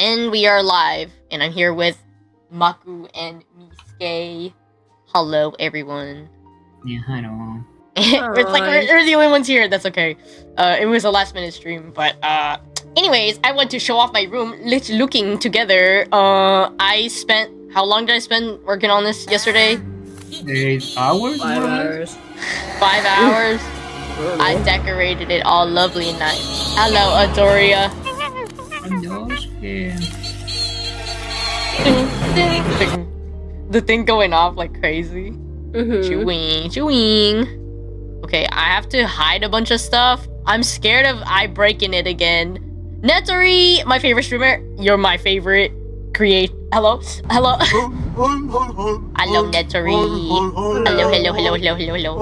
And we are live, and I'm here with Maku and Misuke. Hello, everyone. Yeah, hello. It's like we're the only ones here. That's okay. It was a last-minute stream, but anyways, I went to show off my room. Let's looking together. I spent how long did I spend working on this yesterday? 8 hours? 5 hours. 5 hours. I decorated it all lovely and nice. Hello, Adoria. The thing going off like crazy. Chewing. Okay, I have to hide a bunch of stuff. I'm scared of I breaking it again. Nettori, my favorite streamer. You're my favorite. Hello. Hello, Nettori. Hello.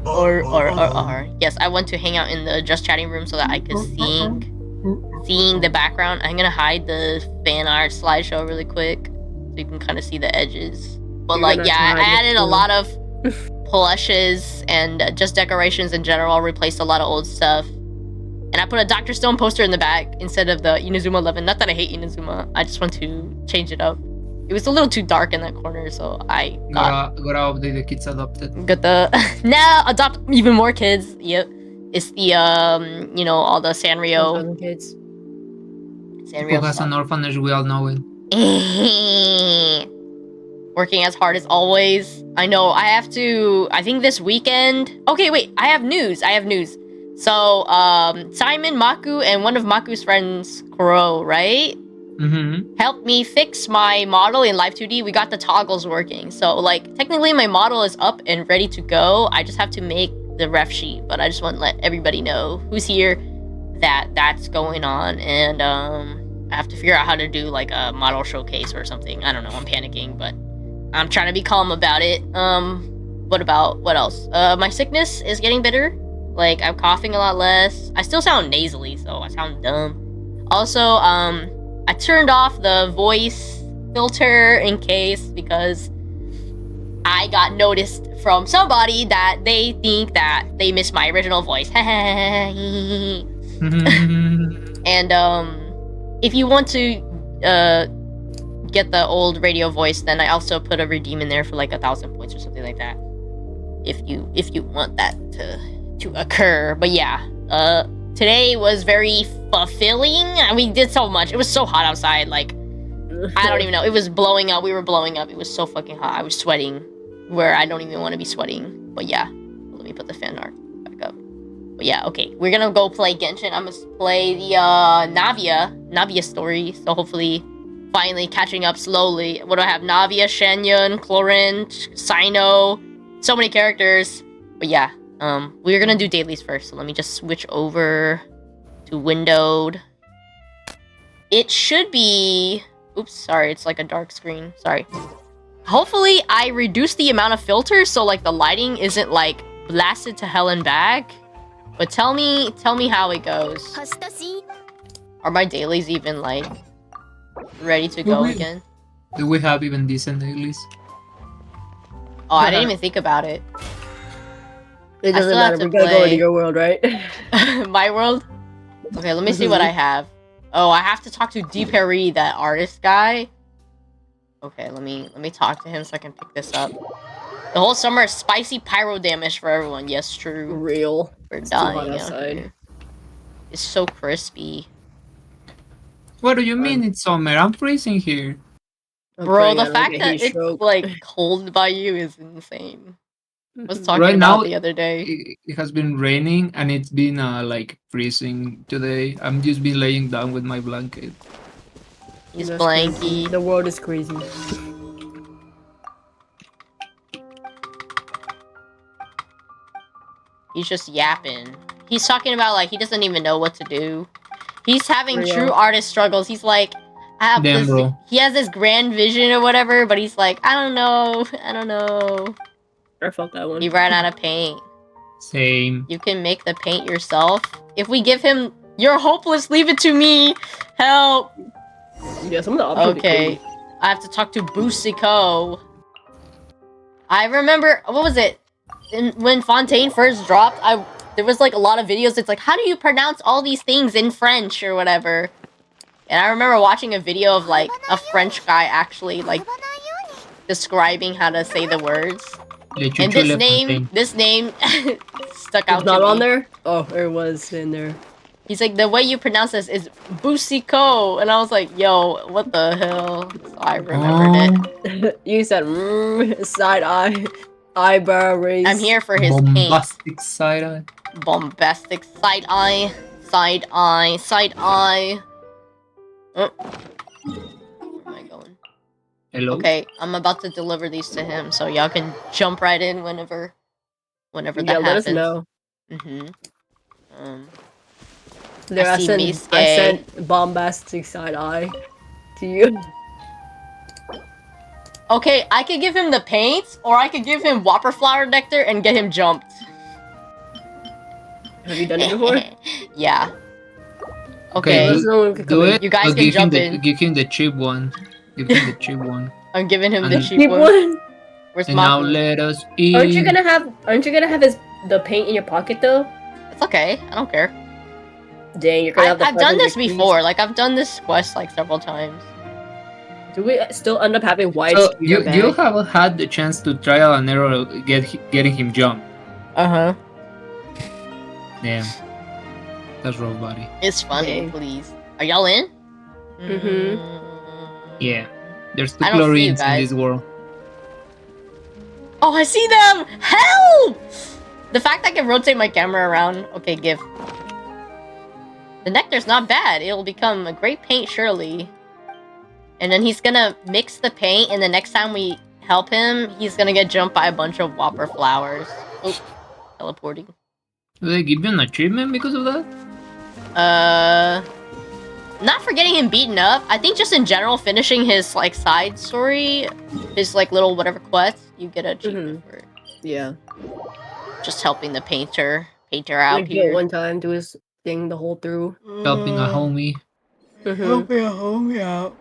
Or. Yes, I want to hang out in the just chatting room so that I could seeing the background. I'm gonna hide the fan art slideshow really quick so you can kind of see the edges. But I added a lot of plushes and just decorations in general. Replaced a lot of old stuff, and I put a Dr. Stone poster in the back instead of the Inazuma 11. Not that I hate Inazuma, I just want to change it up. It was a little too dark in that corner, so I gotta update the kids adopted. Got the now adopt even more kids. Yep, it's the all the Sanrio kids. Sanrio who has an orphanage, we all know it. Working as hard as always. I know I have to. I think this weekend. Okay, wait. I have news. So Simon, Maku, and one of Maku's friends, Kuro, right? Helped me fix my model in Live 2D. We got the toggles working. So technically my model is up and ready to go. I just have to make the ref sheet, but I just want to let everybody know who's here that that's going on. And I have to figure out how to do a model showcase or something. I don't know. I'm panicking, but I'm trying to be calm about it. What else? My sickness is getting better. I'm coughing a lot less. I still sound nasally, so I sound dumb. Also, I turned off the voice filter in case because I got noticed from somebody that they think that they missed my original voice. And if you want to get the old radio voice, then I also put a redeem in there for 1,000 points or something like that. If you want that to occur. But yeah, today was very fulfilling. We did so much. It was so hot outside. I don't even know. It was blowing up. We were blowing up. It was so fucking hot. I was sweating where I don't even want to be sweating. But yeah, let me put the fan art back up. But yeah, okay. We're gonna go play Genshin. I'm gonna play the Navia Story. So hopefully, finally catching up slowly. What do I have? Navia, Shenyun, Clorint, Sino. So many characters. But yeah. We're gonna do dailies first, so let me just switch over to windowed. It should be... Oops, sorry, it's a dark screen. Sorry. Hopefully, I reduced the amount of filters so the lighting isn't blasted to hell and back. But tell me how it goes. Are my dailies even ready to go again? Do we have even decent dailies? Oh, I didn't even think about it. It doesn't matter. We gotta go into your world, right? My world? Okay, let me see what I have. Oh, I have to talk to D. Perry, that artist guy. Okay, let me talk to him so I can pick this up. The whole summer is spicy pyro damage for everyone. Yes, true. Real. We're It's dying too hot out outside. here. It's so crispy. What do you mean it's summer? I'm freezing here. Bro, the fact that it's cold by you is insane. I was talking Right about now, the other day. It has been raining and it's been freezing today. I'm just been laying down with my blanket. He's blanky. The world is crazy. He's just yapping. He's talking about he doesn't even know what to do. He's having true artist struggles. He's I have this. Bro. He has this grand vision or whatever, but he's I don't know. I felt that one. He ran out of paint. Same. You can make the paint yourself. If we give him, you're hopeless. Leave it to me. Help. Yeah, some of the options. Okay, I have to talk to Busiko. I remember what was it? When Fontaine first dropped, there was a lot of videos. It's how do you pronounce all these things in French or whatever? And I remember watching a video of like a French guy actually like describing how to say the words. And this name stuck out It's not to me. on there? Oh, it was in there. He's like, the way you pronounce this is Busico. And I was like, yo, what the hell? So I remembered it. You said, side eye, eyebrow raise. I'm here for his bombastic side eye. Bombastic side eye. Side eye. Side eye. Oh. Where am I going? Hello? Okay, I'm about to deliver these to him, so y'all can jump right in whenever that happens. Let us know. There, I sent bombastic side eye to you. Okay, I could give him the paint, or I could give him Whopper Flower Nectar and get him jumped. Have you done it before? Yeah. Okay. Do it. You guys can jump in. Give him the cheap one. Give him the cheap one. I'm giving him the cheap one. Where's and now let us eat. Aren't you gonna have the paint in your pocket though? It's okay. I don't care. Dang, you're gonna have the I've done this before. Like I've done this quest like several times. Do we still end up having white? So you have had the chance to trial and error getting him jump. Damn. That's rough, buddy. It's funny, please. Are y'all in? Yeah. There's two chlorines in this world. Oh, I see them! Help! The fact I can rotate my camera around. Okay, give. The nectar's not bad. It'll become a great paint, surely. And then he's gonna mix the paint, and the next time we help him, he's gonna get jumped by a bunch of Whopper flowers. Oh, teleporting. Do they give you an achievement because of that? Not for getting him beaten up. I think just in general, finishing his like side story, his like little whatever quest, you get an achievement for it. Yeah. Just helping the painter out here. One time, do his thing the whole through. Helping a homie. Helping a homie out.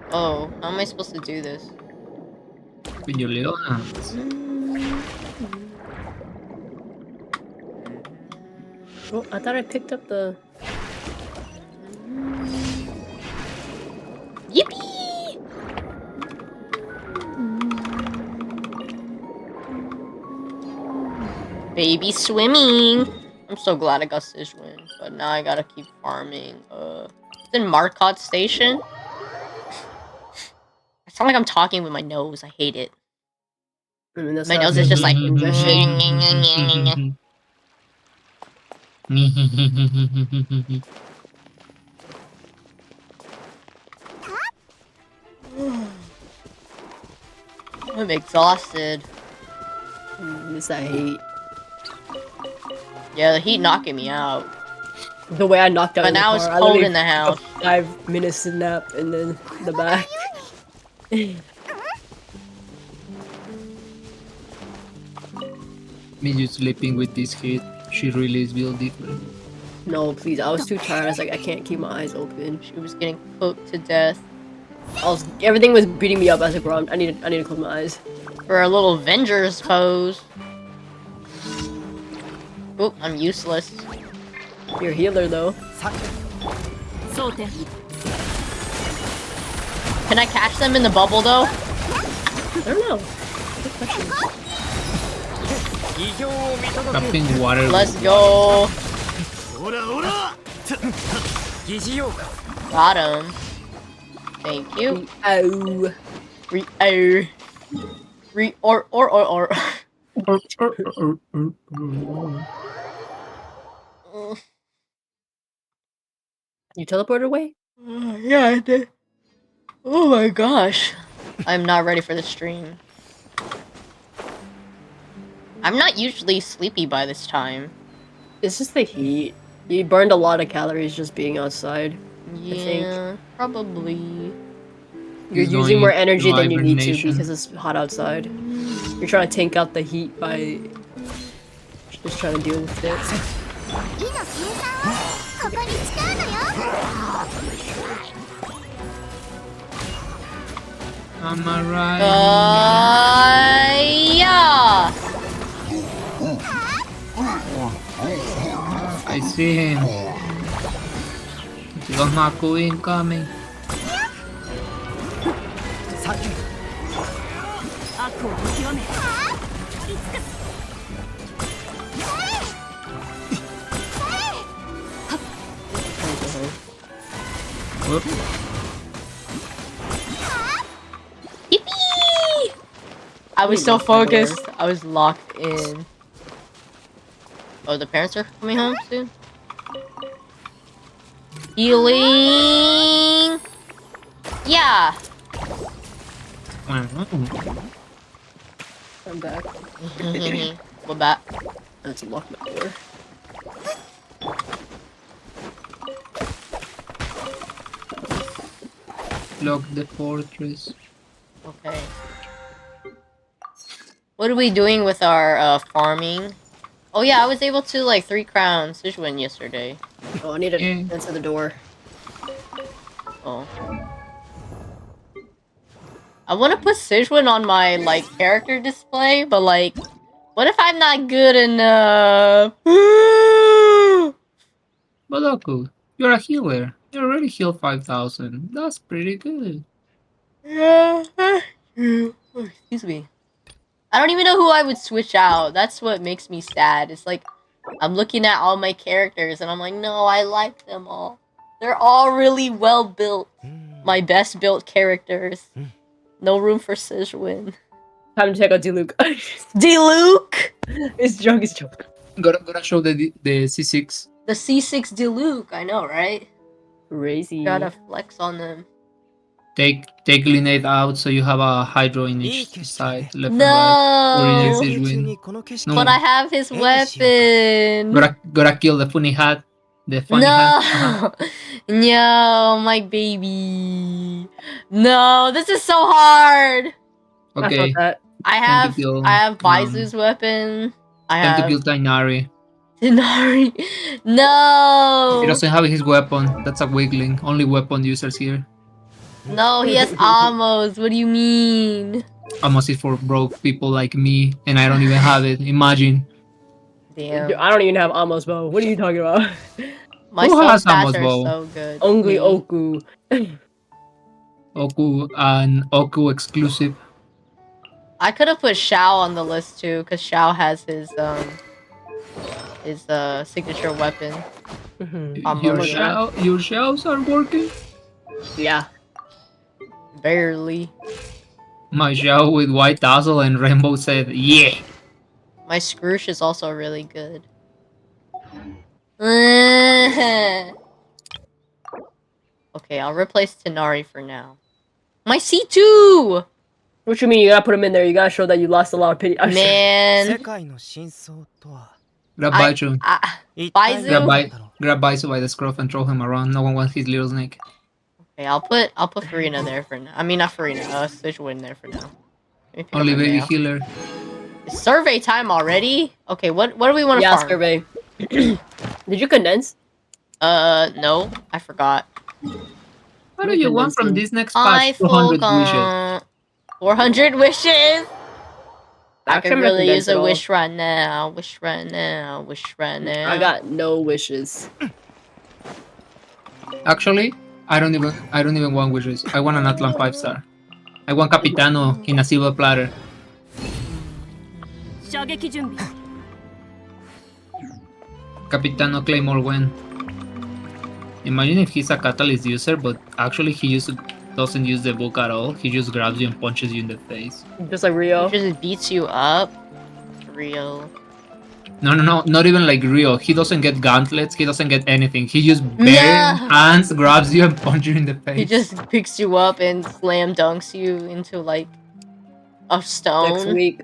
Oh, how am I supposed to do this? With your little hands. Oh, I thought I picked up the... Yippee! Baby swimming! I'm so glad I got this win, but now I gotta keep farming. It's in Marcotte Station? I sound like I'm talking with my nose. I hate it. My nose is just like... I'm exhausted. This I hate. Yeah, the heat knocking me out. The way I knocked out. But now it's cold in the house. 5 minutes to nap and then the back. Me just sleeping with this heat. She really is built different. No, please. I was too tired. I was like, I can't keep my eyes open. She was getting cooked to death. Everything was beating me up as a bro. I need to close my eyes. For a little Avengers pose. Oop, I'm useless. You're a healer though. Can I catch them in the bubble though? I don't know. Good question. Tapping water. Let's go. Got him. Thank you. Oh. Or. You teleported away? Yeah, I did. Oh my gosh. I'm not ready for the stream. I'm not usually sleepy by this time. It's just the heat. You burned a lot of calories just being outside. Yeah, probably. You're using more energy than you need to because it's hot outside. You're trying to tank out the heat by Just trying to deal with it. 火の計算はここに使うのよ。 Am I right? Yeah. I see him. Got Maku incoming. 悪を見極め。Whoop. Yippee! I was so focused. I was locked in. Oh, the parents are coming home soon? Healing! Yeah! I'm back. What back? Let's lock my door. Lock the fortress. Okay. What are we doing with our farming? Oh yeah, I was able to like 3 crowns Sichuan yesterday. Oh, I need to Yeah. answer the door. Oh. I want to put Sichuan on my like character display, but like, what if I'm not good enough? Baloku, you're a healer. You already healed 5,000. That's pretty good. Yeah. Oh, excuse me. I don't even know who I would switch out. That's what makes me sad. It's like I'm looking at all my characters and I'm like, no, I like them all. They're all really well built. My best built characters. No room for Sichuan. Time to take out Diluc. Diluc! It's joke, it's joke. Gotta show the C6. The C6 Diluc, I know, right? Crazy. Gotta flex on them. Take Linnate out so you have a Hydro in each side, left and right. No! Linnate Sichuan. No. But I have his weapon! Gotta kill the funny hat. The funny hat. No! No, my baby. No, this is so hard! That's Okay, not that. I Time to kill, have Baizu's weapon. I time to have kill Tainari. Denari. No! He doesn't have his weapon. That's a weakling. Only weapon users here. No, he has Amos. What do you mean? Almost is for broke people like me, and I don't even have it. Imagine. Damn. I don't even have Amos bow. What are you talking about? My Who soul has stats Amos are bow? so good. Only Me. Oku. Oku and Oku exclusive. I could have put Shao on the list too, because Shao has his signature weapon. Your shells are working. Yeah. Barely. My shell with white tassel and rainbow said, yeah. My Scrooge is also really good. Okay, I'll replace Tenari for now. My C2! What you mean? You gotta put him in there. You gotta show that you lost a lot of pity. Man. 世界の真相とは Grab I- Baichu. 一体 Baizu? 何なんだろう Grab Baichu by the scruff and throw him around. No one wants his little snake. Okay, I'll put Farina there for now. I mean, not Farina. Sichuan there for now. Let me pick Only up my baby mail. healer. It's survey time already? Okay, what do we want to Yeah, farm? survey. Did you condense? No, I forgot. What do you want from this next I patch? 200 wishes. forgot. 400 wishes? I Actually, could I'm not really condensed use at a all. wish right now. Wish right now. Wish right now. I got no wishes. Actually, I don't even want wishes. I want an Atlan 5-star. I want Capitano in a silver platter. 射撃準備。 Capitano Claymore when. Imagine if he's a catalyst user, but actually he doesn't use the book at all. He just grabs you and punches you in the face. Just like Rio. He just beats you up. Real. No, not even like Rio. He doesn't get gauntlets. He doesn't get anything. He just bare No. hands grabs you and punches you in the face. He just picks you up and slam dunks you into like a Next stone. week.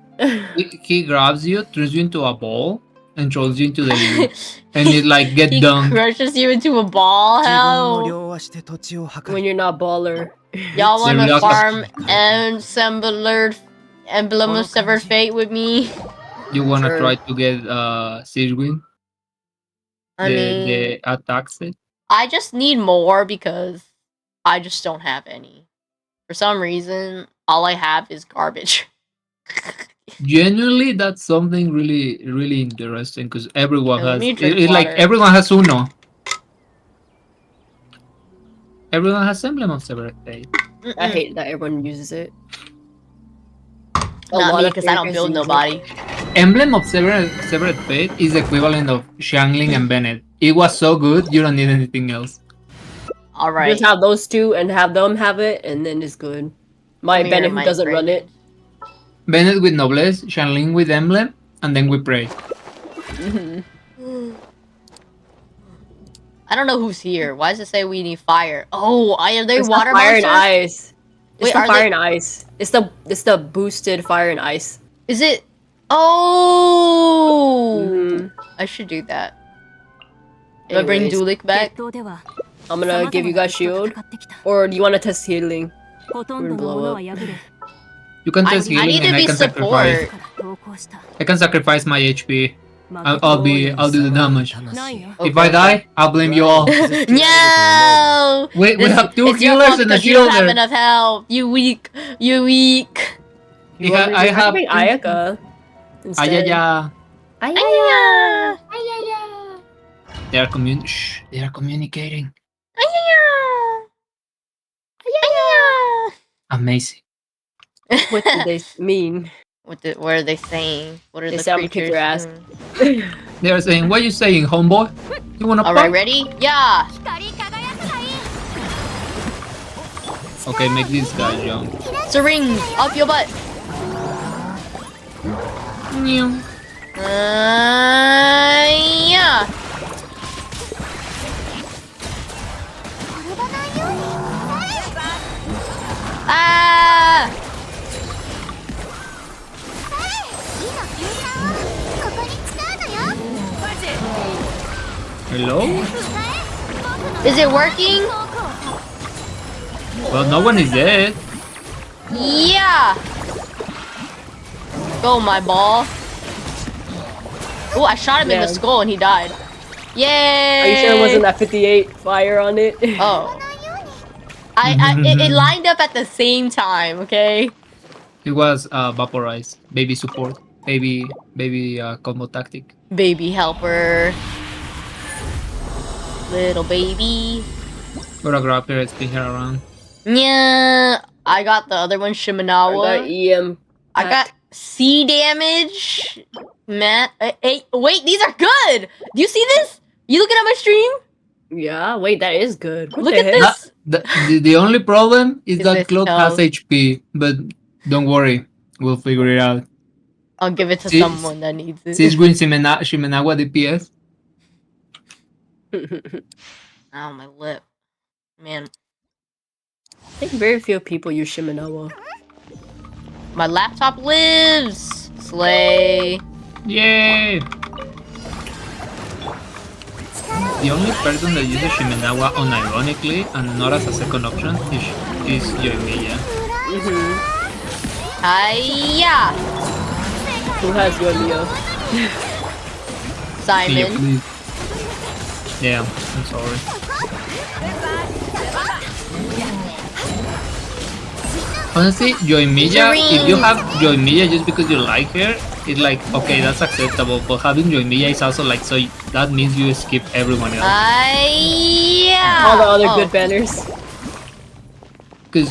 He grabs you, turns you into a ball, and throws you into the air. And it like get He dunked. crushes you into a ball. 自分を Hell. 両足で土地を破 When 壊 you're not baller. Y'all wanna Serious? farm Emblem of Severed Fate with me? You wanna Sure. try to get Sigwin? I mean, The attack set? I just need more because I just don't have any. For some reason, all I have is garbage. Genuinely, that's something really interesting because everyone Okay, let has me drink it's like water. everyone has Uno. Everyone has Emblem of Severed Fate. I hate that everyone uses it. Not me, because I don't build nobody. Emblem of Severed Fate is the equivalent of Xiangling and Bennett. It was so good, you don't need anything else. Alright. Just have those two and have them have it, and then it's good. My Come here, Bennett who my doesn't run it. Bennett with Noblesse, Xiangling with Emblem, and then we pray. I don't know who's here. Why does it say we need fire? Oh, are they It's water the fire and monsters? ice. It's Wait, the are fire they- and ice. It's the boosted fire and ice. Is it? Oh, Mhm. I should do that. Do I bring Anyways, Dulik back? I'm gonna give you guys shield. Or do you want to test healing? Blow up. You can I test healing need to and I be can sacrifice. support. I can sacrifice my HP. I'll do the damage. If Okay. I die, I'll blame you all. No! We This- have two it's your healers fault and a because you don't have shielder. enough help. You weak. You weak. You Yeah, want me I to- have- can bring Ayaka instead. Ayaya. Ayaya. They are They are communicating. Amazing. What do they mean? What are they saying? What are They the say I'm gonna kick creatures? your ass. They are saying, "What are you saying, homeboy? You wanna All right, fight?" ready? Yeah. 光り輝くがいい Okay, make this guy jump. Syringe up your butt. Yeah. 転ばないように Ah. 火の計算はここに使うのよ Hello? Is it working? Well, no one is dead. Yeah. Go, my ball. Oh, I shot him in the Yeah. skull and he died. Yay! Are you sure it wasn't that 58 fire on it? Oh. It lined up at the same time, okay? It was vaporized. Baby support. Baby combo tactic. Baby helper. Little baby. Gotta grab her, spin her around. Yeah. I got the other one, I Shimenawa. got EM. I got C damage. Matt. Hey, wait, these are good. Do you see this? You looking at my stream? Yeah, wait, that is good. What Look the at heck? this. The only problem is Is that this Claude has health? HP, but don't worry, we'll figure it out. I'll give it to See- someone that needs it. Sigwin Shimenawa DPS. Ow, my lip. Man, I think very few people use Shimenawa. my laptop lives. Slay. Yay! The only person that uses Shimenawa unironically and not as a second option is Yoimiya. Mm-hmm. Hiya! Who has Yoimiya? Can you Simon. please? Yeah, I'm sorry. Honestly, Yoimiya, if you have Yoimiya just because you like her, it's like, okay, that's acceptable. But having Yoimiya is also like, so that means you skip everyone else. Hiya! All the other Oh, good banners. Because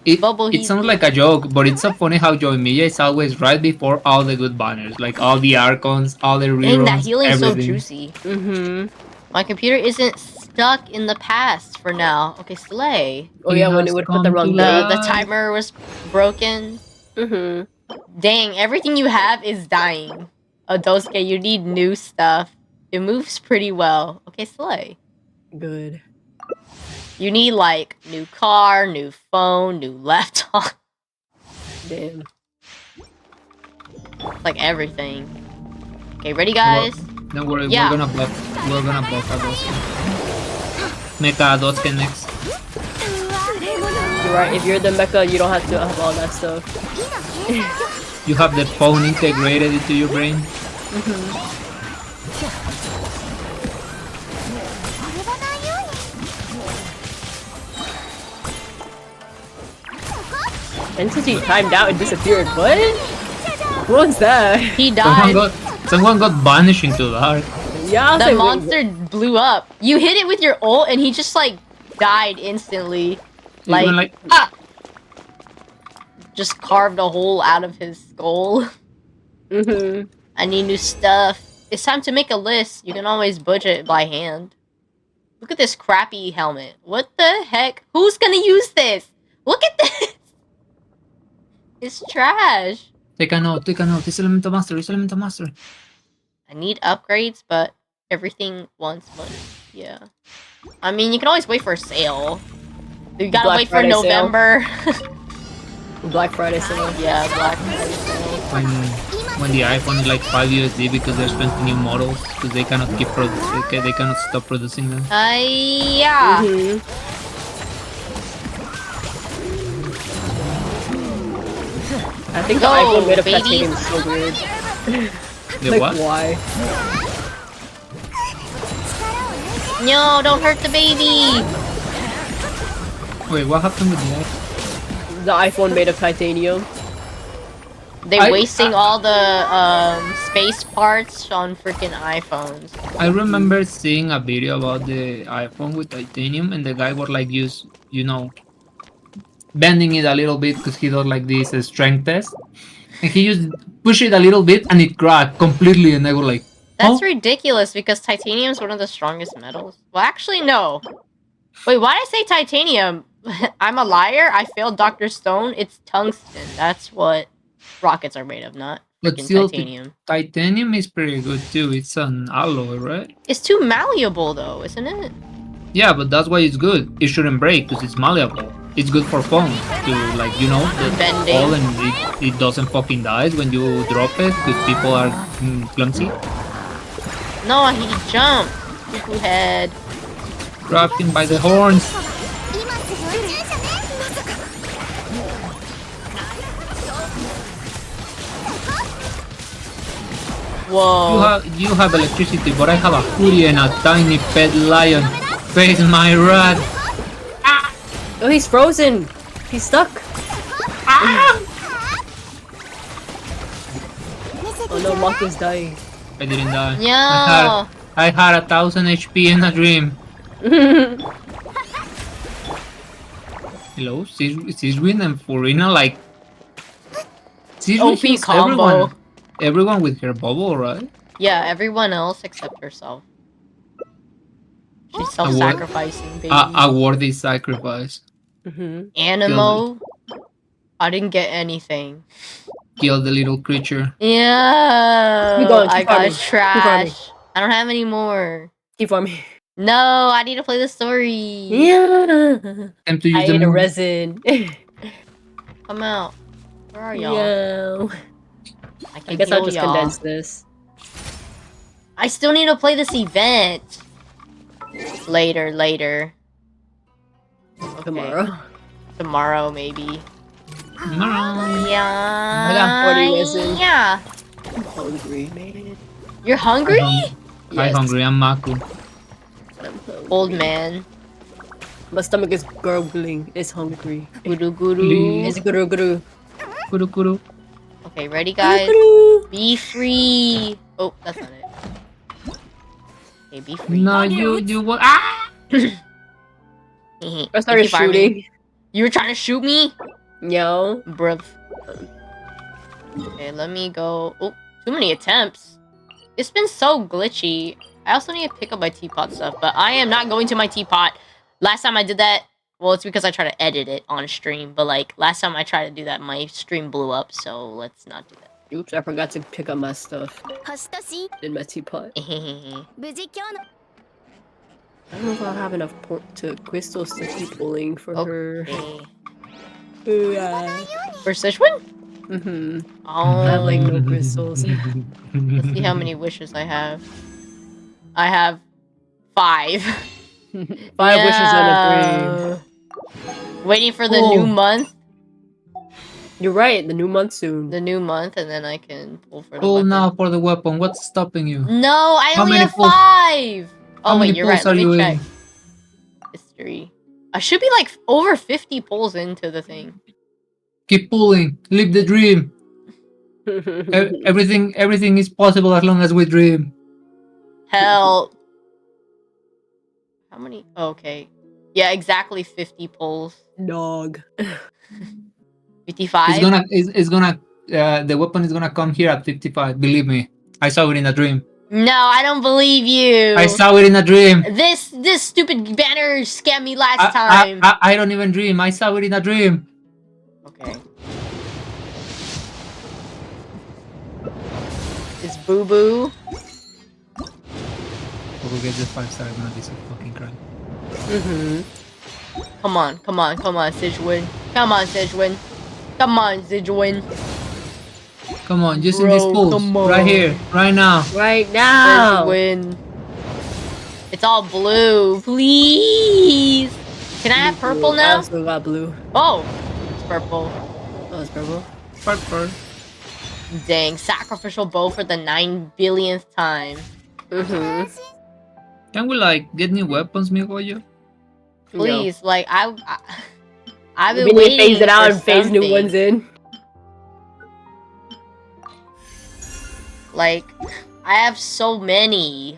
it Bubble it heat. sounds like a joke, but it's so funny how Yoimiya is always right before all the good banners. Like all the Archons, all the Dang, that reruns, healing's so everything. juicy. Mm-hmm. My computer isn't stuck in the past for now. Okay, slay. Oh yeah, when has it would put the come wrong to date. The timer was broken. Mm-hmm. Dang, everything you have is dying. Odosuke, you need new stuff. It moves pretty well. Okay, slay. Good. You need like new car, new phone, new laptop, Damn. like everything. Okay, ready, guys? Don't worry, Yeah. we're gonna buff Adosuke. Mecha Adosuke next. You're right, if you're the mecha, you don't have to have all that stuff. 火の計算よ You have the phone integrated into your brain. これがないように Entity timed out and disappeared. What? What's that? He Someone died. got banished into dark. Yeah, I was The like, wait, monster blew up. You hit it with your ult and he just like died instantly. He went Like ah! just carved a hole out of his skull. I need new stuff. It's time to make a list. You can always budget by hand. Look at this crappy helmet. What the heck? Who's gonna use this? Look at this! It's trash. Take a note. It's Elemental Mastery. I need upgrades, but everything wants money. Yeah. I mean, you can always wait for a sale. You gotta Black wait for Friday sale. November. Black Friday sale. Yeah, Black Friday sale. When the iPhone is like $5 because they're spending new models because they cannot they cannot stop producing them. Yeah. I think the Go, iPhone made of baby. titanium is so weird. The Like, what? why? No, don't hurt the baby. Wait, what happened with the iPhone? The iPhone made of titanium. They're wasting all the space parts on freaking iPhones. I remember seeing a video about the iPhone with titanium, and the guy was like, bending it a little bit because he does like this strength test, and he just push it a little bit and it cracked completely, and I was like, That's oh. ridiculous because titanium is one of the strongest metals. Well, actually, no. Wait, why did I say titanium? I'm a liar. I failed Dr. Stone. It's tungsten. That's what rockets are made of, not But freaking still, titanium. Titanium is pretty good too. It's an alloy, right? It's too malleable, though, isn't it? Yeah, but that's why it's good. It shouldn't break because it's malleable. It's good for phones to the Bending. fall and it doesn't fucking die when you drop it because people are clumsy. No, he jumped. Cuckoo head. Grab him by the horns. 今すぐ宇宙車ねまさか Whoa. You have electricity, but I have a hoodie and a tiny pet lion. Face my rat. Oh, he's frozen. He's stuck. Oh no, Mako's dying. I didn't die. No. I had 1,000 HP in a dream. Hello, Siswin and Furina like. Siswin OP heals combo. everyone with her bubble, right? Yeah, everyone else except herself. She's self-sacrificing, baby. A worthy sacrifice. Animo. I didn't get anything. Kill the little creature. Yeah. Keep going, I keep got farming. trash. I don't have any more. Keep on me. No, I need to play the story. Yeah. Time to use I the ate a moon. resin. Come out. Where are y'all? Yeah. I I guess I'll just condense this. I still need to play this event. Later. Okay. Tomorrow, maybe. Tomorrow. Yeah. 40 resin. Yeah. I'm hungry, man. You're hungry? Hi, Yes. hungry. I'm Maku. I'm hungry. Old man. My stomach is gurgling. It's hungry. Guru guru. Please. It's guru guru. Kuru. Okay, ready, guys? Guru. Be free. Oh, that's not it. Okay, be free. No, you what? Ah! I started Keep farming. shooting. You were trying to shoot me? Yo. Bruv. Okay, let me go. Oh, too many attempts. It's been so glitchy. I also need to pick up my teapot stuff, but I am not going to my teapot. Last time I did that, well, it's because I tried to edit it on stream, but like last time I tried to do that, my stream blew up, so let's not do that. Oops, I forgot to pick up my stuff 星とし in my teapot. 無事今日の I don't know if I'll have enough crystals to keep pulling for her. Okay. Yeah. For Sichuan? Oh, I have like no crystals. let's see how many wishes I have. I have 5. 5 wishes and a dream. Waiting for the new month. You're right. The new month soon. The new month, and then I can pull for the Pull weapon. now for the weapon. What's stopping you? No, I How only many have pulls? 5! How Oh, many wait, you're pulls right. Let are you me check. in? History. I should be like over 50 pulls into the thing. Keep pulling. Live the dream. Everything is possible as long as we dream. Help. How many? Okay. Yeah, exactly 50 pulls. Dog. 55? It's gonna the weapon is gonna come here at 55. Believe me. I saw it in a dream. No, I don't believe you. I saw it in a dream. This stupid banner scammed me last time. I don't even dream. I saw it in a dream. Okay. Is Boo Boo? We'll get the 5-star. It's gonna be so fucking crap. Come on, Sidgewin. Come on, Sidgewin. Come on, using Bro, these pulls come on. right here, right now. Right now. Sidgewin. It's all blue, please. Can I have purple I now? also got blue. Oh, it's purple. Oh, it's purple. Purple. Dang, sacrificial bow for the 9 billionth time. Can we like get new weapons, mi Goyo? Please, like I've We been need to waiting phase it out for and phase new something. ones in. Like, I have so many.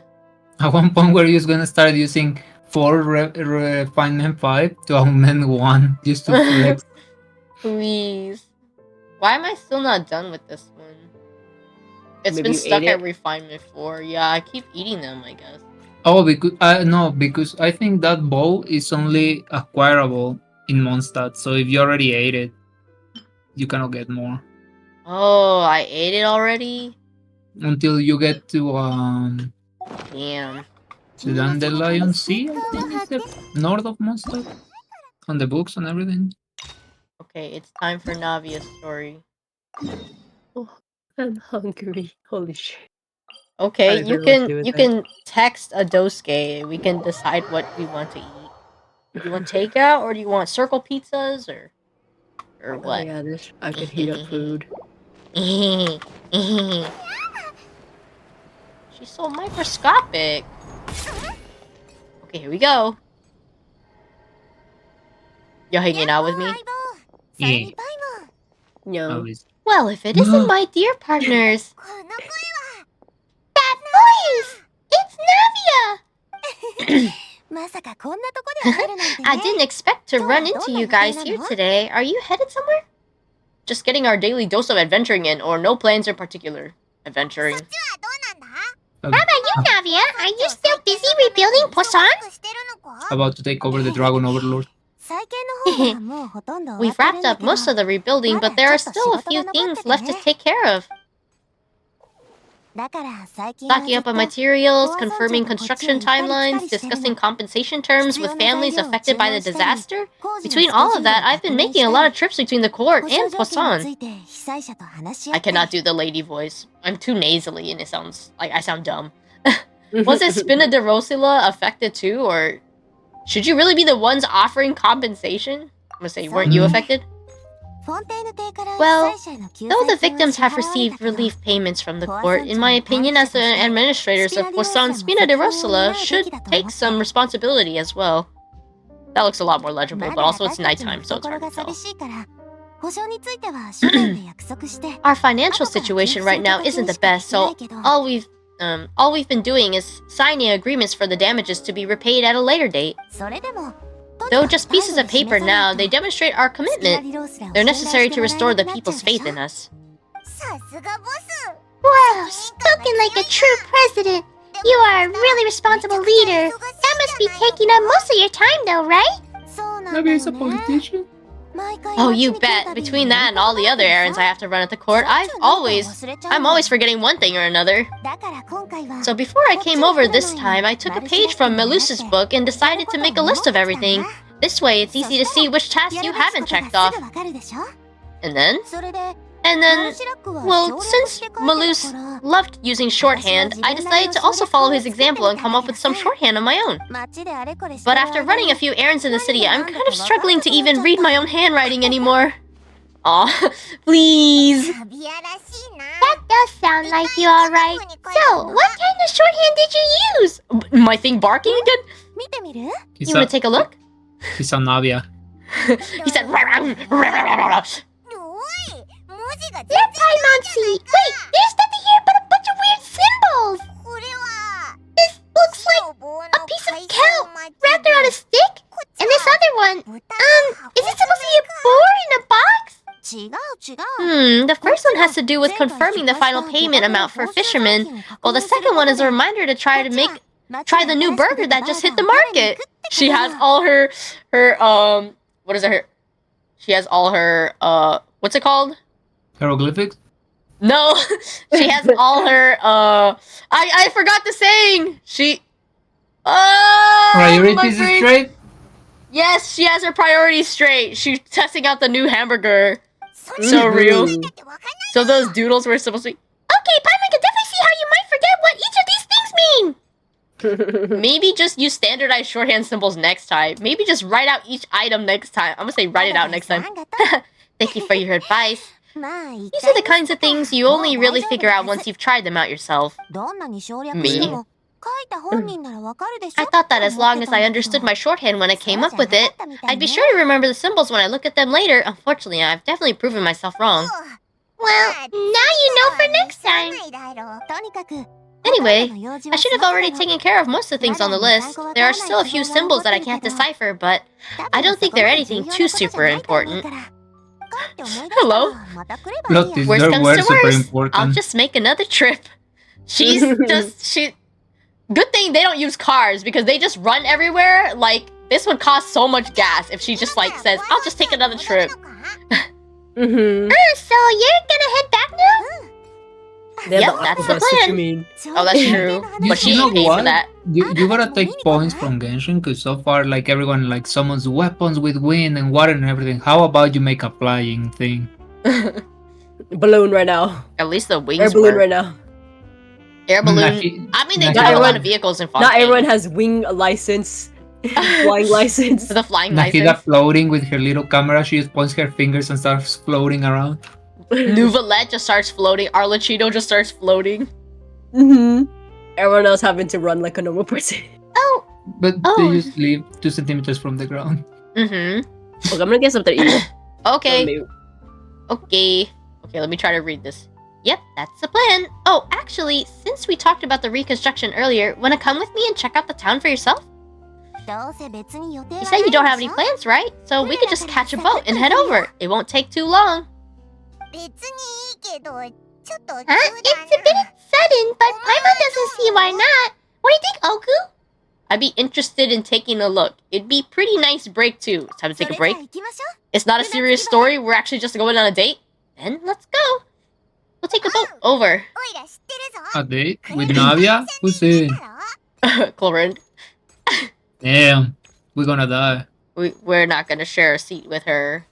At one point, we're just gonna start using 4 refinement 5 to augment 1 just to flex. Please. Why am I still not done with this one? It's Maybe been you stuck ate at it? refinement 4. Yeah, I keep eating them, I guess. Oh, because no, because I think that bow is only acquirable in Mondstadt. So if you already ate it, you cannot get more Oh, I ate it already? until you get to Damn. the Dandelion Sea. I think it's the north of Mondstadt on the books and everything. Okay, it's time for Navia Story. I'm hungry. Holy shit. Okay, I you don't know what to do with can that. text a dosuke. We can decide what we want to eat. Do you want takeout or do you want circle pizzas or Oh what? yeah, this I could heat up food. She's so microscopic. Okay, here we go. You're hanging out with me? Yeah. No. Always. Well, if it isn't my dear partners. That voice! It's Navia! I didn't expect to run into you guys here today. Are you headed somewhere? Just getting our daily dose of adventuring in, or no plans in particular. Adventuring. How about you, Navia? Are you still busy rebuilding Poisson? About to take over the Dragon Overlord. We've wrapped up most of the rebuilding, but there are still a few things left to take care of. Stocking up on materials, confirming construction timelines, discussing compensation terms with families affected by the disaster. Between all of that, I've been making a lot of trips between the court and Poisson. I cannot do the lady voice. I'm too nasally and it sounds like I sound dumb. Was it Spina de Rosula affected too, or should you really be the ones offering compensation? I'm gonna say, weren't you affected? Well, though the victims have received relief payments from the court, in my opinion, as the administrators of Poisson, Spina de Rosula should take some responsibility as well. That looks a lot more legible, but also it's nighttime, so it's hard to tell. Our financial situation right now isn't the best, so all we've been doing is signing agreements for the damages to be repaid at a later date. Though just pieces of paper now, they demonstrate our commitment. They're necessary to restore the people's faith in us. Wow, spoken like a true president. You are a really responsible leader. That must be taking up most of your time though, right? Maybe it's a politician. Oh, you bet. Between that and all the other errands I have to run at the court, I'm always forgetting one thing or another. So before I came over this time, I took a page from Melusa's book and decided to make a list of everything. This way, it's easy to see which tasks you haven't checked off. And then, well, since Malus loved using shorthand, I decided to also follow his example and come up with some shorthand of my own. But after running a few errands in the city, I'm kind of struggling to even read my own handwriting anymore. Aw, please. That does sound like you alright. So, what kind of shorthand did you use? My thing barking again? You want to take a look? He saw Navia. He said, Let Paimon see. Wait, there's nothing here but a bunch of weird symbols. This looks like a piece of kelp wrapped around a stick. And this other one, is it supposed to be a boar in a box? the first one has to do with confirming the final payment amount for fishermen, while the second one is a reminder to try the new burger that just hit the market. She has all her what is it? She has all her what's it called? Hieroglyphics? No, she has all her I forgot the saying. She Priorities is straight? Yes, she has her priorities straight. She's testing out the new hamburger. So real. So those doodles were supposed to be. Okay, Paimon can definitely see how you might forget what each of these things mean. Maybe just use standardized shorthand symbols next time. Maybe just write out each item next time. I'm gonna say write it out next time. Thank you for your advice. These are the kinds of things you only really figure out once you've tried them out yourself. Me? I thought that as long as I understood my shorthand when I came up with it, I'd be sure to remember the symbols when I look at them later. Unfortunately, I've definitely proven myself wrong. Well, now you know for next time. Anyway, I should have already taken care of most of the things on the list. There are still a few symbols that I can't decipher, but I don't think they're anything too super important. Hello? Look, these Worst are comes words to super worst, important. I'll just make another trip. Good thing they don't use cars because they just run everywhere. Like, this would cost so much gas if she just like says, I'll just take another trip. So you're gonna head back now? Yep, that's the plan. Oh, that's true. But she know ain't paid for what? that. You gotta take points from Genshin because so far, like everyone, like summons weapons with wind and water and everything. How about you make a flying thing? Balloon right now. At least the wings Air balloon work. right now. Air balloon. Nahi- I mean, they Nahi- do have a lot everyone- of vehicles in Not everyone has wing license, flying license. The flying Nahida license. floating with her little camera. She just points her fingers and starts floating around. Nuvalette just starts floating. Arlecchino just starts floating. Everyone else having to run like a normal person. Oh, But Oh. they just leave 2 centimeters from the ground. Mm-hmm. Look, I'm gonna get something to eat. Okay. Maybe- Okay, let me try to read this. Yep, that's the plan. Oh, actually, since we talked about the reconstruction earlier, wanna come with me and check out the town for yourself? You said you don't have any plans, right? So we could just catch a boat and head over. It won't take too long. It's a bit sudden, but Paimon doesn't see why not. What do you think, Oku? I'd be interested in taking a look. It'd be pretty nice break too. It's time to take a break. It's not a serious story. We're actually just going on a date. Then let's go. We'll take a boat over. A date with Navia? Who's in? Clorin, Damn, we're gonna die. we're not gonna share a seat with her.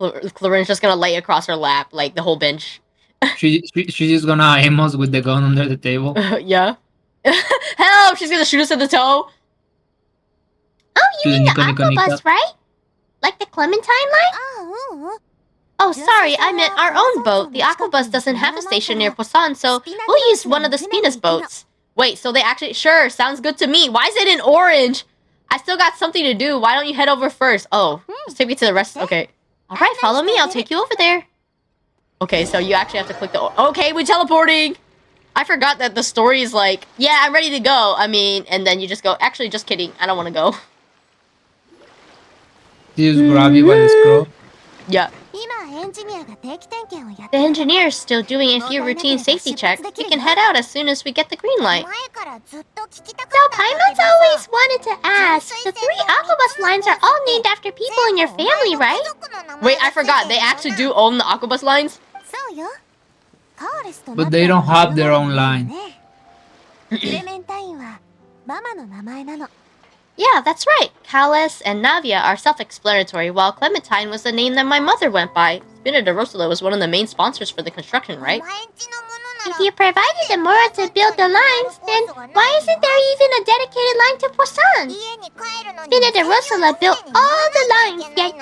Clorin's just gonna lay across her lap, like the whole bench. She's just gonna aim us with the gun under the table. Yeah. Help! She's gonna shoot us in the toe. Oh, you To the mean the Nico Nico Nika. Aquabus, right? Like the Clementine line? Oh, sorry, I meant our own boat. The Aquabus doesn't have a station near Poisson, so we'll use one of the Spina's boats. Wait, so they actually... Sure, sounds good to me. Why is it in orange? I still got something to do. Why don't you head over first? Oh, just take me to the rest... Okay. Alright, follow me. I'll take you over there. Okay, so you actually have to click the... Okay, we're teleporting! I forgot that the story is like, yeah, I'm ready to go. I mean, and then you just go, actually, just kidding. I don't want to go. They just grab you by the scroll. Yeah. The engineer's still doing a few routine safety checks. We can head out as soon as we get the green light. So Paimon's always wanted to ask. The 3 Aquabus lines are all named after people in your family, right? Wait, I forgot. They actually do own the Aquabus lines? But they don't have their own line. Yeah, that's right. Callis and Navia are self-explanatory, while Clementine was the name that my mother went by. Spina de Rosula was one of the main sponsors for the construction, right? If you provided the Mora to build the lines, then why isn't there even a dedicated line to Poisson? Spina de Rosula built all the lines, yet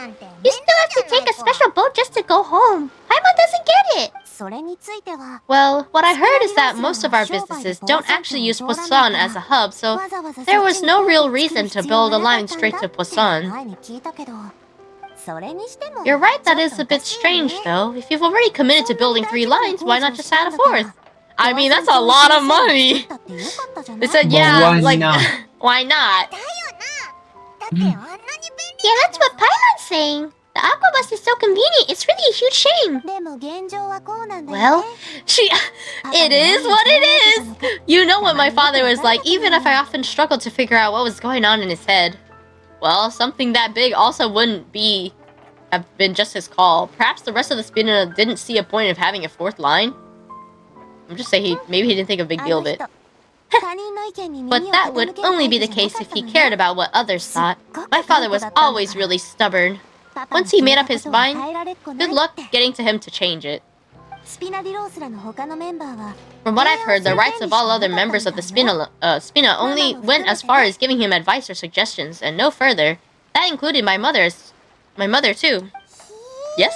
You still have to take a special boat just to go home. Paimon doesn't get it. Well, what I heard is that most of our businesses don't actually use Poisson as a hub, so there was no real reason to build a line straight to Poisson. You're right, that is a bit strange though. If you've already committed to building 3 lines, why not just add a 4th? I mean, that's a lot of money! They said, But yeah, why like, not? why not? Yeah, that's what Paimon's saying. The aqua bus is so convenient, it's really a huge shame. Well, it is what it is! You know what my father was like, even if I often struggled to figure out what was going on in his head. Well, something that big also wouldn't have been just his call. Perhaps the rest of the spinner didn't see a point of having a 4th line. I'm just saying maybe he didn't think a big deal of it. But that would only be the case if he cared about what others thought. My father was always really stubborn. Once he made up his mind, good luck getting to him to change it. From what I've heard, the rights of all other members of the Spina only went as far as giving him advice or suggestions, and no further. That included my mother too. Yes?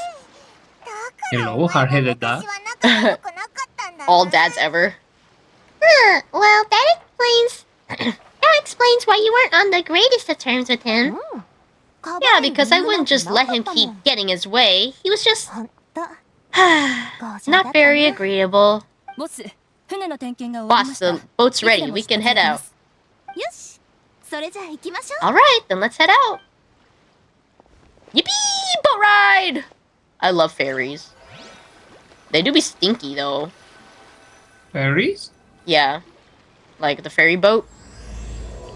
Hello, hard-headed dad. All dads ever. Well, that explains why you weren't on the greatest of terms with him. Yeah, because I wouldn't just let him keep getting his way. He was just not very agreeable. Boss, the boat's ready. We can head out. Alright, then let's head out. Yippee! Boat ride! I love ferries. They do be stinky, though. Fairies? Yeah. Like the ferry boat.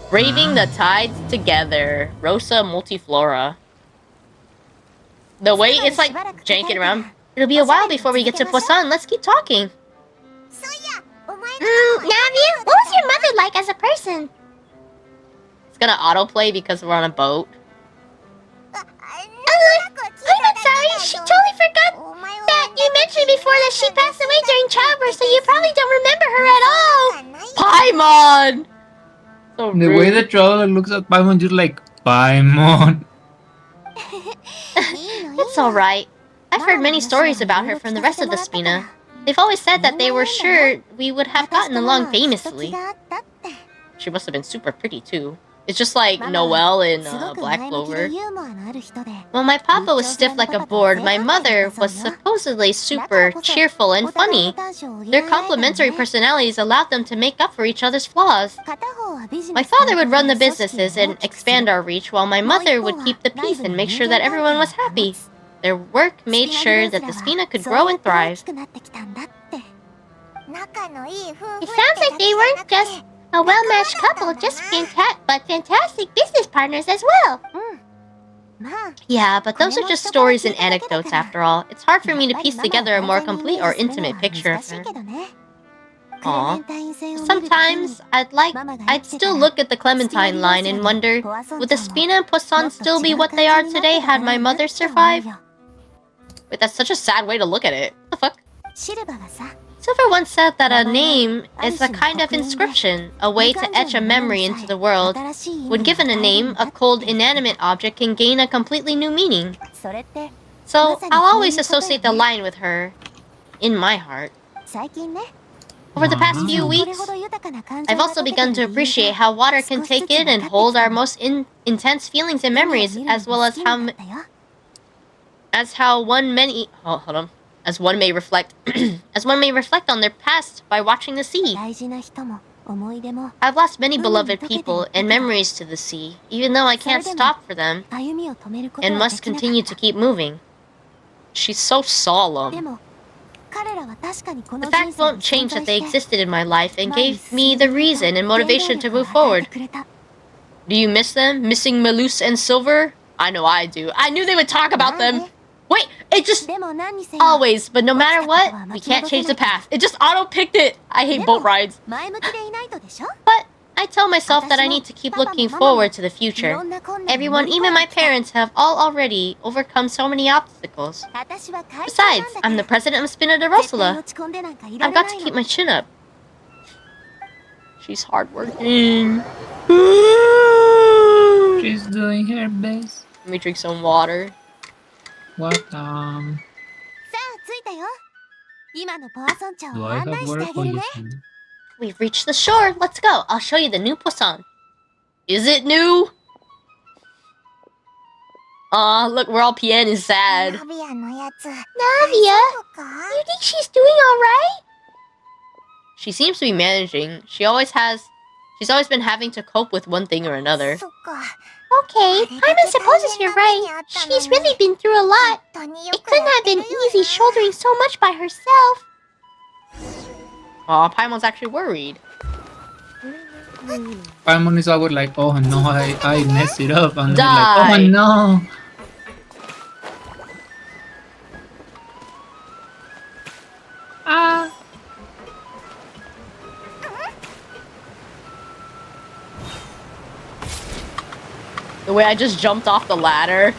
Braving the tides together. Rosa multiflora. The way it's like janking around. It'll be a while before we get to Poisson. Let's keep talking. Navia, what was your mother like as a person? It's gonna autoplay because we're on a boat. I'm sorry, she totally forgot that you mentioned before that she passed away during childbirth, so you probably don't remember her at all. Paimon! So The rude. way the traveler looks at Paimon, just like, Paimon. It's alright. I've heard many stories about her from the rest of the Spina. They've always said that they were sure we would have gotten along famously. She must have been super pretty too. It's just like Noelle in Black Clover. Well, my papa was stiff like a board. My mother was supposedly super cheerful and funny. Their complementary personalities allowed them to make up for each other's flaws. My father would run the businesses and expand our reach, while my mother would keep the peace and make sure that everyone was happy. Their work made sure that the Spina could grow and thrive. It sounds like they weren't just a well-matched couple, just fantastic business partners as well. Yeah, but those are just stories and anecdotes after all. It's hard for me to piece together a more complete or intimate picture of her. Aw. Sometimes I'd still look at the Clementine line and wonder, would the Spina and Poisson still be what they are today had my mother survived? Wait, that's such a sad way to look at it. What the fuck? Silver once said that a name is a kind of inscription, a way to etch a memory into the world. When given a name, a cold, inanimate object can gain a completely new meaning. So, I'll always associate the line with her in my heart. Over the past few weeks, I've also begun to appreciate how water can take in and hold our most intense feelings and memories, as well as one may reflect on their past by watching the sea. I've lost many beloved people and memories to the sea, even though I can't stop for them and must continue to keep moving. She's so solemn. The fact won't change that they existed in my life and gave me the reason and motivation to move forward. Do you miss them? Missing Melus and Silver? I know I do. I knew they would talk about them. Wait, it just always, but no matter what, we can't change the past. It just auto-picked it. I hate boat rides. But I tell myself that I need to keep looking forward to the future. Everyone, even my parents, have all already overcome so many obstacles. Besides, I'm the president of Spina de Rosala. I've got to keep my chin up. She's hardworking. She's doing her best. Let me drink some water. What? さあ着いたよ。今のポアソン町 Do を I 案 have 内して work あげ or るね。 just me? We've reached the shore. Let's go. I'll show you the new poisson. Is it new? Aw, look, we're all Pien is sad. ナビアのやつ。 Navia? 大丈夫か You think she's doing alright? She seems to be managing. She's always been having to cope with one thing or another. そっか。 Okay, Paimon supposes you're right. She's really been through a lot. It couldn't have been easy shouldering so much by herself. Aw, Paimon's actually worried. Paimon is always like, oh no, I messed it up. And then Die. like, oh no. Ah. The way I just jumped off the ladder.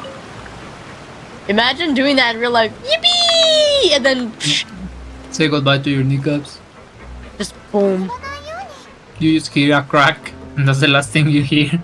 Imagine doing that in real life. Yippee! And then Say goodbye to your kneecaps. just boom. You just hear a crack, and that's the last thing you hear.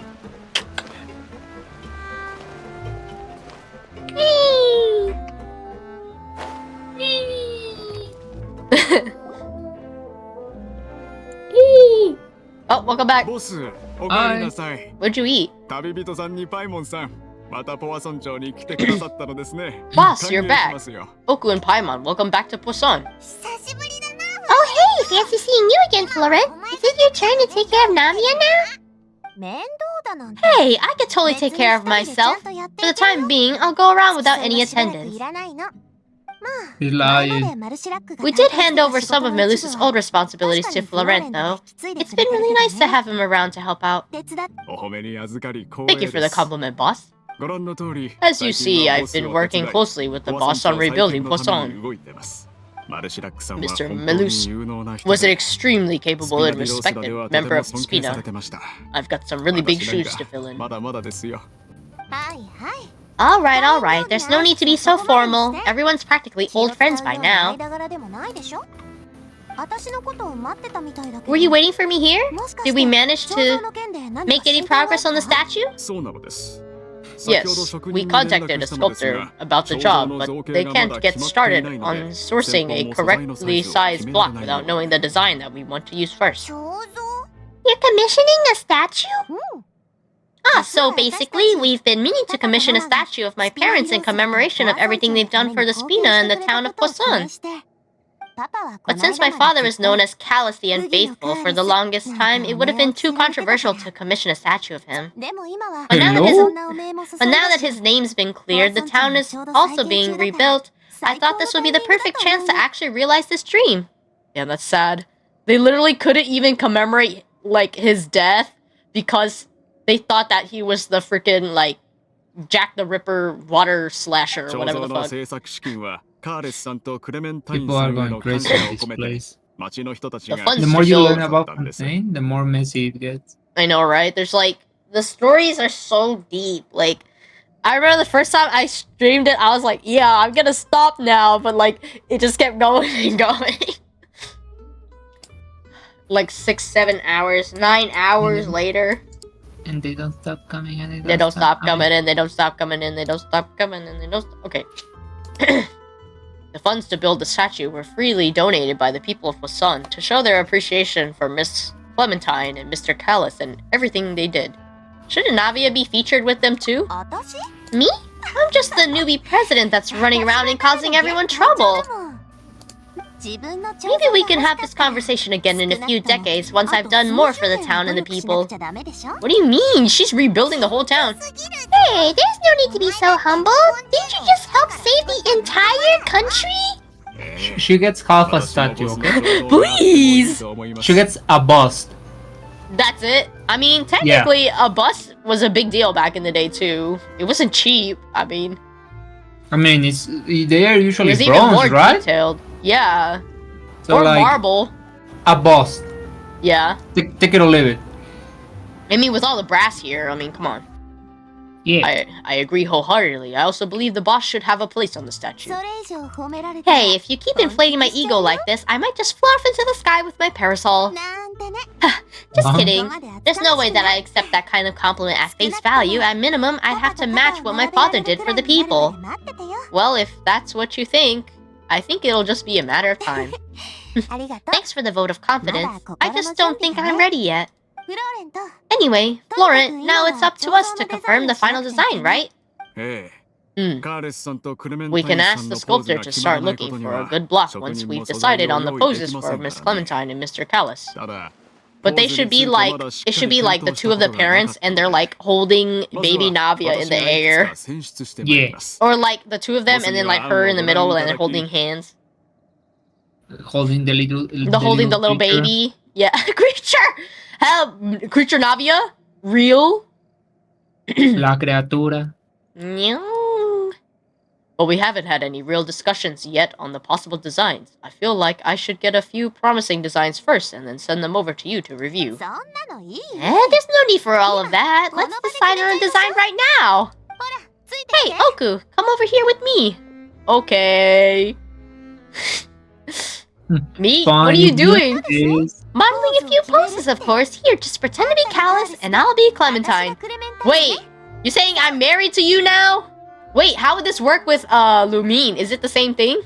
Oh, welcome back. ボス、おかえりなさい。 What'd you eat? 旅人さんにパイモンさん、またポワソン町に来てくださったのですね。 Boss, you're 歓迎し back. ますよ。 Oku and Paimon, welcome back to Poisson. 久しぶりだな。 Oh, hey, fancy seeing you again, Florent. Is it your turn to take care of Navia now? 面倒だなんて。 Hey, I could totally take care of myself. For the time being, I'll go around without any そんなしばらく attendance. いらないの。 He's 前ま lying. でマルシラックが We did 担 hand 当 over してた some of 仕事の一 Melusa's 部は old responsibilities to 確かにフローレ Florent, ントが though. 引き継いで It's くれ been てる really け nice ど to ね have him around to help out. 手伝っお褒めに預かり光 Thank 栄 you for で the す。 compliment, boss. ご覧の通り、 As you 最近 see, は I've ボス been を working 手伝い closely with the ポワ boss ソ on ン町再 rebuilding 建のために Poisson. 動いてます。マルシラックさんは Mr. 本当に Melus 有能な人 Was an で、 extremely ス capable ピナ and ディロースラで respected はとて member も of 尊敬され Spina. てました。 I've got some really big 私なん shoes to か fill in. まだまだですよ。はいはい。 Alright, alright. There's no need to be so formal. Everyone's practically 気を old 使う friends by ような now. 間柄でもないでしょ。私のことを待ってたみたいだけど。 Were you waiting for me here? もしかして Did we manage 彫 to 像の件で何か make any 進展はあ progress っ on た the statue? そうなのです。先ほど Yes, 職 we 人に連 contacted 絡 a したのですが、 sculptor about the 彫像 job, の but 造 they 形がま can't だ get 決まってい started ないの on で、 sourcing 先 a 方も素材のサ correctly イズを決 sized められ block ない without ように。 knowing the design that we want to use first. 彫像 You're commissioning a statue? うん。 Ah, so basically, we've been meaning to commission a statue of my parents in commemoration of everything they've done for the Spina and the town of Poisson. But since my father was known as callous the unfaithful for the longest time, it would have been too controversial to commission a statue of him. でも今は But now that そ his んな But now that his name's been cleared, the town is also being rebuilt. I thought this would be the perfect chance to actually realize this dream. Yeah, that's sad. They literally couldn't even commemorate, like, his death because they thought that he was the freaking, like, Jack the Ripper water slasher or 彫 whatever 像 the の fuck. 制作資金はカーレスさんとクレメンタイン People さ are んへ going の感 crazy 謝 in を this 込めて、 place. 町の人たち The が funds The to more you build. learn about Fontaine, the more messy it gets. I know, right? There's like the stories are so deep. Like I remember the first time I streamed it, I was like, yeah, I'm gonna stop now, but like it just kept going and going. Like 6, 7 hours, 9 hours Mhm. later. And they don't stop coming and They don't stop coming in, they don't stop coming in, they don't stop coming in, they don't okay. The funds to build the statue were freely donated by the people of Poisson to show their appreciation for Miss Clementine and Mr. Callus and everything they did. Shouldn't Navia be featured with them too? 私 Me? I'm just the newbie president that's running around and causing everyone trouble. Maybe we can have this conversation again in a few decades once I've done more for the town and the people. What do you mean? She's rebuilding the whole town. Hey, there's no need to be so humble. Didn't you just help save the entire country? She gets half a 私も statue, ボスの okay? 行動がすごいと思います She gets a bust. That's it. I mean, technically, a bus was a big deal back in the day too. It wasn't cheap. I mean, I mean, they are it usually was even more bronze, right? detailed. Yeah, So or like marble. a bust. Yeah. Take it or leave it. I mean, with all the brass here, I mean, come on. Yeah. I agree wholeheartedly. I also believe the boss should have a place on the statue. Hey, if you keep inflating my ego like this, I might just fly off into the sky with my parasol. Just kidding. There's no way that I accept that kind of compliment at face value. At minimum, I'd have to match what my father did for the people. Well, if that's what you think, I think it'll just be a matter of time. Thanks for the vote of confidence. I just don't think I'm ready yet. Anyway, Florent, now it's up to us to confirm the final design, right? We We can ask the sculptor to start looking for a good block once we've decided on the poses for Miss Clementine and Mr. Callis. But they should be like, it should be like the two of the parents and they're like holding baby Navia in the air. Yeah. Or like the two of them and then like her in the middle and they're holding hands. Holding the little creature. baby. Yeah, creature! Help! Creature Navia? Real? La criatura. No. But we haven't had any real discussions yet on the possible designs. I feel like I should get a few promising designs first and then send them over to you to review. There's no need for all of that. Let's decide on a design right now. Hey, Oku, come over here with me. Okay. Me? What are you doing? Modeling a few poses, of course. Here, just pretend to be Callus, and I'll be Clementine. Wait, you saying I'm married to you now? Wait, how would this work with Lumine? Is it the same thing?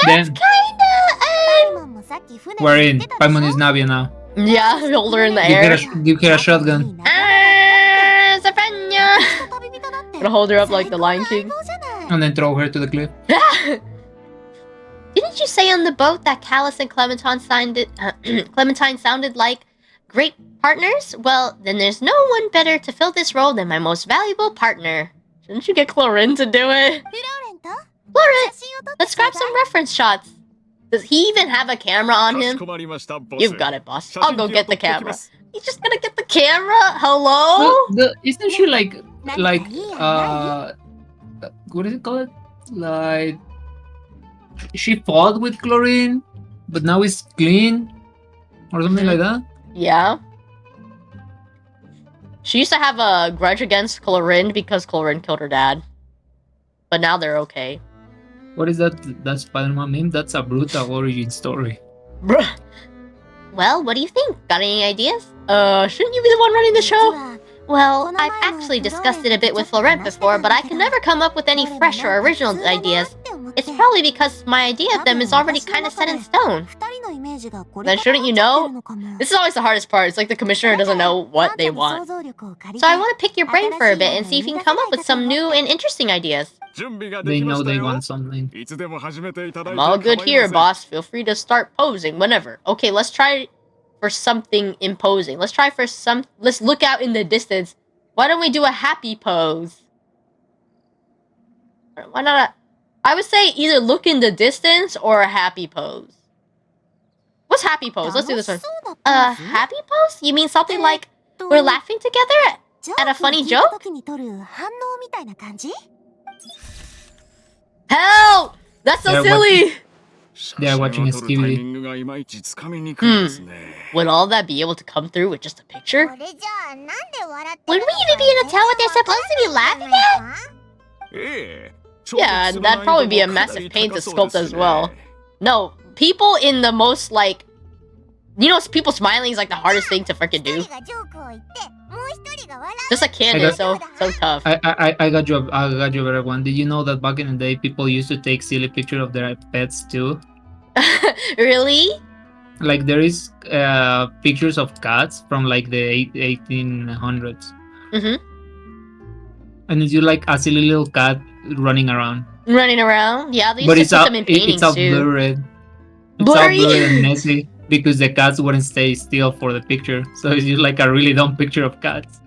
Then kinda, we're in. Paimon is Navia now. Yeah, hold her in the air. Give her a shotgun. Safanya! Gonna hold her up like the Lion King. And then throw her to the cliff. Didn't you say on the boat that Callus and Clementine sounded like great partners? Well, then there's no one better to fill this role than my most valuable partner. Shouldn't you get Clorin to do it? Florent, let's grab some reference shots. Does he even have a camera on him? You've got it, boss. I'll go get the camera. He's just gonna get the camera? Hello? Isn't she like what is it called? Like she fought with chlorine, but now it's clean or something like that. Yeah. She used to have a grudge against Clorin because Clorin killed her dad. But now they're okay. What is that? That Spider-Man meme? That's a brutal origin story. Bruh. Well, what do you think? Got any ideas? Shouldn't you be the one running the show? Well, I've actually discussed it a bit with Florent before, but I can never come up with any fresh or original ideas. It's probably because my idea of them is already kind of set in stone. Then shouldn't you know? This is always the hardest part. It's like the commissioner doesn't know what they want. So I want to pick your brain for a bit and see if you can come up with some new and interesting ideas. They know they want something. I'm all good here, boss. Feel free to start posing whenever. Okay, let's try for something imposing. Let's look out in the distance. Why don't we do a happy pose? Why not I would say either look in the distance or a happy pose. What's happy pose? Let's do this one. Happy pose? You mean something like we're laughing together at a funny joke? Help! That's so silly! They are watching a Skibidi. Would all that be able to come through with just a picture? Would we even be able to tell what they're supposed to be laughing at? Yeah, and that'd probably be a massive pain to sculpt as well. No, people in the most, like... You know, people smiling is like the hardest thing to freaking do. Just a kid is so tough. I got you a better one. Did you know that back in the day, people used to take silly pictures of their pets too? Really? Like there is pictures of cats from like the 1800s. And it's like a silly little cat running around. Running around? Yeah, they used to put them in paintings it's all too. blurred. It's Blurry? all blurred and messy because the cats wouldn't stay still for the picture. So it's just like a really dumb picture of cats.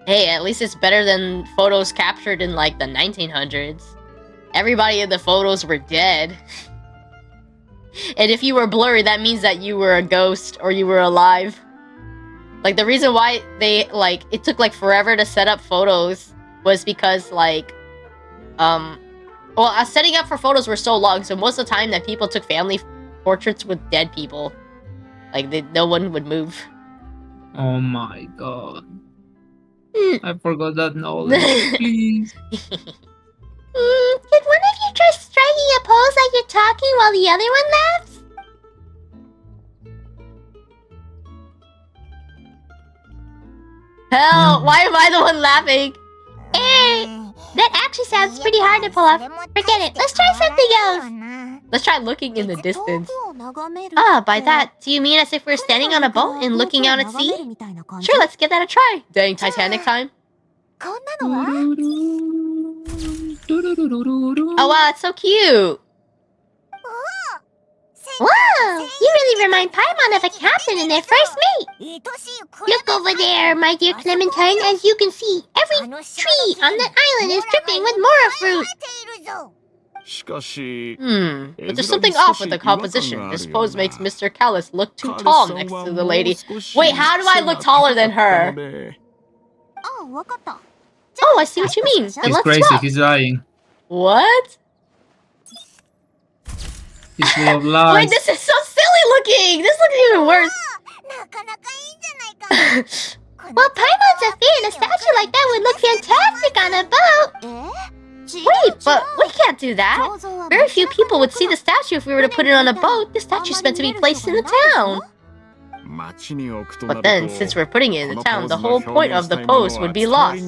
Hey, at least it's better than photos captured in like the 1900s. Everybody in the photos were dead. And if you were blurry, that means that you were a ghost or you were alive. Like the reason why they it took like forever to set up photos was because setting up for photos were so long, so most of the time that people took family portraits with dead people. Like no one would move. Oh my god. I forgot that knowledge. Please. Could one of you try striking a pose like you're talking while the other one laughs? Hell, why am I the one laughing? That actually sounds pretty hard to pull off. Forget it. Let's try something else. Let's try looking in the distance. Ah, by that, do you mean as if we're standing on a boat and looking out at sea? Sure, let's give that a try. Dang, Titanic time. Oh wow, that's so cute. Whoa! You really remind Paimon of a captain in their first meet. Look over there, my dear Clementine. As you can see, every tree on that island is dripping with mora fruit. But there's something off with the composition. This pose makes Mr. Callus look too tall next to the lady. Wait, how do I look taller than her? Oh, I see what you mean. Then He's let's crazy. swap. He's lying. What? He's full of lies. Wait, this is so silly looking. This looks even worse. Well, Paimon's a fan. A statue like that would look fantastic on a boat. Wait, but we can't do that. Very few people would see the statue if we were to put it on a boat. The statue's meant to be placed in the town. But then, since we're putting it in the town, the whole point of the pose would be lost.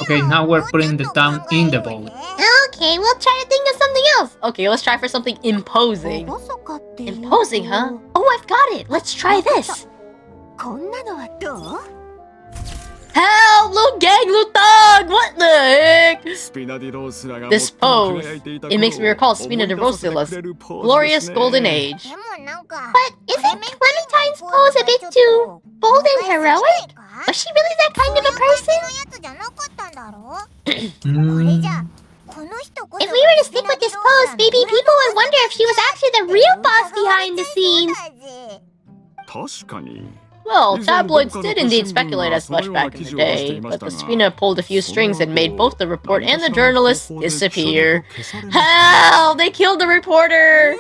Okay, now we're putting the town in the boat. Okay, we'll try to think of something else. Okay, let's try for something imposing. Imposing, huh? Oh, I've got it. Let's try this. Help! Little gang, little thug! What the heck? This pose, it makes me recall Spina de Rosila's glorious golden age. But isn't Clementine's pose a bit too bold and heroic? Was she really that kind of a person? If we were to stick with this pose, maybe people would wonder if she was actually the real boss behind the scenes. Well, tabloids did indeed speculate as much back in the day, but the Spina pulled a few strings and made both the report and the journalist disappear. Hell! They killed the reporter!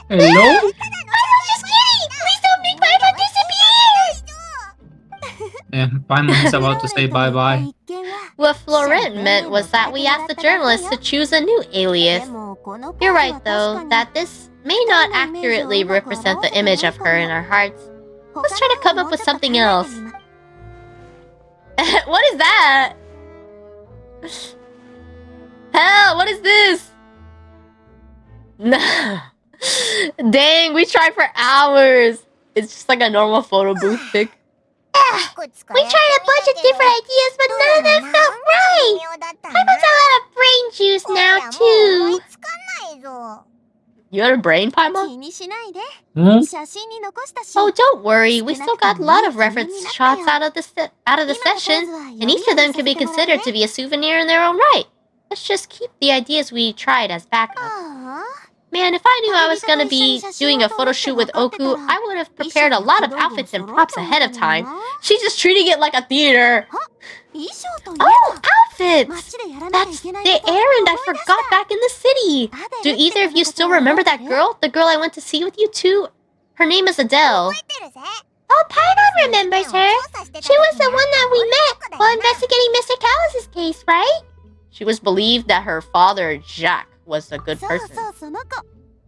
Hello? I was just kidding! Please don't make Paimon disappear! Yeah, Paimon is about to say bye-bye. What Florent meant was that we asked the journalist to choose a new alias. You're right, though, that this may not accurately represent the image of her in our hearts. Let's try to come up with something else. What is that? Hell, what is this? No. Dang, we tried for hours. It's just like a normal photo booth pic. We tried a bunch of different ideas, but none of them felt right. Paimon's all out of brain juice now, too. You had a brain, Paimon? Hmm? Oh, don't worry. We still got a lot of reference shots out of the session, and each of them can be considered to be a souvenir in their own right. Let's just keep the ideas we tried as backup. Man, if I knew I was gonna be doing a photo shoot with Oku, I would have prepared a lot of outfits and props ahead of time. She's just treating it like a theater. Oh, outfits! That's the errand I forgot back in the city. Do either of you still remember that girl? The girl I went to see with you too? Her name is Adele. Oh, Paimon remembers her. She was the one that we met while investigating Mr. Callus's case, right? She was believed that her father, Jacques, was a good person.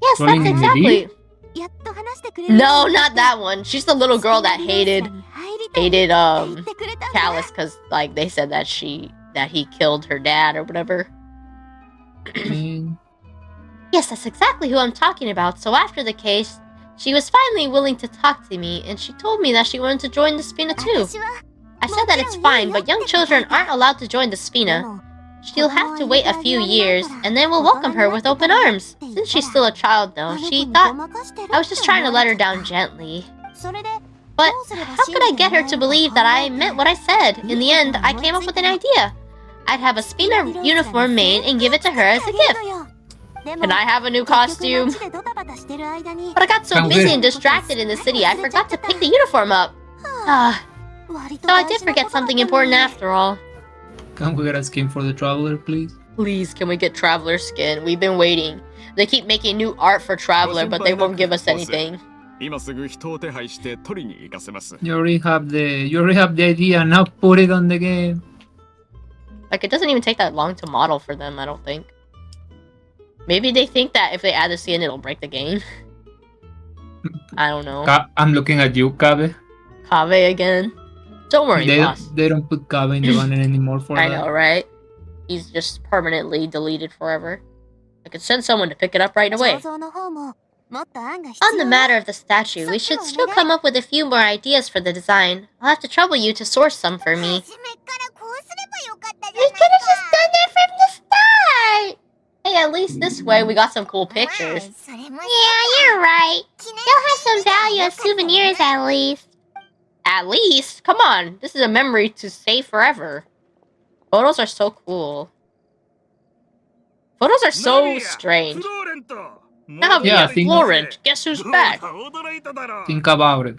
Yes, Rolling that's in the exactly. No, not that one. She's the little girl that hated Callus because like they said that he killed her dad or whatever. Man. Yes, that's exactly who I'm talking about. So after the case, she was finally willing to talk to me, and she told me that she wanted to join the Spina too. I said that it's fine, but young children aren't allowed to join the Spina. She'll have to wait a few years, and then we'll welcome her with open arms. Since she's still a child, though, she thought I was just trying to let her down gently. But how could I get her to believe that I meant what I said? In the end, I came up with an idea. I'd have a Spina uniform made and give it to her as a gift. Can I have a new costume? But I got so busy and distracted in the city, I forgot to pick the uniform up. So I did forget something important after all. Can we get a skin for the Traveler, please? Please, can we get Traveler skin? We've been waiting. They keep making new art for Traveler, but they won't give us anything. 今すぐ人を手配して取りに行かせます。 You already have the idea. Now put it on the game. Like, it doesn't even take that long to model for them, I don't think. Maybe they think that if they add the scene, it'll break the game. I don't know. I'm looking at you, Kabe. Kave again. Don't worry, boss. They don't put Kabe in the banner anymore for I that. know, right? He's just permanently deleted forever. I could send someone to pick it up right away. On the matter of the statue, we should still come up with a few more ideas for the design. I'll have to trouble you to source some for me. We could have just done that from the start! Hey, at least this way we got some cool pictures. Yeah, you're right. They'll have some value as souvenirs at least. At least? Come on, this is a memory to save forever. Photos are so cool. Photos are so strange. Navia, Yeah, I think- Florent, guess who's back? Think about it.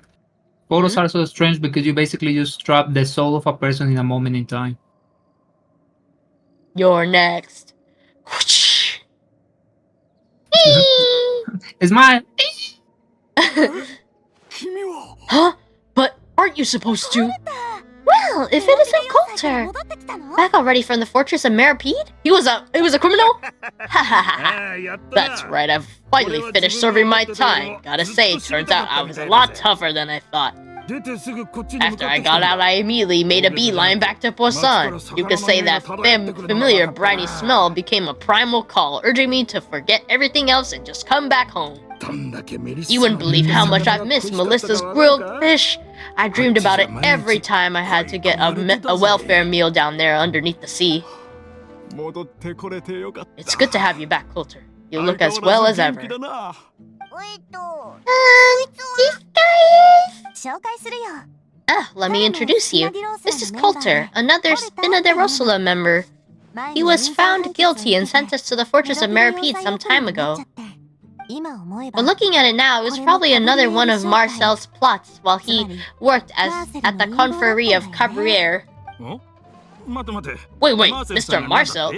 Photos are so strange because you basically just trap the soul of a person in a moment in time. You're next. It's mine. Huh? But aren't you supposed to? Well, if it isn't Coulter. Back already from the fortress of Meripede? He was a criminal? Ha. That's right, I've finally finished serving my time. Gotta say, turns out I was a lot tougher than I thought. After I got out, I immediately made a beeline back to Poisson. You could say that familiar briny smell became a primal call, urging me to forget everything else and just come back home. You wouldn't believe how much I've missed Melissa's grilled fish. I dreamed about it every time I had to get a welfare meal down there underneath the sea. It's good to have you back, Coulter. You look as well as ever. This guy is... Let me introduce you. This is Coulter, another Spina de Rosula member. He was found guilty and sentenced to the fortress of Meripede some time ago. But looking at it now, it was probably another one of Marcel's plots while he worked at the Confrérie of Cabrières. Wait, Mr. Marcel?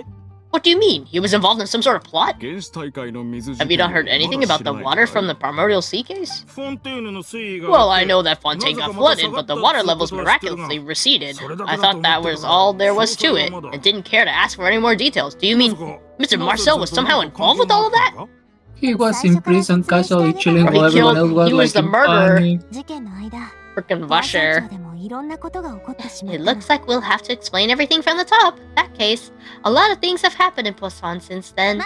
What do you mean? He was involved in some sort of plot? Have you not heard anything about the water from the primordial sea case? Well, I know that Fontaine got flooded, but the water levels miraculously receded. I thought that was all there was to it, and didn't care to ask for any more details. Do you mean Mr. Marcel was somehow involved with all of that? He was in prison casually chilling Or he while everyone else was he was like the murderer. funny. Frickin' Vasher. It looks like we'll have to explain everything from the top. In that case, a lot of things have happened in Poisson since then.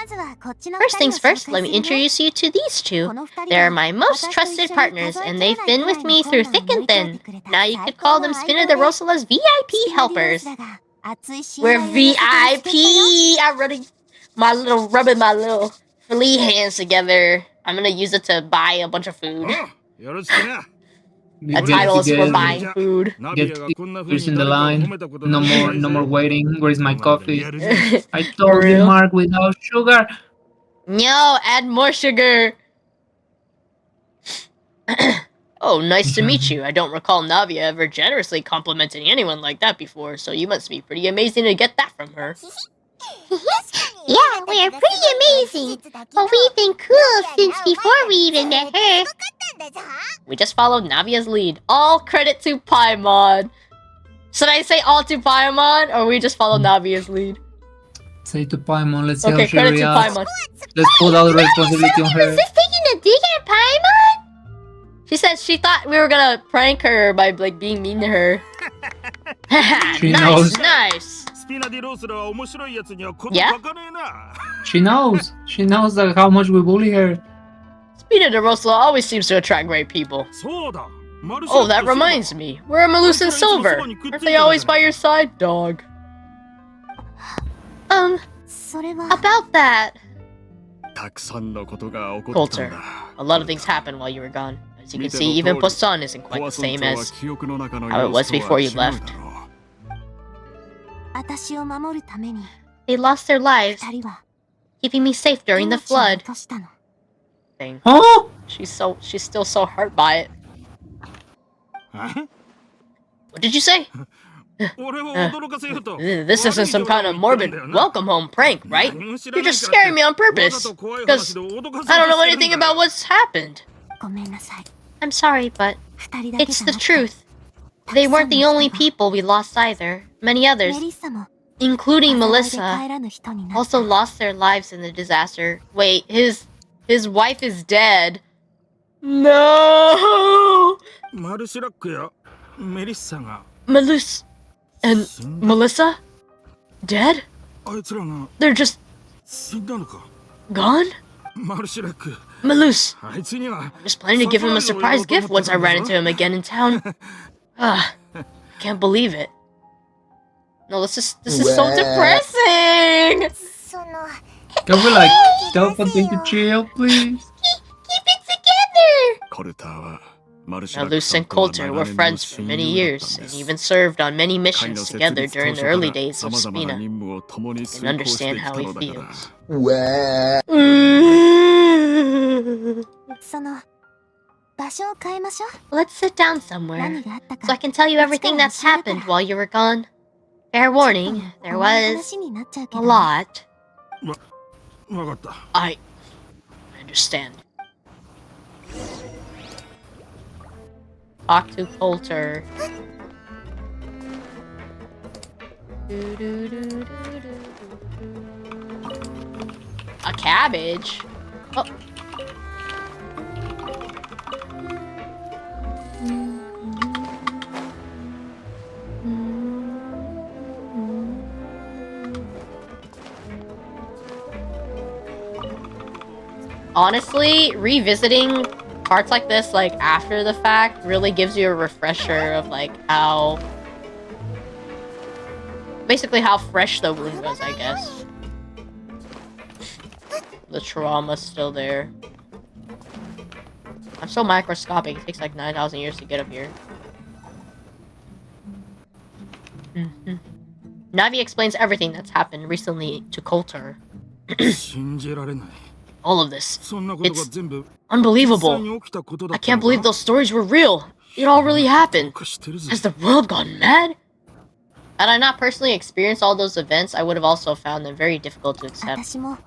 First things first, let me introduce you to these two. They're my most trusted partners, and they've been with me through thick and thin. Now you could call them Spina de Rosula's VIP helpers. We're VIP! I'm rubbing my little flea hands together. I'm gonna use it to buy a bunch of food. A title is for buying food. Get fish in the line. No more waiting. Where's my coffee? I told you, real? Mark, without sugar. No, add more sugar. Oh, nice to meet you. I don't recall Navia ever generously complimenting anyone like that before, so you must be pretty amazing to get that from her. Yeah, we're pretty amazing. But we've been cool since before we even met her. We just followed Navia's lead. All credit to Paimon. Should I say all to Paimon, or we just follow Navia's lead? Say to Paimon, let's see Okay, how she credit to reacts. Paimon. Let's put all the responsibility on her. Is this taking a dig at Paimon? She said she thought we were gonna prank her by like being mean to her. She Nice, knows. nice. Yeah? She knows. She knows that how much we bully her. Spina de Rosula always seems to attract great people. Oh, that reminds me. Where are Malus and Silver? Aren't they always by your side, dog? About that. Coulter, a lot of things happened while you were gone. As you can see, even Poisson isn't quite the same as how it was before you left. They lost their lives, keeping me safe during the flood. Thing. Oh! She's still so hurt by it. What did you say? This isn't some kind of morbid welcome home prank, right? You're just scaring me on purpose. Because I don't know anything about what's happened. I'm sorry, but it's the truth. They weren't the only people we lost either. Many others, including Melissa, also lost their lives in the disaster. Wait, his wife is dead. No! マルシラックやメリッサが Melissa and Melissa? Dead? あいつらが They're just 死んだのか gone? マルシラック Melissa, あいつには I'm just planning to give him a surprise gift once I ran into him again in town. Can't believe it. No, this is so depressing. その Can we like tell something to chill, please? keep it together. コルターはマルシラ Now, ック Luce さん and とは Coulter 長 were 年の friends for 親 many 友だった years ん and です even served on many 会の missions 設 together 立 during 当 the 初 early から days さ of まざまな Spina. 任務を共に I 遂 can 行して understand きた how he のだから feels. その場所を変えましょう。 Let's sit down somewhere 何があったか so I can tell you everything that's happened while you were gone. Fair warning, there 重い was 話になっちゃうけ a ど lot. わかった I understand. Talk to Coulter. A cabbage? Oh. Honestly, revisiting parts like this, like, after the fact, really gives you a refresher of, like, how... basically how fresh the wound was, I guess. The trauma's still there. I'm so microscopic, it takes like 9,000 years to get up here. Navia explains everything that's happened recently to Coulter. 信じられない All of this. そんなことが全部 Unbelievable. 実際に起きたことだ I ったの can't か believe those stories were real. It all really どう happened. かしてるぜ Has the world gone mad? Had I not personally experienced all those events, I would have also found them very difficult to accept. 私も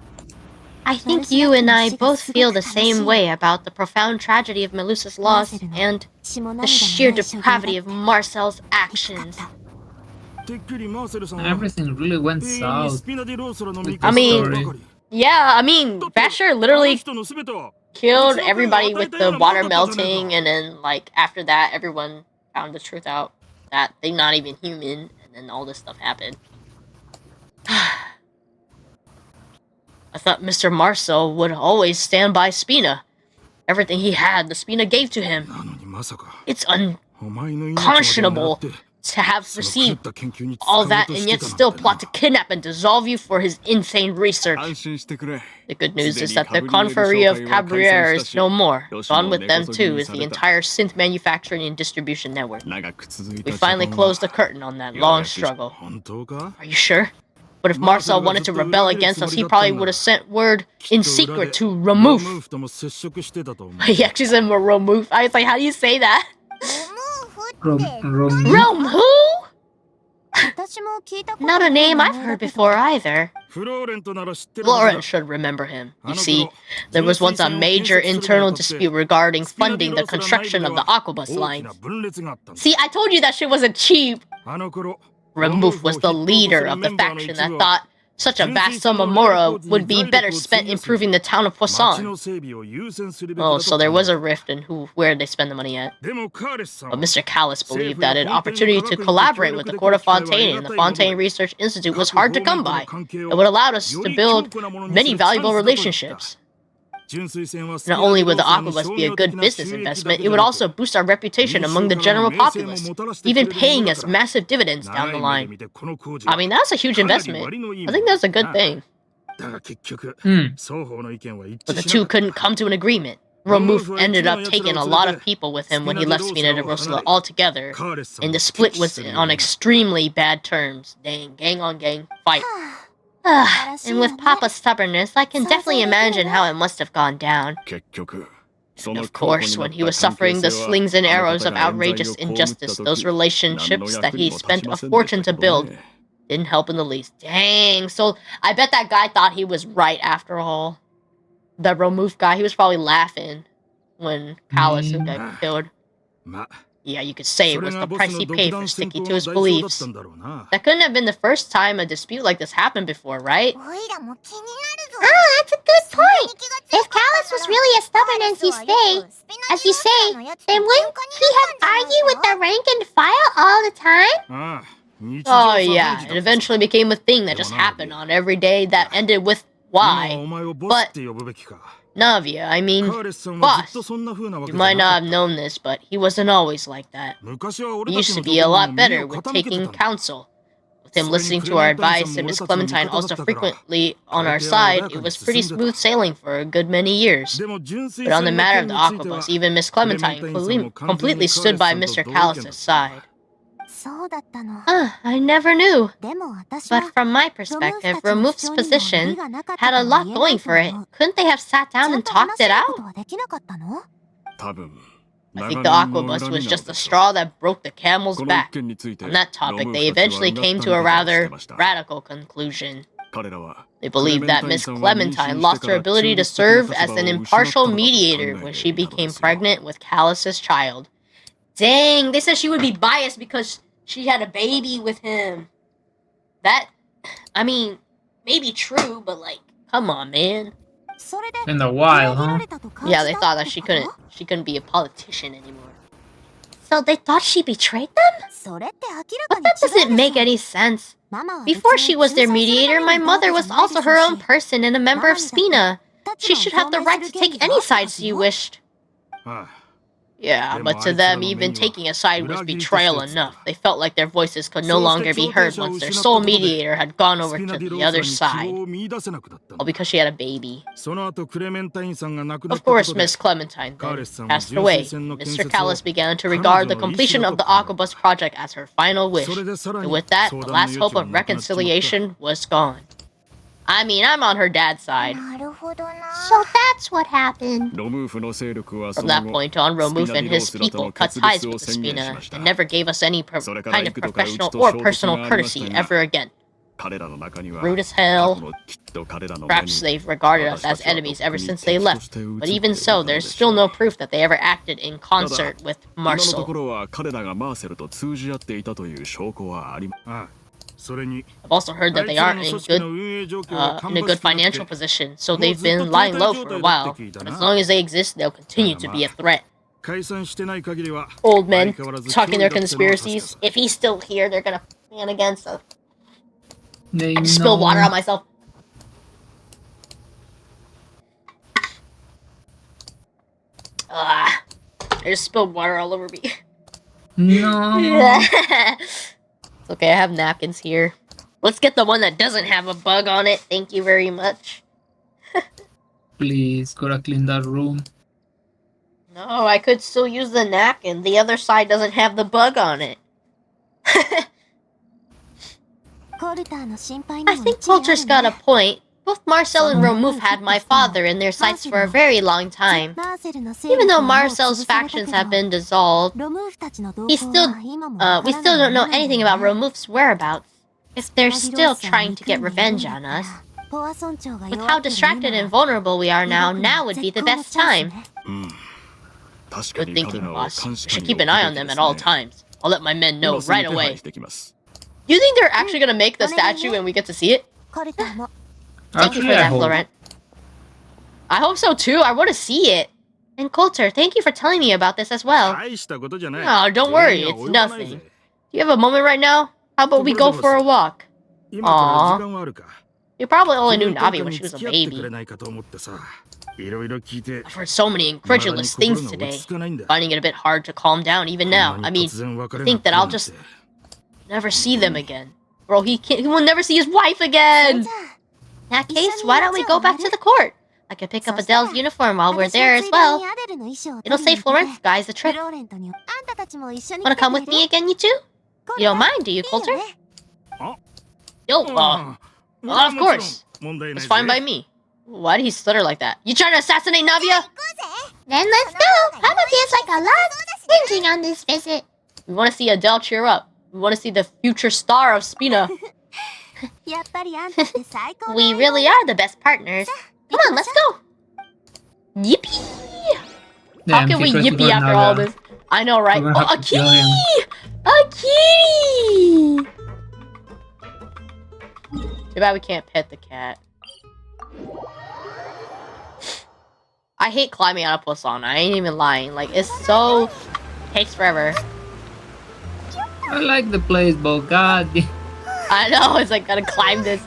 I think you and I both feel the same way about the profound tragedy of Melusa's loss and 血も the 涙 sheer もない所業 depravity だ of Marcel's actions. てっきりマーセルさんは Everything really went 永遠に south. スピナディローソラの味 I 方 mean- ばかり Yeah, I mean, Basher あの literally 人の全ては killed everybody with the water melting, and then, like, after that, everyone found the truth out that they're not even human, and then all this stuff happened. I thought Mr. Marcel would always stand by Spina. Everything he had, the Spina gave to him. なのにまさか It's お前の命まで狙って to have その狂っ received た研究に使 all おう that と and して yet たなん still て plot な to kidnap and dissolve you for his insane research. 安心してくれ The good news is that the Confrérie of Cabrières is no more. Gone with them too is the entire synth manufacturing and distribution network. 長く続い We た finally 時間は closed the curtain on that よう long やく struggle. 本当か Are you sure? But if Marcel wanted to rebel against us, he probably would have sent word in secret to remove. とも接触してたと思う He actually said remove. I was like, how do you say that? モムーフって Rome who? 私も聞いたこと Not a ない name 名 I've 前 heard だけど before either. フローレントなら知ってるはず Florence だ should remember him. You あの see, 頃 there was once a 純水線を major 建設するにあ internal たって dispute regarding スピナデ funding ィ the ローソラ内 construction 部 of で the は aquabus 大きな lines. 分裂があったんだ See, I told you that shit wasn't cheap. あの頃 Remove was the leader of the faction that thought such a vast sum of mora would be better spent improving the town of 街 Poisson. の整備を優先するべきだ Oh, と so there 考 was え a た rift in where they spend the money at. でもカーレスさん But は Mr. Callis believed that an opportunity to collaborate with the court of Fontaine and the Fontaine Research Institute was hard to come by. It would allow us to build many valuable relationships. 純水線はスピ Not ナデ only ィ would ロ the ーソラに aquabus 商 be a 業 good 的な business 収益だ investment, け it would でなく also boost our reputation among the general populace, even paying us massive dividends 長 down い the 目で line. 見てこの工事 I は mean, that's a huge かなり investment. 割のいい I も think の that's a good だ thing. だが結局 Hmm. 双方の意見は一 But 致 the しな two かった couldn't come to an agreement. Remove ended up taking a lot of people with him when he left Spina de Rosula altogether, カーレスさん and を the split 敵視 was するよう on に extremely bad terms. Dang, gang on gang fight. は And with Papa's stubbornness, I can definitely imagine how it must have gone down. 結局 And of course, when he was suffering the slings and arrows of outrageous injustice, those relationships that he spent a fortune to build didn't help in the least. Dang, so I bet that guy thought he was right after all. The remove guy, he was probably laughing when Callus got killed. Yeah, you could say it was the price he paid for sticking to his beliefs. That couldn't have been the first time a dispute like this happened before, right? Oh, that's a good point. If Callus was really as stubborn as you say, then wouldn't he have argued with the rank and file all the time? Oh yeah, it eventually became a thing that just happened on every day that ended with why. But Navia, I mean, boss, you might not have known this, but he wasn't always like that. He used to be a lot better with taking counsel. With him listening to our advice and Miss Clementine also frequently on our side, it was pretty smooth sailing for a good many years. But on the matter of the Aquabus, even Miss Clementine completely stood by Mr. Callus's side. I never knew. But from my perspective, Remove's position had a lot going for it. Couldn't they have sat down and talked it out? I think the Aquabus was just the straw that broke the camel's back. On that topic, they eventually came to a rather radical conclusion. They believed that Miss Clementine lost her ability to serve as an impartial mediator when she became pregnant with Callus's child. Dang, they said she would be biased because she had a baby with him. That, I mean, maybe true, but like, come on, man. In a while, huh? Yeah, they thought that she couldn't be a politician anymore. So they thought she betrayed them? But that doesn't make any sense. Before she was their mediator, my mother was also her own person and a member of Spina. She should have the right to take any sides she wished. Yeah, but to them, even taking a side was betrayal enough. They felt like their voices could no longer be heard once their sole mediator had gone over to the other side. All because she had a baby. Of course, Miss Clementine then passed away. Mr. Callus began to regard the completion of the Aquabus project as her final wish. And with that, the last hope of reconciliation was gone. I mean, I'm on her dad's side. So that's what happened. From that point on, Romuf and his people cut ties with the Spina and never gave us any kind of professional or personal courtesy ever again. Rude as hell. Perhaps they've regarded us as enemies ever since they left, but even so, there's still no proof that they ever acted in concert with Marcel. I've also heard that they aren't in a good financial position, so they've been lying low for a while. But as long as they exist, they'll continue to be a threat. Old men talking their conspiracies. If he's still here, they're gonna plan against us. I just spilled water on myself. I just spilled water all over me. No. It's okay, I have napkins here. Let's get the one that doesn't have a bug on it. Thank you very much. Please, gotta clean that room. No, I could still use the napkin. The other side doesn't have the bug on it. I think Coulter's got a point. Both Marcel and Romuf had my father in their sights for a very long time. Even though Marcel's factions have been dissolved, we still don't know anything about Romuf's whereabouts. If they're still trying to get revenge on us. With how distracted and vulnerable we are now would be the best time. Good thinking, boss. We should keep an eye on them at all times. I'll let my men know right away. Do you think they're actually gonna make the statue and we get to see it? Thank you for that, Florent. I hope so too. I want to see it. And Coulter, thank you for telling me about this as well. No, don't worry. It's nothing. Do you have a moment right now? How about we go for a walk? Aww. You probably only knew Navi when she was a baby. I've heard so many incredulous things today. Finding it a bit hard to calm down even now. I mean, I think that I'll just never see them again. Bro, he will never see his wife again! In that case, why don't we go back to the court? I can pick up Adele's uniform while we're there as well. It'll save Florence guys a trip. Wanna come with me again, you two? You don't mind, do you, Coulter? Yo, of course. It's fine by me. Why did he stutter like that? You trying to assassinate Navia? Then let's go. Papa feels like a lot hinging on this visit. We want to see Adele cheer up. We want to see the future star of Spina. We really are the best partners. Come on, let's go. Yippee! Yeah, How can we keep pressing yippee for after all Navia. this? I know, right? We're gonna Oh, a have to kill him. kitty! A kitty! Too bad we can't pet the cat. I hate climbing out of Poisson. I ain't even lying. Like, it's so... takes forever. I like the place, but god. I know, it's like, gotta climb this.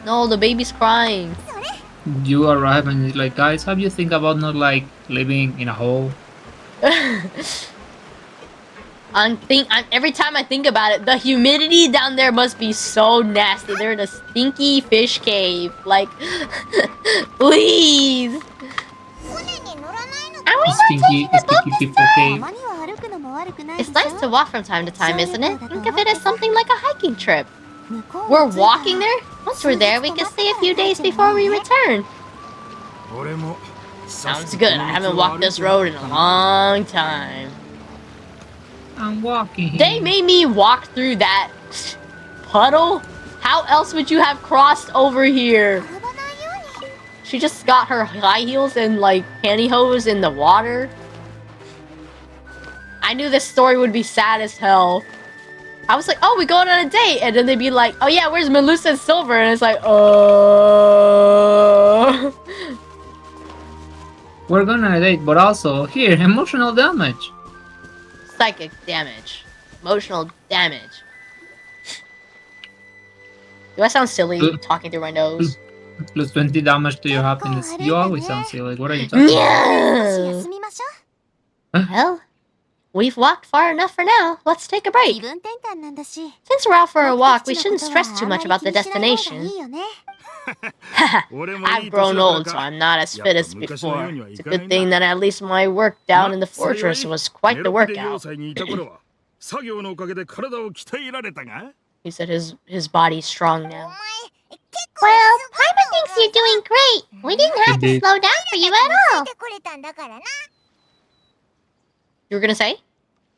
No, the baby's crying. You arrive and it's like, guys, have you think about not like living in a hole? Every time I think about it, the humidity down there must be so nasty. They're in a stinky fish cave. Like, please. Are we not taking the boat Stinky this people cave. It's nice to walk from time to time, isn't it? Think of it as something like a hiking trip. We're walking there? Once we're there, we can stay a few days before we return. Sounds good. I haven't walked this road in a long time. I'm walking. They made me walk through that puddle? How else would you have crossed over here? She just got her high heels and like pantyhose in the water. I knew this story would be sad as hell. I was like, oh, we going on a date. And then they'd be like, oh yeah, where's Melusa and Silver? And it's like, We're going on a date, but also, here, emotional damage. psychic damage. Emotional damage. Do I sound silly talking through my nose? Plus 20 damage to your happiness. You always sound silly. What are you talking about? Yeah. Well, we've walked far enough for now. Let's take a break. Since we're out for a walk, we shouldn't stress too much about the destination. I've grown old, so I'm not as fit as before. It's a good thing that at least my work down in the fortress was quite the workout. He said his body's strong now. Well, Paimon thinks you're doing great. We didn't have to slow down for you at all. You were gonna say?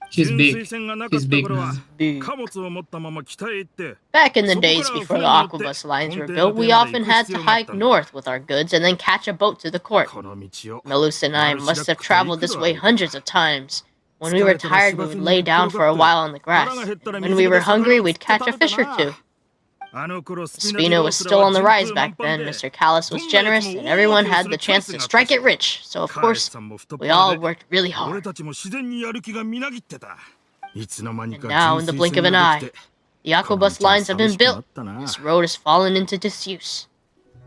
She's big. She's big now. Back in the days before the aquabus lines were built, we often had to hike north with our goods and then catch a boat to the court. Melusa and I must have traveled this way hundreds of times. When we were tired, we would lay down for a while on the grass. When we were hungry, we'd catch a fish or two. Spina was still on the rise back then. Mr. Callus was generous, and everyone had the chance to strike it rich. So, of course, we all worked really hard. And now, in the blink of an eye, the aquabus lines have been built. This road has fallen into disuse.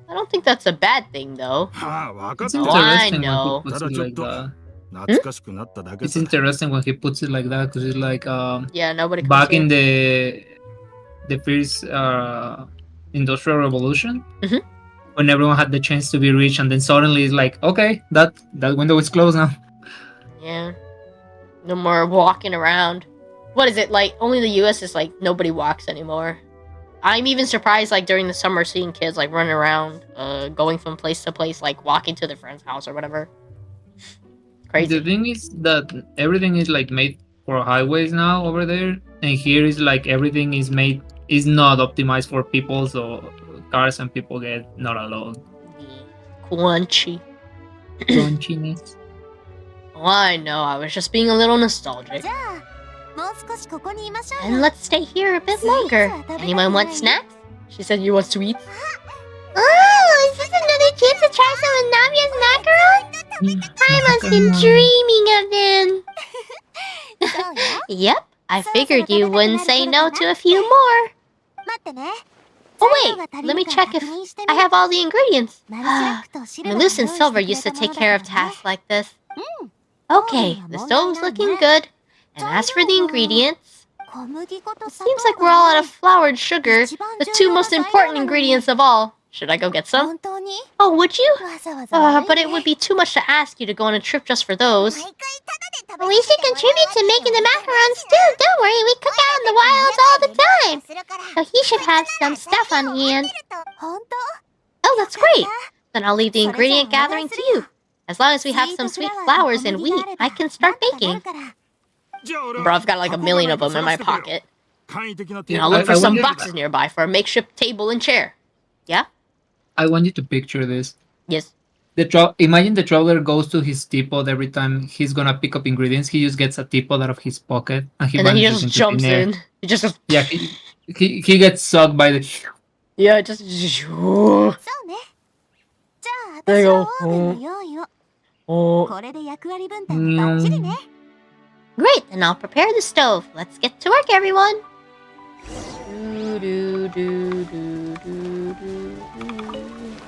I don't think that's a bad thing, though. It's Oh, I interesting know. when he puts it like that. It's interesting when he puts it like that because it's like Yeah, nobody comes back here. in the first industrial revolution, when everyone had the chance to be rich, and then suddenly it's like, okay, that window is closed now. Yeah. No more walking around. What is it, like, only the US is like, nobody walks anymore. I'm even surprised, like, during the summer, seeing kids, like, running around, going from place to place, like, walking to their friend's house or whatever. Crazy. The thing is that everything is like made for highways now over there, and here is like everything is not optimized for people, so cars and people get not allowed. The crunchy. Crunchiness. Oh, I know, I was just being a little nostalgic. And let's stay here a bit longer. Anyone want snacks? She said you want sweets? Oh, is this another chance to try some of Navia's macarons? Paimon's been dreaming of them. Yep, I figured you wouldn't say no to a few more. Oh wait, let me check if I have all the ingredients. Melusa and Silver used to take care of tasks like this. Okay, the stove's looking good. And as for the ingredients, it seems like we're all out of flour and sugar, the two most important ingredients of all. Should I go get some? Oh, would you? But it would be too much to ask you to go on a trip just for those. We should contribute to making the macarons too. Don't worry, we cook out in the wilds all the time. So he should have some stuff on hand. Oh, that's great. Then I'll leave the ingredient gathering to you. As long as we have some sweet flowers and wheat, I can start baking. Bro, I've got like a million of them in my pocket. And I'll look for some boxes nearby for a makeshift table and chair. Yeah? I want you to picture this. Yes. Imagine the traveler goes to his teapot every time he's gonna pick up ingredients. He just gets a teapot out of his pocket and he And then he vanishes just into jumps thin air. in. He just goes, Yeah, he gets sucked by the. yeah, just. そうね。じゃあ私はオーブンの用意を。 Oh. これで役割分担もバッチリね。 Great, then I'll prepare the stove. Let's get to work, everyone. Do, do, do, do, do, do, do.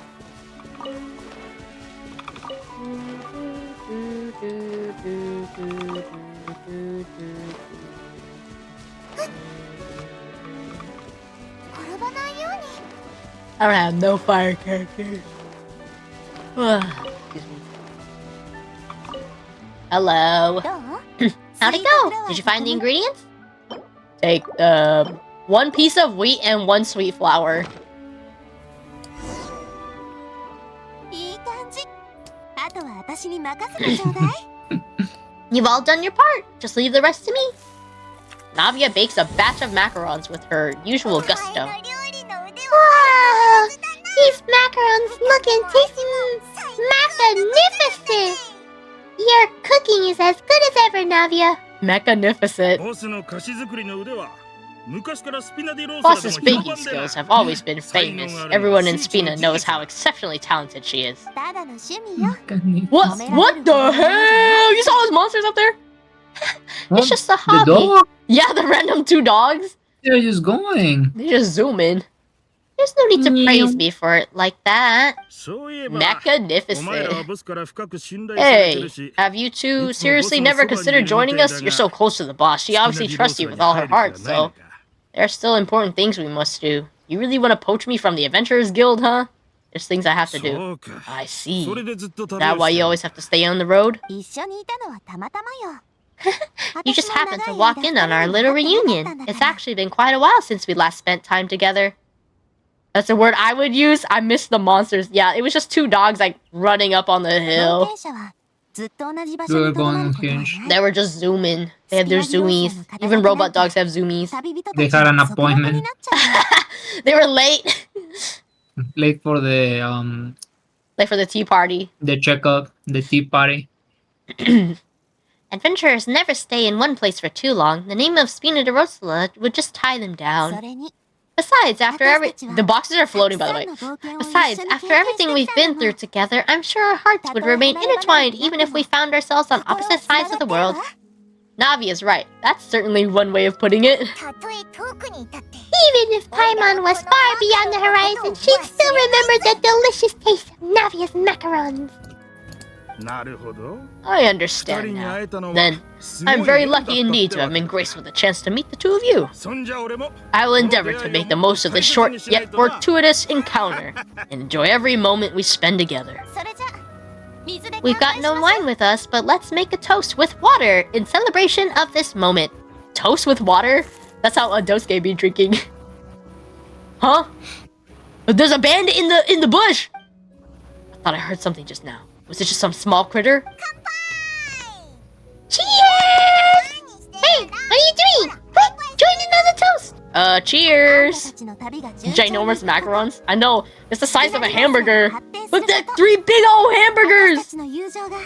転ばないように。 I don't have no fire characters. Excuse me. Hello. どう？ How'd it go? Did you find the ingredients? Take one piece of wheat and one sweet flour. いい感じ。あとは私に任せてちょうだい。 You've all done your part. Just leave the rest to me. Navia bakes a batch of macarons with her usual gusto. お前の料理の腕は Wow! These macarons look and taste magnificent! Your cooking is as good as ever, Navia. Magnificent. ボスの菓子作りの腕は昔からスピナディローサ Boss's でも評 baking 判でな skills have always been famous. Everyone in Spina knows how exceptionally talented she is. ただの趣味よ。 What? What the hell? You saw those monsters up there? It's just a The hobby. dog? Yeah, the random two dogs. They're just going. They just zoom in. There's no need to praise me for it like that. そういえばお前らは Magnificent. ボスから深く信頼されて Hey, るし have you two seriously never considered joining us? You're so close to the boss. She obviously trusts you with all her heart, so there are still important things we must do. You really want to poach me from the Adventurers Guild, huh? There's things I have to do. そうか I see. それでずっと Is that why you always have to stay on the road? 一緒にいたのはたまたまよ。 You just happened to walk in on our little reunion. It's actually been quite a while since we last spent time together. That's a word I would use. I miss the monsters. Yeah, it was just two dogs like running up on the 冒 hill. 険者はずっと同じ場所にとどまることはない。 They were just zooming. They had their zoomies. Even robot dogs have zoomies. 旅人た They ち had an は束縛に appointment. なっちゃうの。 They were late. Late for Late for the tea party. the checkup, the tea party. Adventurers never stay in one place for too long. The name of Spina de Rosula would just tie them そ down. れに Besides, after every... The boxes are floating, by the way. たくさんの冒険を一緒に Besides, 経 after 験 everything して we've きた been の through together, I'm sure our hearts would remain intertwined even if we found ourselves on opposite sides of the world. Navia's right. That's certainly one way of putting it. たとえ遠くにいたって Even if Paimon was far beyond the horizon, she'd still remember the delicious taste of Navia's macarons. なるほど I 二 understand 人に now. 会えたのは Then, すごい I'm very 縁だった lucky indeed to have って been わけ graced with a chance to meet the two of you. そんじゃ俺も I will endeavor to make the most of this short yet fortuitous encounter and enjoy every moment we spend together. それじゃ水で We've 乾 got 杯し no ましょ wine with us, but let's make a toast with water in celebration of this moment. Toast with water? That's how Adosuke be drinking. Huh? There's a bandit in the bush! I thought I heard something just now. Was it just some small critter? う。 Cheers! 何して Hey, んだ what are you doing? Quick, join in on the toast! あんた Cheers! たちの旅が順調に Ginormous いくこと macarons? I know, it's the size of a hamburger. 発展す Look る at こと that 3 big old 私た hamburgers! ちの友情が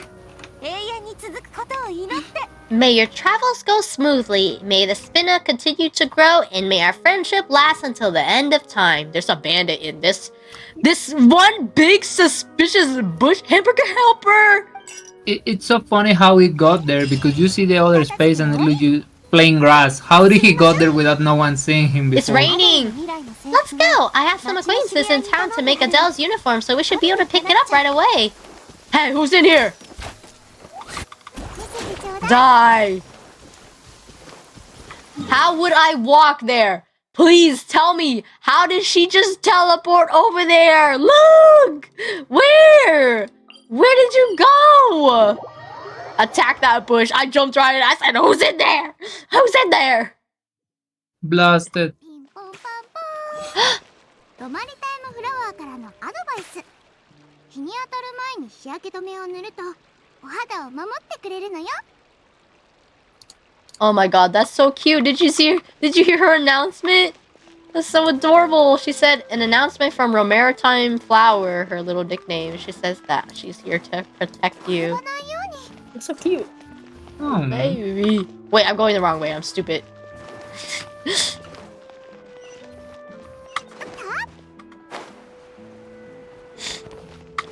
永遠に続くことを祈って May your travels go smoothly, may the spinna continue to grow, and may our friendship last until the end of time. There's a bandit in this one big suspicious bush hamburger helper! It's so funny how he got there because you see the other space and it looks you playing grass. How did he got there without no one seeing him before? It's raining! 未来の制 Let's 服 go! I have some acquaintances in town to make Adele's uniform, so we should be able to pick it up right away. Hey, who's in here? 見せてちょうだい Die! How would I walk there? Please tell me, how did she just teleport over there? Look! Where? Where did you go? Attack that bush. I jumped right in. I said, who's in there? Who's in there? Blasted. ピンポンパンポーン泊まりタイムフラワーからのアドバイス日に当たる前に日焼け止めを塗るとお肌を守ってくれるのよ Oh my god, that's so cute. Did you hear her announcement? That's so adorable. She said, an announcement from Romaritime Flower, her little nickname. She says that she's here to protect you. It's so cute. Oh, Baby. Wait, I'm going the wrong way. I'm stupid.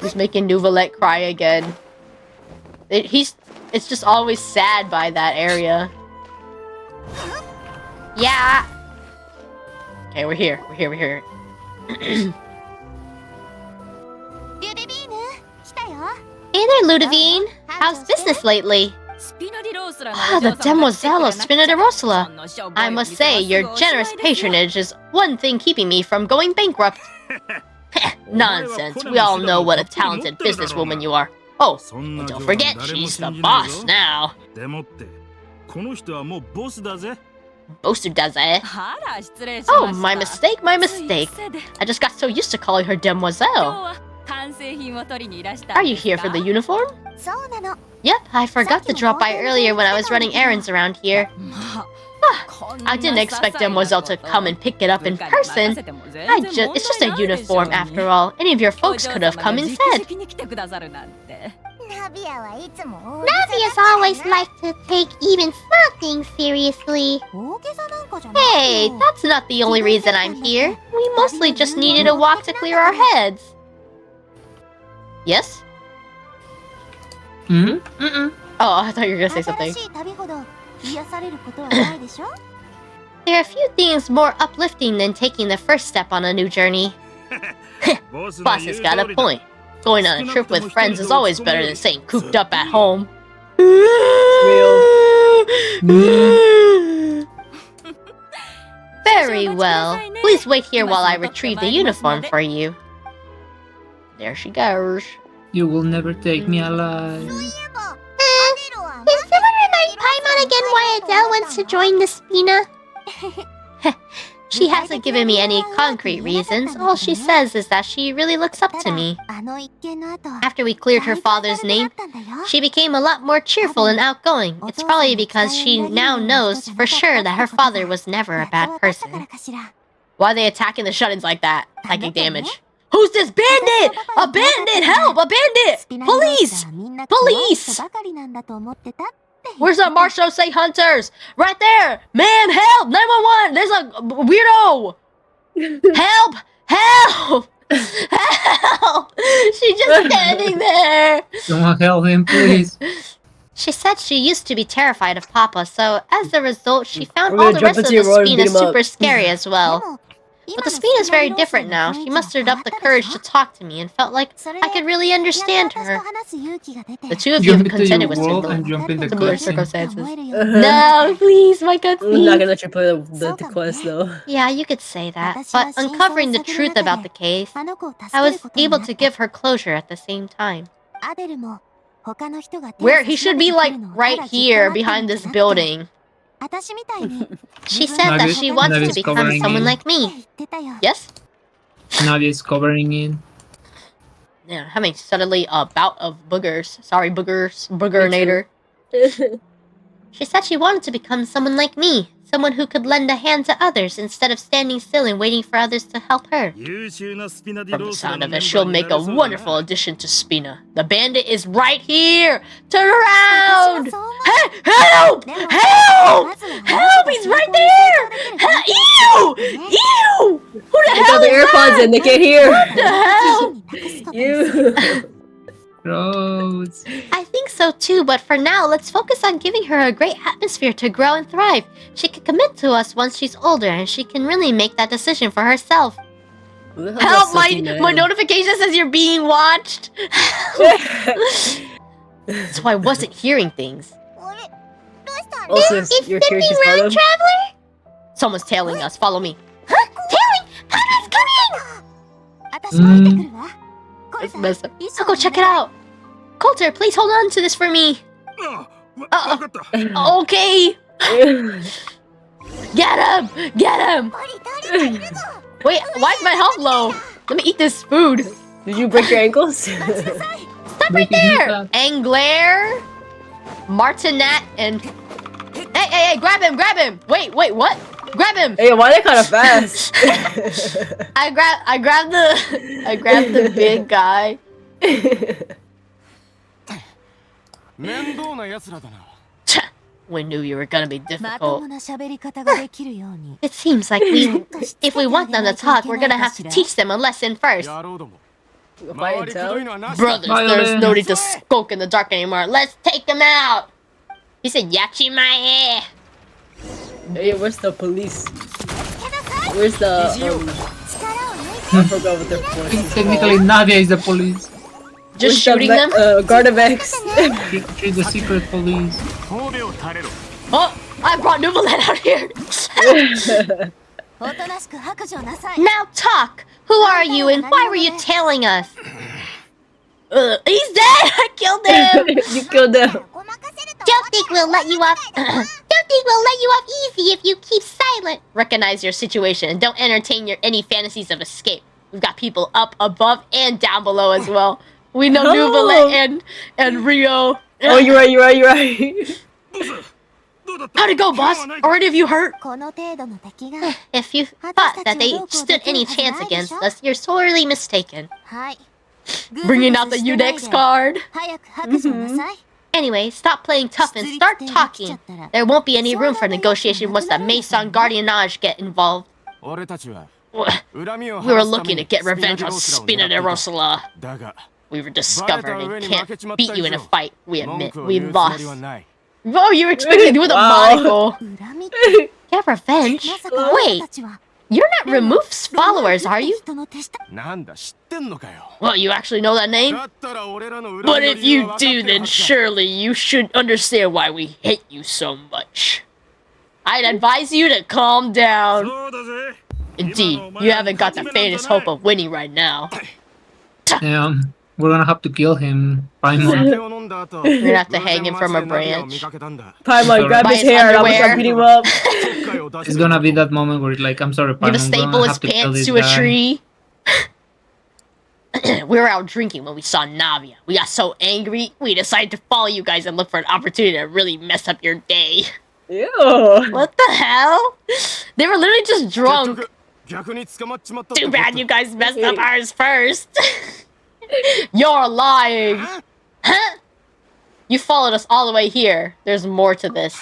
He's making Nouvelette cry again. It's just always sad by that area. Yeah. Okay, we're here. We're here. Hey there, Ludovine. How's business lately? Ah, the Demoiselle of Spina de Rossola. I must say, your generous patronage is one thing keeping me from going bankrupt. Nonsense. We all know what a talented businesswoman you are. Oh, and don't forget, she's the boss now. Boaster does it. Oh, my mistake. I just got so used to calling her Demoiselle. Are you here for the uniform? Yep, I forgot to drop by earlier when I was running errands around here. I didn't expect Demoiselle to come and pick it up in person. It's just a uniform after all. Any of your folks could have come instead. Navia's always liked to take even small things seriously. Hey, that's not the only reason I'm here. We mostly just needed a walk to clear our heads. Yes? Oh, I thought you were gonna say something. There are a few things more uplifting than taking the first step on a new journey. Boss has got a point. Going on a trip with friends is always better than staying cooped up at home. Very well. Please wait here while I retrieve the uniform for you. There she goes. you will never take me alive. Can someone remind Paimon again why Adele wants to join the Spina? She hasn't given me any concrete reasons. All she says is that she really looks up to me. After we cleared her father's name, she became a lot more cheerful and outgoing. It's probably because she now knows for sure that her father was never a bad person. Why are they attacking the shut-ins like that? Psychic damage. Who's this bandit? A bandit! Help! A bandit! Police! Police! Where's the Marshall say hunters? Right there! Ma'am, help! 911! There's a weirdo! Help! Help! Help! She's just standing there! Someone help him, please. She said she used to be terrified of Papa, so as a result, she found We're all gonna the rest jump of into the your road and Spina beat 'em up. super scary as well. But the Spina is very different now. She mustered up the courage to talk to me and felt like I could really understand her. The two of you have Jump into contended your with world and jump in the similar cutscene. circumstances. No, please, my I'm not cutscene. gonna let you play the quest though. Yeah, you could say that. But uncovering the truth about the case, I was able to give her closure at the same time. Where he should be like right here behind this building. She said that she wants to Navia's become covering someone in. like me. Yes? Nadia is covering in. Yeah, having suddenly a bout of boogers. Sorry, boogers. Boogerinator. She said she wanted to become someone like me. Someone who could lend a hand to others instead of standing still and waiting for others to help her. From the sound of it, she'll make a wonderful addition to Spina. The bandit is right here! Turn around! Hey, help! Help! Help! He's right there! Ew! Ew! Who the They hell got the is AirPods that? in, they can't hear. What the hell? You. Gross. I think so too, but for now, let's focus on giving her a great atmosphere to grow and thrive. She can commit to us once she's older, and she can really make that decision for herself. Who the hell's Help! that sucky My man? notification says you're being watched. So I wasn't hearing things. Also, Is you're something curious wrong, about him? traveler? Someone's tailing us. Follow me. Huh? Tailing! Papa's coming! Let's mess up. I'll go check it out. Coulter, please hold on to this for me. Okay. Get him! Get him! Wait, why is my health low? Let me eat this food. Did you break your ankles? Stop right there! Angler, Martinet, and... Hey, grab him! Wait, what? Grab him! Hey, why they kind of fast? I grabbed the big guy. 面倒な奴らだな。 We knew you were gonna be まとも difficult. な喋り方ができるように It seems like if we want them to talk, we're gonna have to teach them a lesson first. 野郎ども。 Fire 回りくどい tell? のはなし。 Brothers, there's no need to skulk in the dark anymore. Let's take them out. He said, "Yachimae." Hey, where's the police? Where's the I forgot what they're for. Technically, Navia is the police. Just Where's the shooting them. Gardavex. She's the secret police. 神戸を垂れろ。 Oh, I brought Nuvalet out here. おとなしく白状なさい Now talk. Who are you and why were you tailing us? He's dead. I killed him. You killed them. Don't think we'll let you off. Don't think we'll let you off easy if you keep silent. Recognize your situation and don't entertain any fantasies of escape. We've got people up, above, and down below as well. We know Oh. Nuvalet and Rio. Oh, you're right. How'd it go, boss? Are any of you hurt? この程度の敵が If you thought that they stood any chance against us, you're sorely mistaken. はい Bringing out the Udex card. 早く白状なさい Anyway, stop playing tough and start talking. There won't be any room for negotiation once the Mason Guardianage get involved. 俺たちは We 恨みを were 晴らすため looking に to get revenge on Spina de Rosala. だが We were discovered and can't beat you in a fight. We admit, we 文句を言うつもり lost. はない。 Oh, you were expecting to do with a Wow. monocle. 恨みって Get revenge? まさかあなた Wait, たちは you're not Remove's followers, are you? 人の手下なんだ知ってんのかよ。 Well, you actually know that name? だったら俺らの恨み But の if 理由 you は分かって do, る then はずだ。 surely you should understand why we hate you so much. I'd advise you to calm down. そうだぜ Indeed, you haven't got the faintest hope of winning right now. Damn. We're gonna have to kill him. Paimon. 酒を飲んだ後、 We're gonna have to hang him from a 偶然街でナビアを branch. 見かけたんだ。 Paimon, grab By his his hair and I'm underwear. gonna beat him up. ちょっかいを出して It's gonna be that moment where it's like, I'm sorry, Gonna Paimon. We're staple gonna his have to kill pants this to a guy. tree. We were out drinking when we saw Navia. We got so angry, we decided to follow you guys and look for an opportunity to really mess up your day. Ew. What the hell? They were literally just 結 drunk. 局逆に捕まっちまったって Too こと bad you guys messed up ours first. You're lying. Huh? You followed us all the way here. There's more to this.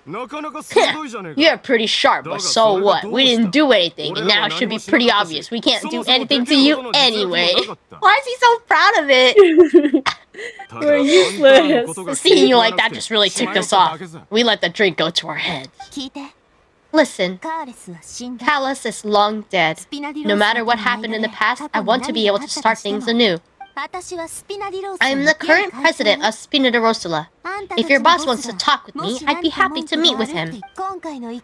なかなか鋭いじゃねえか。 You're pretty sharp, but so what? We didn't do anything, and now it should be pretty obvious. We can't do anything to you anyway. Why is he so proud of it? ただ We're useless. あんたのことが Seeing you like that just really ticked us off. We let the drink go to our heads. 聞いて Listen, カーレスは死んだ Callus is long dead. スピナディロー No ス matter の what 間 happened in the で past, 過 I 去に want to be 何 able があ to ったと start しても things anew. 私はスピナディロース I am the current president of Spina de Rosala. If your boss wants to talk with me, I'd be happy to meet with him.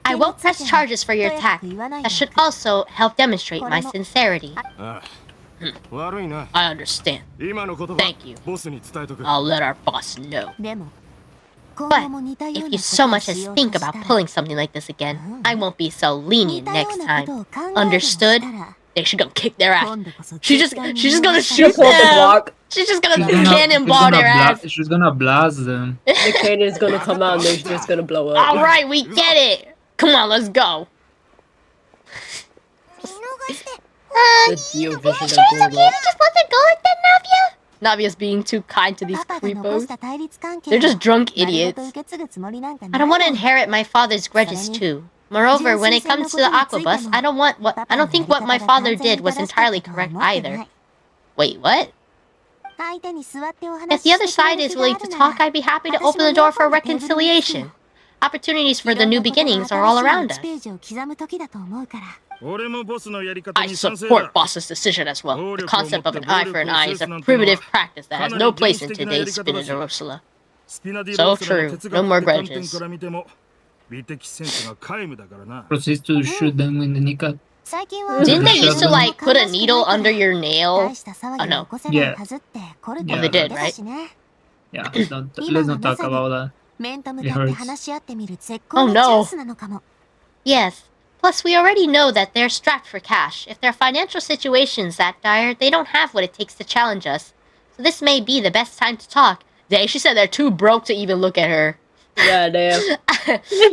I won't press charges for your attack. That should also help demonstrate my sincerity. ああ悪いな。 I understand. 今のことは Thank you. ボスに伝えとく。 I'll let our boss know. でも今 But 後も似たよう if な you こ so とを much し as ようと think した about ら pulling something like this again, I won't be so 似 lenient たよ next うなことを time. 考えると Understood? したら Then she's gonna kick their ass. 今度こそ She's 絶対に just gonna 許 shoot さない Pull up the them. block. She's just gonna She's cannonball their ass. she's gonna blast them. The cannon is gonna come out and they're just gonna blow up. All right, we get it. Come on, let's go. 見逃して The Dio vision Are you of sure it's okay blow up. to just let it go like that, Navia? Navia's being too kind to these パパが残し creepos. た対立関係 They're just drunk 丸ご idiots. と受け継ぐつもりなんか I ない don't want to もん inherit my father's grudges too. Moreover, when it comes to the Aquabus, I don't think what my father did was entirely correct either. Wait, what? 相手に座ってお If 話し the other してくれ side る is 気があ willing る to なら talk, I'd be happy to open the door for reconciliation. Opportunities for the new beginnings are all around us. ページを刻む時だと思うから俺もボスのやり方 I に賛成 support だ boss's decision as well. The concept of an eye for an eye is a primitive practice that has no place in today's Spina de Rosala. スピナディロースらの So true. 哲 No more 学的観点 grudges. から見ても美的センスが皆無だからな Proceeds to shoot them in the kneecap. 最近は Didn't they used to like put a 大 needle under your nail? した騒ぎを起こせないはずってコルテ Yeah. も They 出 did, たしね Yeah, let's not talk about that. 面と向かって話し合ってみる絶 Oh 好のチャ no. ンスなのかも Yes. Plus, we already know that they're strapped for cash. If their financial situation's that dire, they don't have what it takes to challenge us. So this may be the best time to talk. Dang, she said they're too broke to even look at her. Yeah, damn.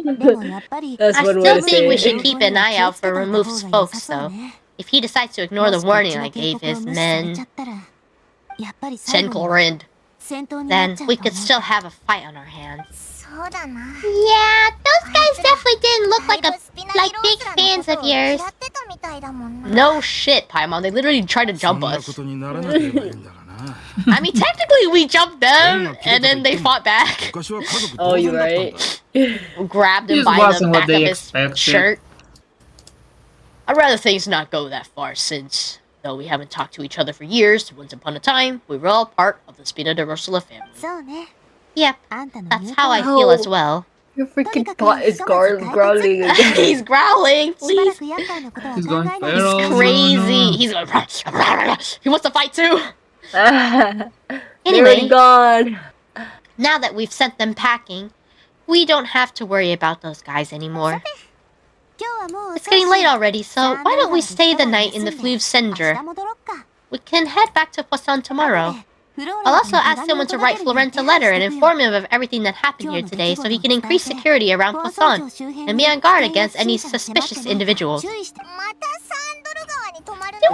でもやっぱり That's I one way still to think say we it. should keep an eye out for removed folks, though. If he decides to ignore the warning I gave his men, やっぱり最 Chen 後に Chlorind, 戦闘になっ then ちゃう we と could 思う still have a fight on our hands. Yeah, those guys definitely didn't look like big fans of yours. No shit, Paimon. They literally tried to そ jump んな us. ことにならなければいいんだがな I mean, technically we jumped them, and then they fought back. 昔は家族 Oh, 同 you're 然だったん right. だ Grabbed him This by the wasn't what back they of his expected. shirt. I'd rather things not go that far since, though we haven't talked to each other for years, once upon a time, we were all part of the Spina de Rosula family. そうね Yep, あんたの that's 言う how 通 I り feel as well. Your freaking pot is growling He's again. growling, しばら please. く厄介なことは He's 考 going えない feral. で No, Crazy. no. He's going. He wants to fight too. They're already Anyway, gone. now that we've sent them packing, we don't have to worry about those guys anymore. 今日はもう It's getting late already, so why don't we stay the night in the Fleuve 明 Sender? 日戻ろっか We can head back to Poisson tomorrow. フローレ I'll ン also ask someone to write Florent a letter and inform him of everything that happened here today so he can increase security around Poisson and be on guard against any suspicious individuals. 注意して Do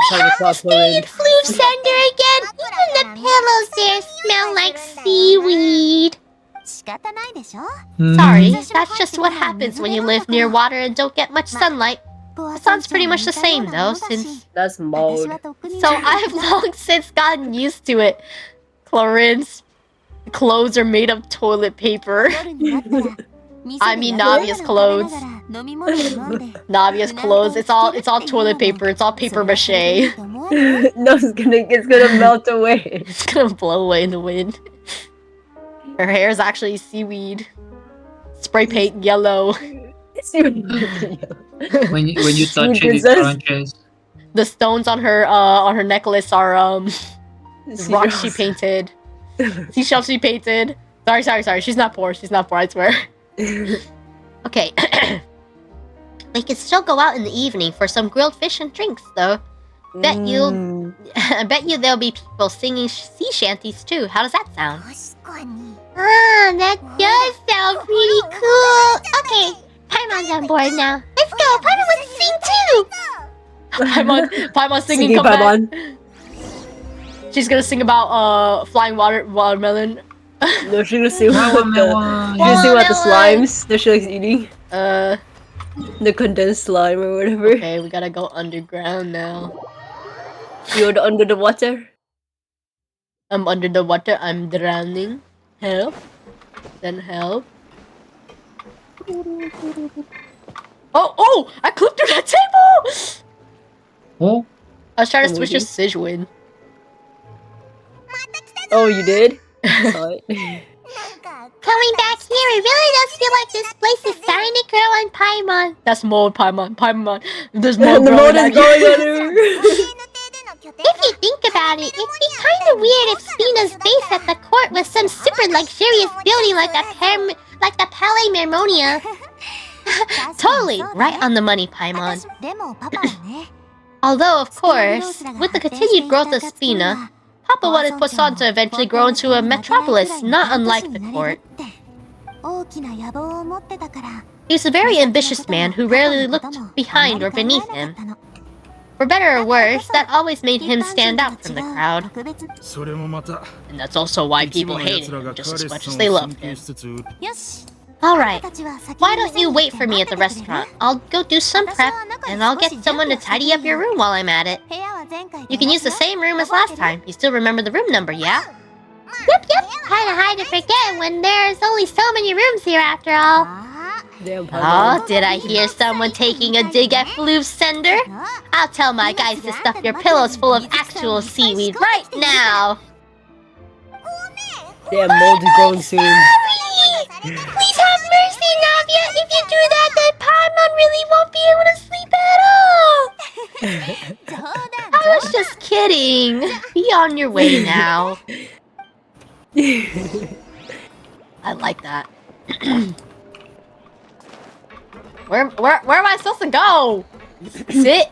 Trying to cross the wind. Fleuve Sender again? Even the pillows there smell like seaweed. 仕方ないでしょ Sorry, that's just what happens when you live near water and don't get much sunlight. Poisson's pretty much the same though, since... That's 私 mold. はとっくに So I've long since gotten used to it. Chlorine's clothes are made of toilet paper. 夜になったら I mean Navia's clothes. 飲み物を飲んで Navia's clothes, it's all toilet paper, it's all paper mache. No, it's gonna melt away. It's gonna blow away in the wind. Her hair is actually seaweed. Spray paint yellow. When you touch it, it Princess. crunches. The stones on her necklace are rocks she painted. Seashells she painted. Sorry. She's not poor, I swear. Okay. They could still go out in the evening for some grilled fish and drinks, though. I bet you there'll be people singing sea shanties too. How does that sound? Ah, that does sound pretty cool. Okay, Paimon's on board now. Let's go. Paimon wants to sing too. Paimon singing, Singing come back. Paimon. She's gonna sing about flying watermelon. No, she's gonna sing about the. Watermelon. She's gonna sing about the Watermelon. slimes that she likes eating. The condensed slime or whatever. Okay, we gotta go underground now. You're under the water. I'm under the water, I'm drowning. Help. Then help. Oh! I clipped through that table! Oh, I was trying to Oh, switch to Sijuin. Oh, you did? Saw it. Coming back here, it really does feel like this place is starting to grow on Paimon. That's mold, Paimon. There's mold And the growing mold is out going here. on her. If you think about it, it'd be kind of weird if Spina's base at the court was some super luxurious building like the Palais Mermonia. Totally, right on the money, Paimon. でもパパはね Although, of course, with the continued growth of Spina, Papa wanted Poisson to eventually grow into a metropolis, not unlike the court. 大きな野望を持ってたから He's a very ambitious man who rarely looked behind or beneath him. For better or worse, that always made him stand out from the crowd. 特別 それもまた And that's also why いつも people の hated 奴ら him が just カ as レッ much ソ as ン they を loved 尊敬 him. しつつ よし Alright, たちは先に why don't you wait for me at the restaurant? I'll go do some prep, and I'll get someone to tidy up your room while I'm at it. 部屋は前回と You can 同 use じ the よ same room as last time. You still remember the room number, yeah? Yep. Kinda hard to forget when there's only so many rooms here after all. あ Damn, Paimon. Oh, did I hear someone taking a dig at Fleuve Sender? あ I'll tell my guys to stuff your pillows full of actual seaweed right now. Damn, mold is growing soon. Please have mercy, Navia. If you do that, then Paimon really won't be able to sleep at all. 冗談 I was just kidding. Be on your way now. I like that. Where am I supposed to go? Sit.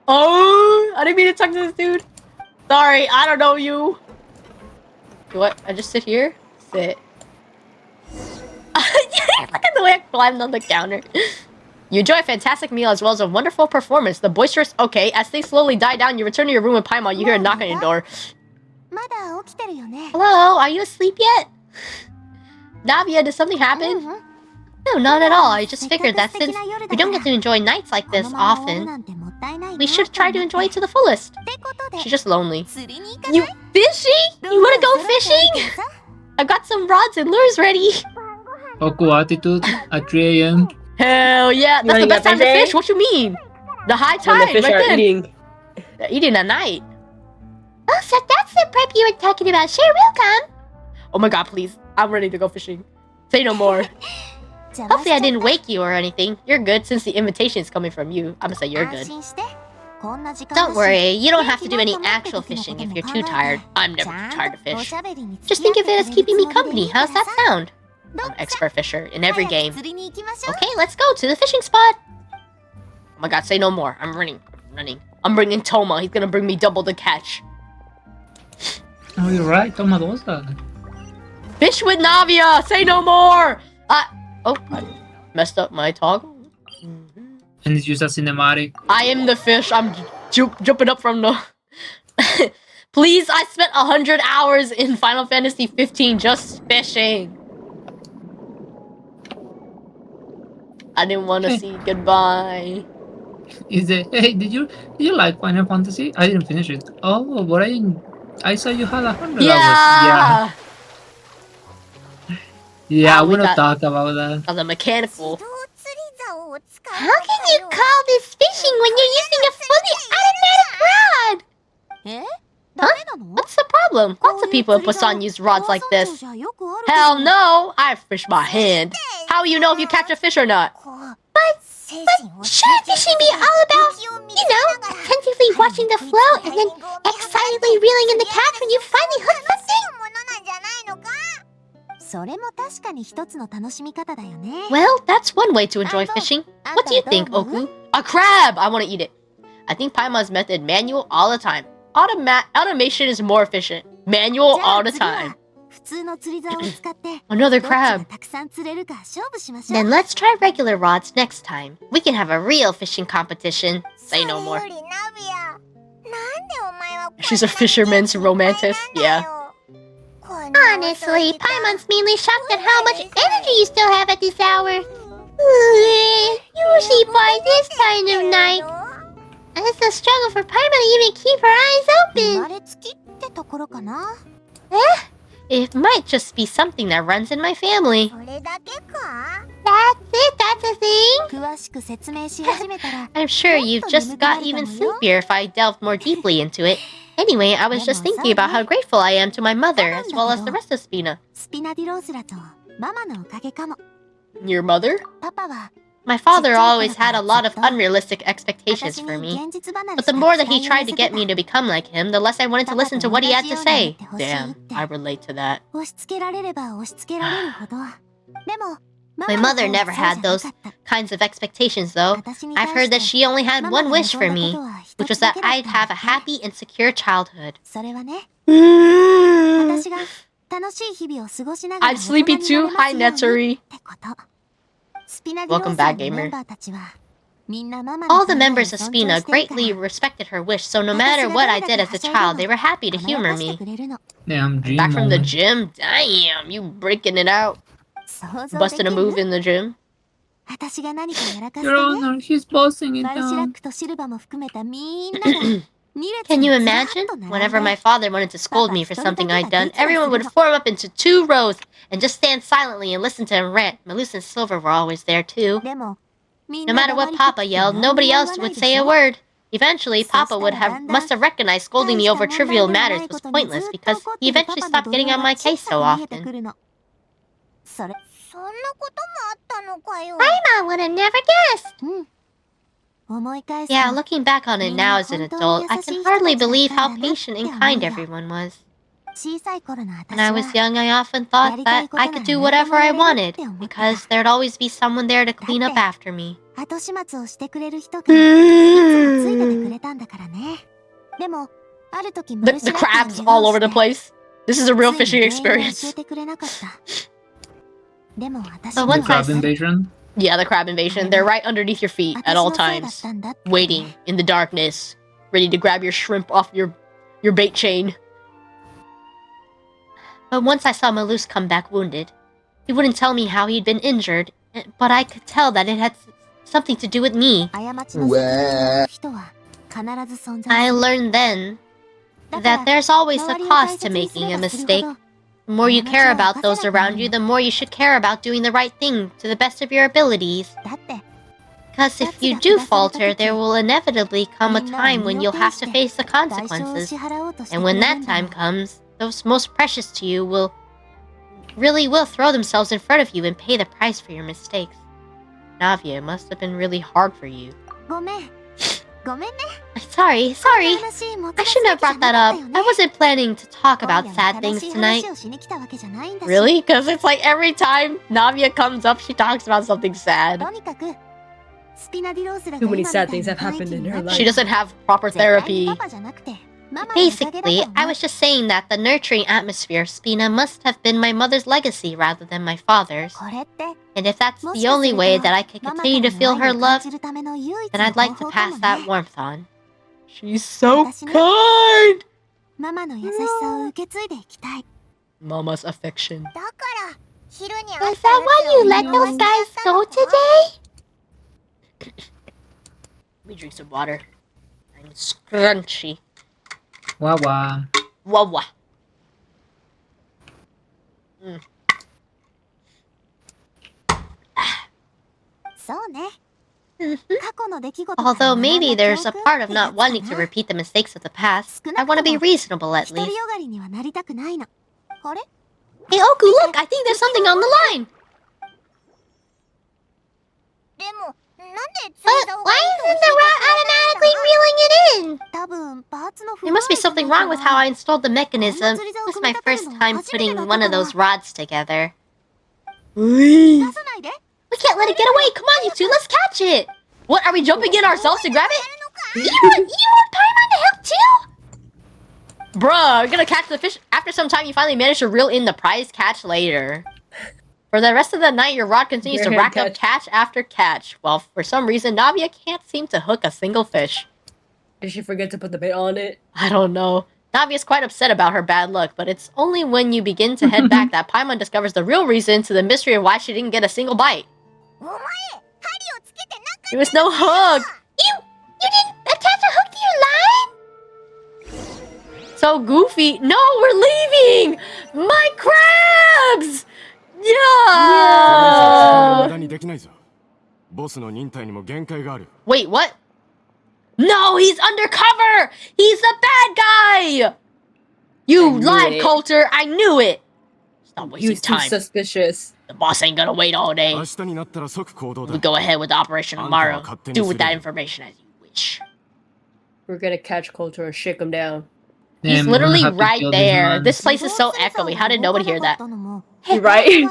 Oh, I didn't mean to talk to this dude. Sorry, I don't know you. What? I just sit here? Sit. Look at the way I climbed on the counter. You enjoy a fantastic meal as well as a wonderful performance. The boisterous... Okay, as things slowly die down, you return to your room with Paimon. You hear a knock on your door. Hello, are you asleep yet? Navia, did something happen? No, not at all. I just figured that since we don't get to enjoy nights like this often, we should try to enjoy it to the fullest. She's just lonely. You fishing? You wanna go fishing? I've got some rods and lures ready. Oku attitude at 3 a.m. Hell yeah, that's the best time to fishing? fish. What you mean? The high When tide, the fish right are then. eating. They're eating at night. Oh, so that's the prep you were talking about. Sure, we'll come. Oh my god, please. I'm ready to go fishing. Say no more. Hopefully I didn't wake you or anything. You're good since the invitation is coming from you. I'm gonna say you're good. Don't worry, you don't have to do any actual fishing if you're too tired. I'm never too tired to fish. Just think of it as keeping me company. How's that sound? I'm expert fisher in every game. Okay, let's go to the fishing spot. Oh my god, say no more. I'm running. I'm bringing Toma. He's gonna bring me double the catch. Oh, you're right. Toma does that. Fish with Navia! Say no more! Oh, I messed up my toggle. And it's just a cinematic. I am the fish. I'm jumping up from the... Please, I spent 100 hours in Final Fantasy 15 just fishing. I didn't want to see goodbye. Is it? Hey, did you like Final Fantasy? I didn't finish it. Oh, but I saw you had 100 hours. Yeah! Yeah, I we want to got- talk about that. Of the mechanical. How can you call this fishing when you're using a fully automatic rod? What's the problem? Lots of people in Busan use rods like this. Hell no! I fish by hand. How will you know if you catch a fish or not? But shouldn't fishing be all about, attentively watching the flow and then excitedly reeling in the catch when you finally hook something? Well, that's one way to enjoy fishing. What do you think, Oku? A crab! I want to eat it. I think Paimon's method manual all the time. Automation is more efficient. Manual all the time. Another crab. Then let's try regular rods next time. We can have a real fishing competition. Say no more. She's a fisherman's romantic. Yeah. Honestly, Paimon's mainly shocked at how much energy you still have at this hour. Usually by this kind of night. It's a struggle for Paimon to even keep her eyes open. It might just be something that runs in my family. That's a thing. I'm sure you've just got even sleepier if I delved more deeply into it. Anyway, I was just thinking about how grateful I am to my mother, as well as the rest of Spina. Your mother? My father always had a lot of unrealistic expectations for me. But the more that he tried to get me to become like him, the less I wanted to listen to what he had to say. Damn, I relate to that. My mother never had those kinds of expectations, though. I've heard that she only had one wish for me, which was that I'd have a happy and secure childhood. I'm sleepy too. Hi, Netsuri. Welcome back, gamer. All the members of Spina greatly respected her wish, so no matter what I did as a child, they were happy to humor me. Damn, gym Back from the moment. gym? Damn, you breaking it out. Busting a move in the gym. Your Honor, he's bossing it down. Can you imagine? Whenever my father wanted to scold me for something I'd done, everyone would form up into 2 rows and just stand silently and listen to him rant. Malus and Silver were always there too. No matter what Papa yelled, nobody else would say a word. Eventually, Papa must have recognized scolding me over trivial matters was pointless because he eventually stopped getting on my case so often. Paimon would have never guessed. Yeah, looking back on it now as an adult, I can hardly believe how patient and kind everyone was. When I was young, I often thought that I could do whatever I wanted, because there'd always be someone there to clean up after me. The crabs all over the place. This is a real fishing experience. But The crab invasion. Yeah, the crab invasion. They're right underneath your feet at all times, waiting in the darkness, ready to grab your shrimp off your bait chain. But once I saw Malus come back wounded, he wouldn't tell me how he'd been injured, but I could tell that it had something to do with me. I learned then that there's always a cost to making a mistake. The more you care about those around you, the more you should care about doing the right thing to the best of your abilities. Because if you do falter, there will inevitably come a time when you'll have to face the consequences. And when that time comes, those most precious to you will throw themselves in front of you and pay the price for your mistakes. Navia, it must have been really hard for you. Sorry. I shouldn't have brought that up. I wasn't planning to talk about sad things tonight. Really? Because it's like every time Navia comes up, she talks about something sad. Too many sad things have happened in her life. She doesn't have proper therapy. Basically, I was just saying that the nurturing atmosphere of Spina must have been my mother's legacy rather than my father's. And if that's the only way that I can continue to feel her love, then I'd like to pass that warmth on. She's so kind! Mama's affection. Is that why you let those guys go today? Let me drink some water. I'm scrunchy. Wawa. Wawa. Although maybe there's a part of not wanting to repeat the mistakes of the past, I want to be reasonable at least. Hey Oku, look! I think there's something on the line! But why isn't the rat automatically reeling it in? There must be something wrong with how I installed the mechanism. This is my first time putting one of those rods together. We can't let it get away! Come on, you two, let's catch it! What, are we jumping in ourselves to grab it? You want Paimon to help too? Bruh, you're gonna catch the fish after some time you finally manage to reel in the prize catch later. For the rest of the night, your rod continues to rack up catch after catch. Well, for some reason, Navia can't seem to hook a single fish. Did she forget to put the bait on it? I don't know. Navia's quite upset about her bad luck, but it's only when you begin to head back that Paimon discovers the real reason to the mystery of why she didn't get a single bite. There was no hook! You didn't attach a hook to your line? So goofy. No, we're leaving! My crabs! Yeah! Wait, what? No, he's undercover! He's the bad guy! You lied, Coulter! I knew it! Stop wasting time. Too suspicious. The boss ain't gonna wait all day. We go ahead with the operation tomorrow. Do with that information as you wish. We're gonna catch Coulter and shake him down. He's literally right there. This place is so echoey. How did nobody hear that? Right?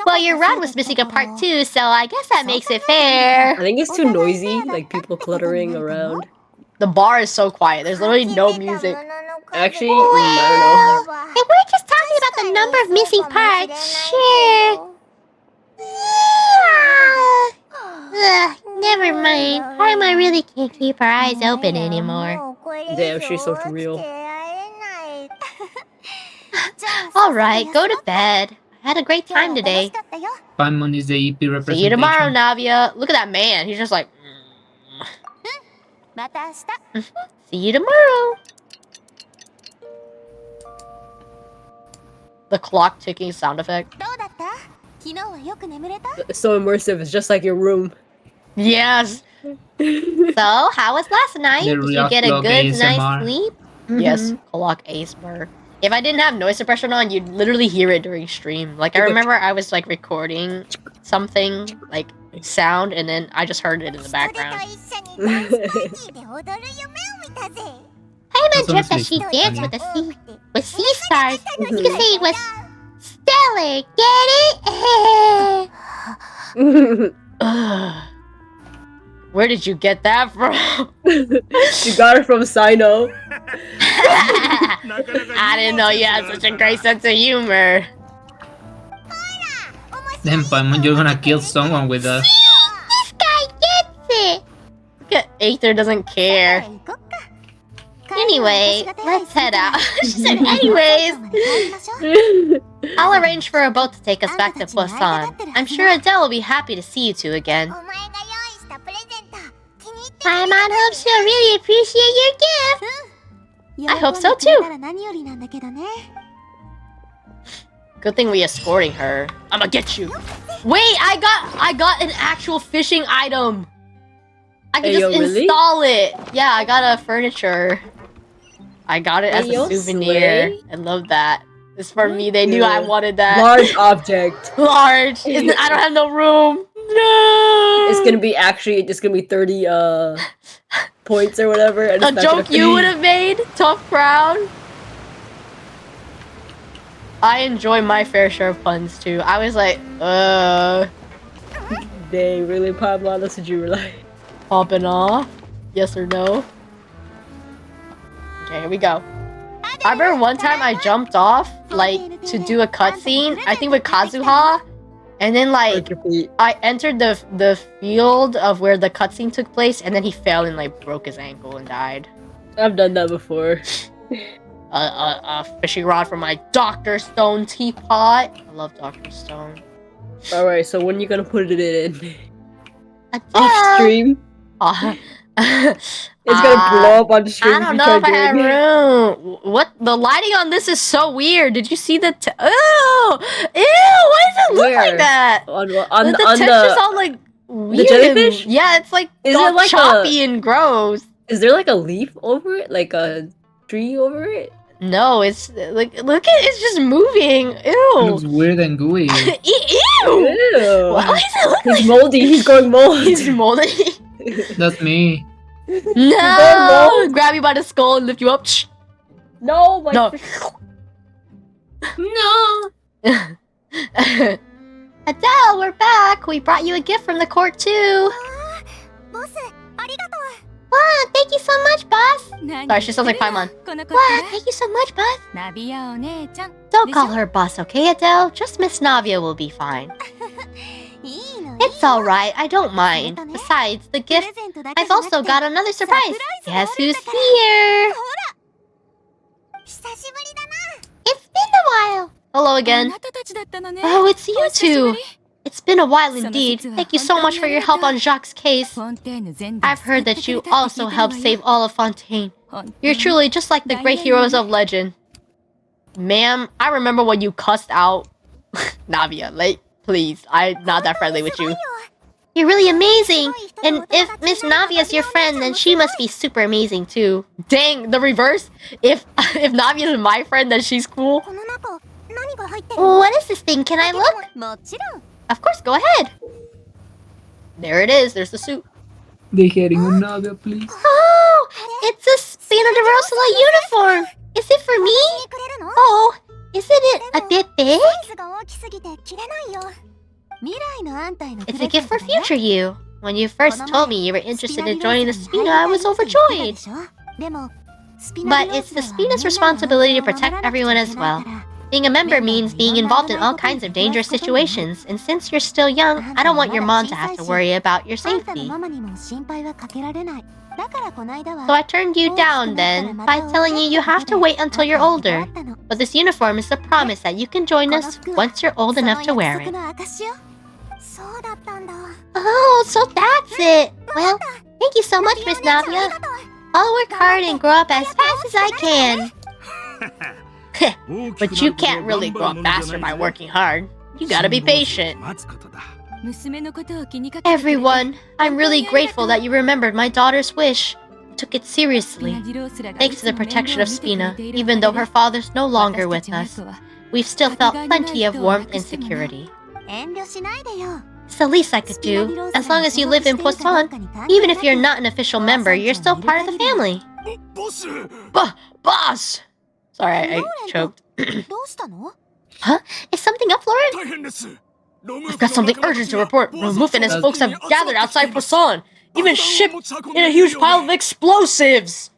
Well, your rod was missing a part too, so I guess that makes it fair. I think it's too noisy, like people cluttering around. The bar is so quiet. There's literally no music. Actually, I don't know. If we're just talking about the number of missing parts, sure. Never mind. Paimon really can't keep her eyes open anymore. Damn, she's so real. Alright, go to bed. I had a great time today. Paimon is the EP representation. See you tomorrow, Navia. Look at that man. He's just like... See you tomorrow. The clock ticking sound effect. It's so immersive, it's just like your room. Yes. So, how was last night? Did you get a good night's sleep? Yes, clock ASMR. If I didn't have noise suppression on, you'd literally hear it during stream. Like, I remember I was, like, recording something, like, sound, and then I just heard it in the background. Paimon dreamt that she danced with sea stars. You could say it was stellar, get it? Where did you get that from? You got it from Sino. I didn't know you had such a great sense of humor. Then Paimon, you're gonna kill someone with that. This guy gets it! Look at Aether doesn't care. Anyway, let's head out. She said anyways! I'll arrange for a boat to take us back to Poisson. I'm sure Adele will be happy to see you two again. Paimon hopes she'll really appreciate your gift! I hope so too. Good thing we escorting her. I'ma get you. Wait, I got an actual fishing item. I can just install it. Yeah, I got a furniture. I got it as a souvenir. I love that. It's for me. They knew I wanted that. Large object. Large. I don't have no room. No. It's gonna be actually just gonna be 30 points or whatever. And a joke you would have made, tough crowd. I enjoy my fair share of puns too. I was like, Dang, really, Pablo? That's what you were like. Popping off? Yes or no? Okay, here we go. I remember one time I jumped off, like, to do a cutscene, I think with Kazuha, and then, like, I entered the field of where the cutscene took place, and then he fell and, like, broke his ankle and died. I've done that before. A fishing rod from my Dr. Stone teapot. I love Dr. Stone. Alright, so when are you gonna put it in? Off stream? It's gonna blow up on stream. I don't know if I have room. What? The lighting on this is so weird. Did you see the? Ew! Why does it look like that? On the texture's all like weird. The jellyfish? Yeah, it's like Is all it like choppy and gross. Is there like a leaf over it, like a tree over it? No, it's like look at it's just moving. Ew. It looks weird and gooey. Ew. Ew. Why does it look He's moldy. He's going mold. He's moldy. That's me. No! Grab you by the skull and lift you up. Shh. No, my No. No! Adele, we're back! We brought you a gift from the court too! Wow, thank you so much, boss! Sorry, she sounds like Paimon. Wow, thank you so much, boss! Don't call her boss, okay, Adele? Just Miss Navia will be fine. It's alright, I don't mind. Besides, the gift... I've also got another surprise! Guess who's here? It's been a while! Hello again. Oh, it's you two! It's been a while indeed. Thank you so much for your help on Jacques' case. I've heard that you also helped save all of Fontaine. You're truly just like the great heroes of legend. Ma'am, I remember when you cussed out Navia. Like, please, I'm not that friendly with you. You're really amazing! And if Miss Navia's your friend, then she must be super amazing too. Dang, the reverse? If Navia's my friend, then she's cool? What is this thing? Can I look? Of course, go ahead. There it is. There's the suit. Dejaring un Navia, please. Oh! It's a Spina de Rosala uniform! Is it for me? Oh, isn't it a bit big? It's a gift for future you. When you first told me you were interested in joining the Spina, I was overjoyed. But it's the Spina's responsibility to protect everyone as well. Being a member means being involved in all kinds of dangerous situations, and since you're still young, I don't want your mom to have to worry about your safety. So I turned you down then, by telling you you have to wait until you're older. But this uniform is the promise that you can join us once you're old enough to wear it. Oh, so that's it! Well, thank you so much, Miss Navia. I'll work hard and grow up as fast as I can. But you can't really grow up faster by working hard. You gotta be patient. Everyone, I'm really grateful that you remembered my daughter's wish and took it seriously. Thanks to the protection of Spina, even though her father's no longer with us, we've still felt plenty of warmth and security. It's the least I could do. As long as you live in Poisson, even if you're not an official member, you're still part of the family. Boss! Sorry, I choked. Huh? Is something up, Lauren? I've got something urgent to report. Ramuf and his folks have gathered outside Poisson, even shipped in a huge pile of explosives!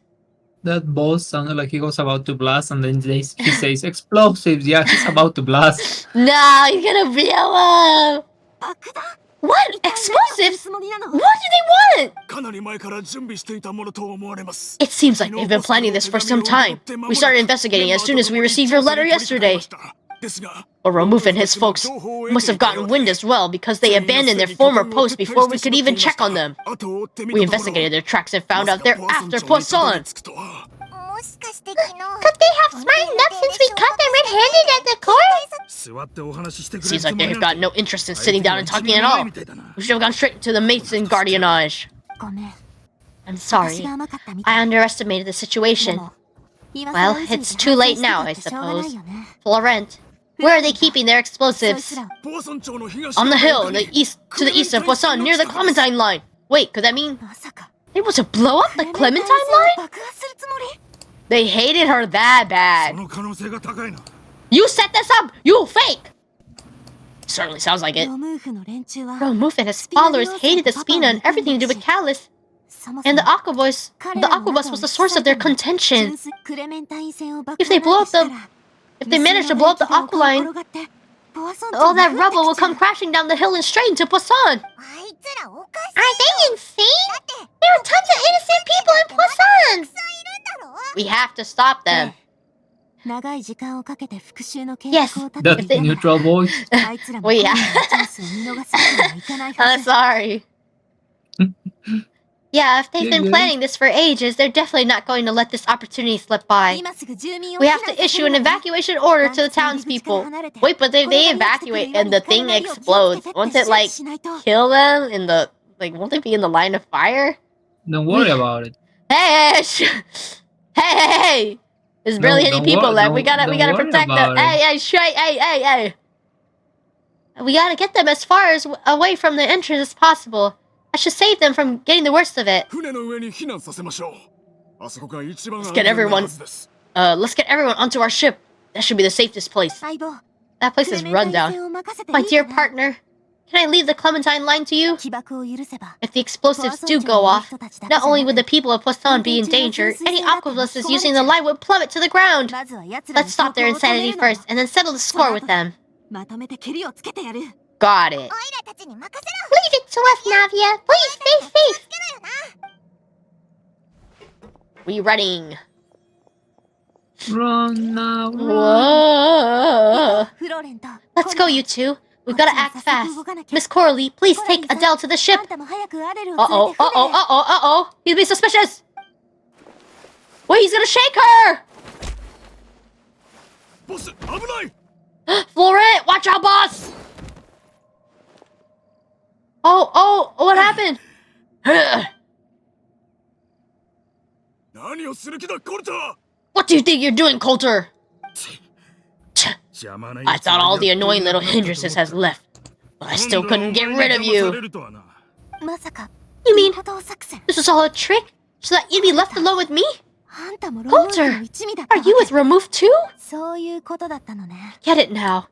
That boss sounded like he was about to blast, and then he says explosives. Yeah, he's about to blast. No, he's gonna blow up. What? Explosives? What do they want? かなり前から準備していたものと思われます It seems like they've been planning this for some time. We started investigating as soon as we received your letter yesterday. ですが But Romuf and his folks must have gotten wind as well because they abandoned their former post before we could even check on them. We investigated their tracks and found out they're after Poisson. もしかして昨日 Could they have smartened up since we caught them red-handed at the court? 座ってお話ししてくれる Seems つ like もり they've なん got no interest in sitting down and talking at all. We should have gone straight to the Mason Guardianage. ごめん I'm 私 sorry. が甘かったみたい I underestimated the で situation. も今更 Well, うずう it's ず too late 反 now, 省 I してたってしょうがない suppose. よね Florent, where are they keeping their explosives? そいつら ポワソン町の東 On the 側 hill, に the east to the east of Poisson, near the Clementine line. Wait, could that mean まさか they want to blow up the ク Clementine レメンタイン線を line? 爆破するつもり They hated her that そ bad. の可能性が高いな You set this up, you fake! Certainly sounds like it. ロムーフの連中は Romuf and his followers hated the Spina and everything to do with Callus. そもそ And も the Aquabus was the source of their 純 contention. 粋クレメンタイン線を爆 If they 破 blow なんて up した the, ら if they manage to blow up the Aqua line, 転がってポワソン町 all に that 降って rubble will きちゃう come crashing down the hill and straight into Poisson. あいつらおかしい Are they insane? There are tons of innocent people in Poisson! たくさんいるんだろ We have to stop them. 長い時間をかけて復讐の計 Yes. 画を立て That ているな neutral voice. らあいつらも Well, 今 yeah. 度のチャンスを見逃すわけにはいかないは I'm ず sorry. Yeah, if they've Yeah, been yeah. planning this for ages, they're definitely not going to let this opportunity slip by. 今すぐ住民を We 避 have 難 to させ issue る an のね evacuation order to the townspeople. Wait, but if they evacuate and the thing explodes, won't it like kill them in the won't they be in the line of fire? Don't worry about it. Hey, hey! There's barely any don't people wor- left. We don't- gotta don't worry protect them. about it. Hey! We gotta get them as far as away from the entrance as possible. I should save them from getting the worst of it. 船の上に避難させましょうあそこが一番 Let's 安 get 全な everyone. はずです Let's get everyone onto our ship. That should be the safest place. 相棒 That place クレ is メンタイ run ン down. 線を任せてい My い dear かな partner, can I leave the Clementine line to you? 起爆を許せば If the explosives do go off, not only would the people of Poisson be in danger, any aquabuses using the line would plummet to the ground. まずは奴ら Let's stop their に証拠を止め insanity るのよ first and then settle the score with them. まとめて蹴りをつけてやる Got it. オイラたちに任せろ Leave it to us, Navia! Please stay safe! We running. Run now. Whoa. フローレント Let's go, you two. We've gotta act fast. 動かなきゃ Miss Coralie, please take Adele to the ship. あんたも早くアレルを連れ Uh-oh, て船へ uh-oh. He's being suspicious. Wait, he's gonna shake her. ボス危ない Florent, watch out, boss. Oh, what happened? 何をする気だコルタ What do you think you're doing, Coulter? Tch, 邪魔な I 奴は thought all the やっと annoying いな little くなったと思った hindrances has left, but I still 今度は couldn't get お前 rid に of 騙さ you. れるとはなまさか You mean 報道作戦 this was all a trick so that you'd be left alone with me? あんたもロムーフ Coulter, の一味だった are わ you け with Remove too? そういうことだったのね Get it now.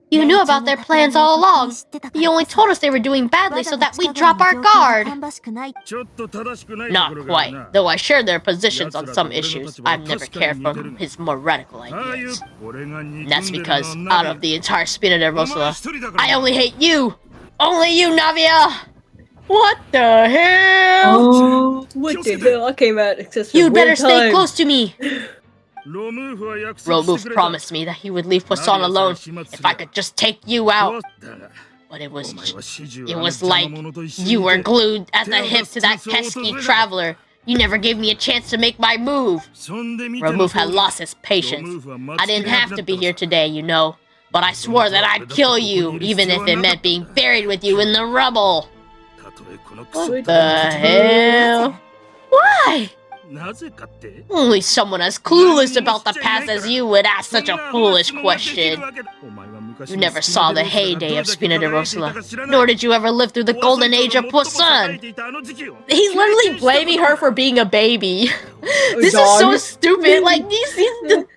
You knew about their plans all along. You only told us they were doing badly so that we'd drop our guard. ちょっと正しくないと Not ころがある quite, な though I share their positions on some issues. I've never cared for his more radical ああいう ideas. 俺が憎ん And that's でる because のは out of the entire Spina de お前 Rosala, 一人だから I only hate you! Only you, Navia! What the hell? Oh, What the hell? I came out except for You'd one better stay time. close to me! ロムーフは約束して Romuf くれた promised me that he would leave Poisson alone if I could just take you out. だが But it was お前は始終 it あの was 邪魔 like 者と一緒にいて you were glued at the hip to that pesky traveler. You never gave me a chance to make my move. そんで見ての Remove 通 had り lost his patience. ロムーフは間違 I い didn't な have くな to っ be た here today, you know. But I swore that I'd kill you, even if it meant being buried with you in the rubble. たとえこのクソ What the hell? Why? なぜかって Only someone as clueless about the past as you would ask such a foolish question. You never saw the heyday of Spina de Rosala, nor did you ever live through the golden age of Poisson. He's literally blaming her for being a baby. This is so Dog. stupid. Like, you see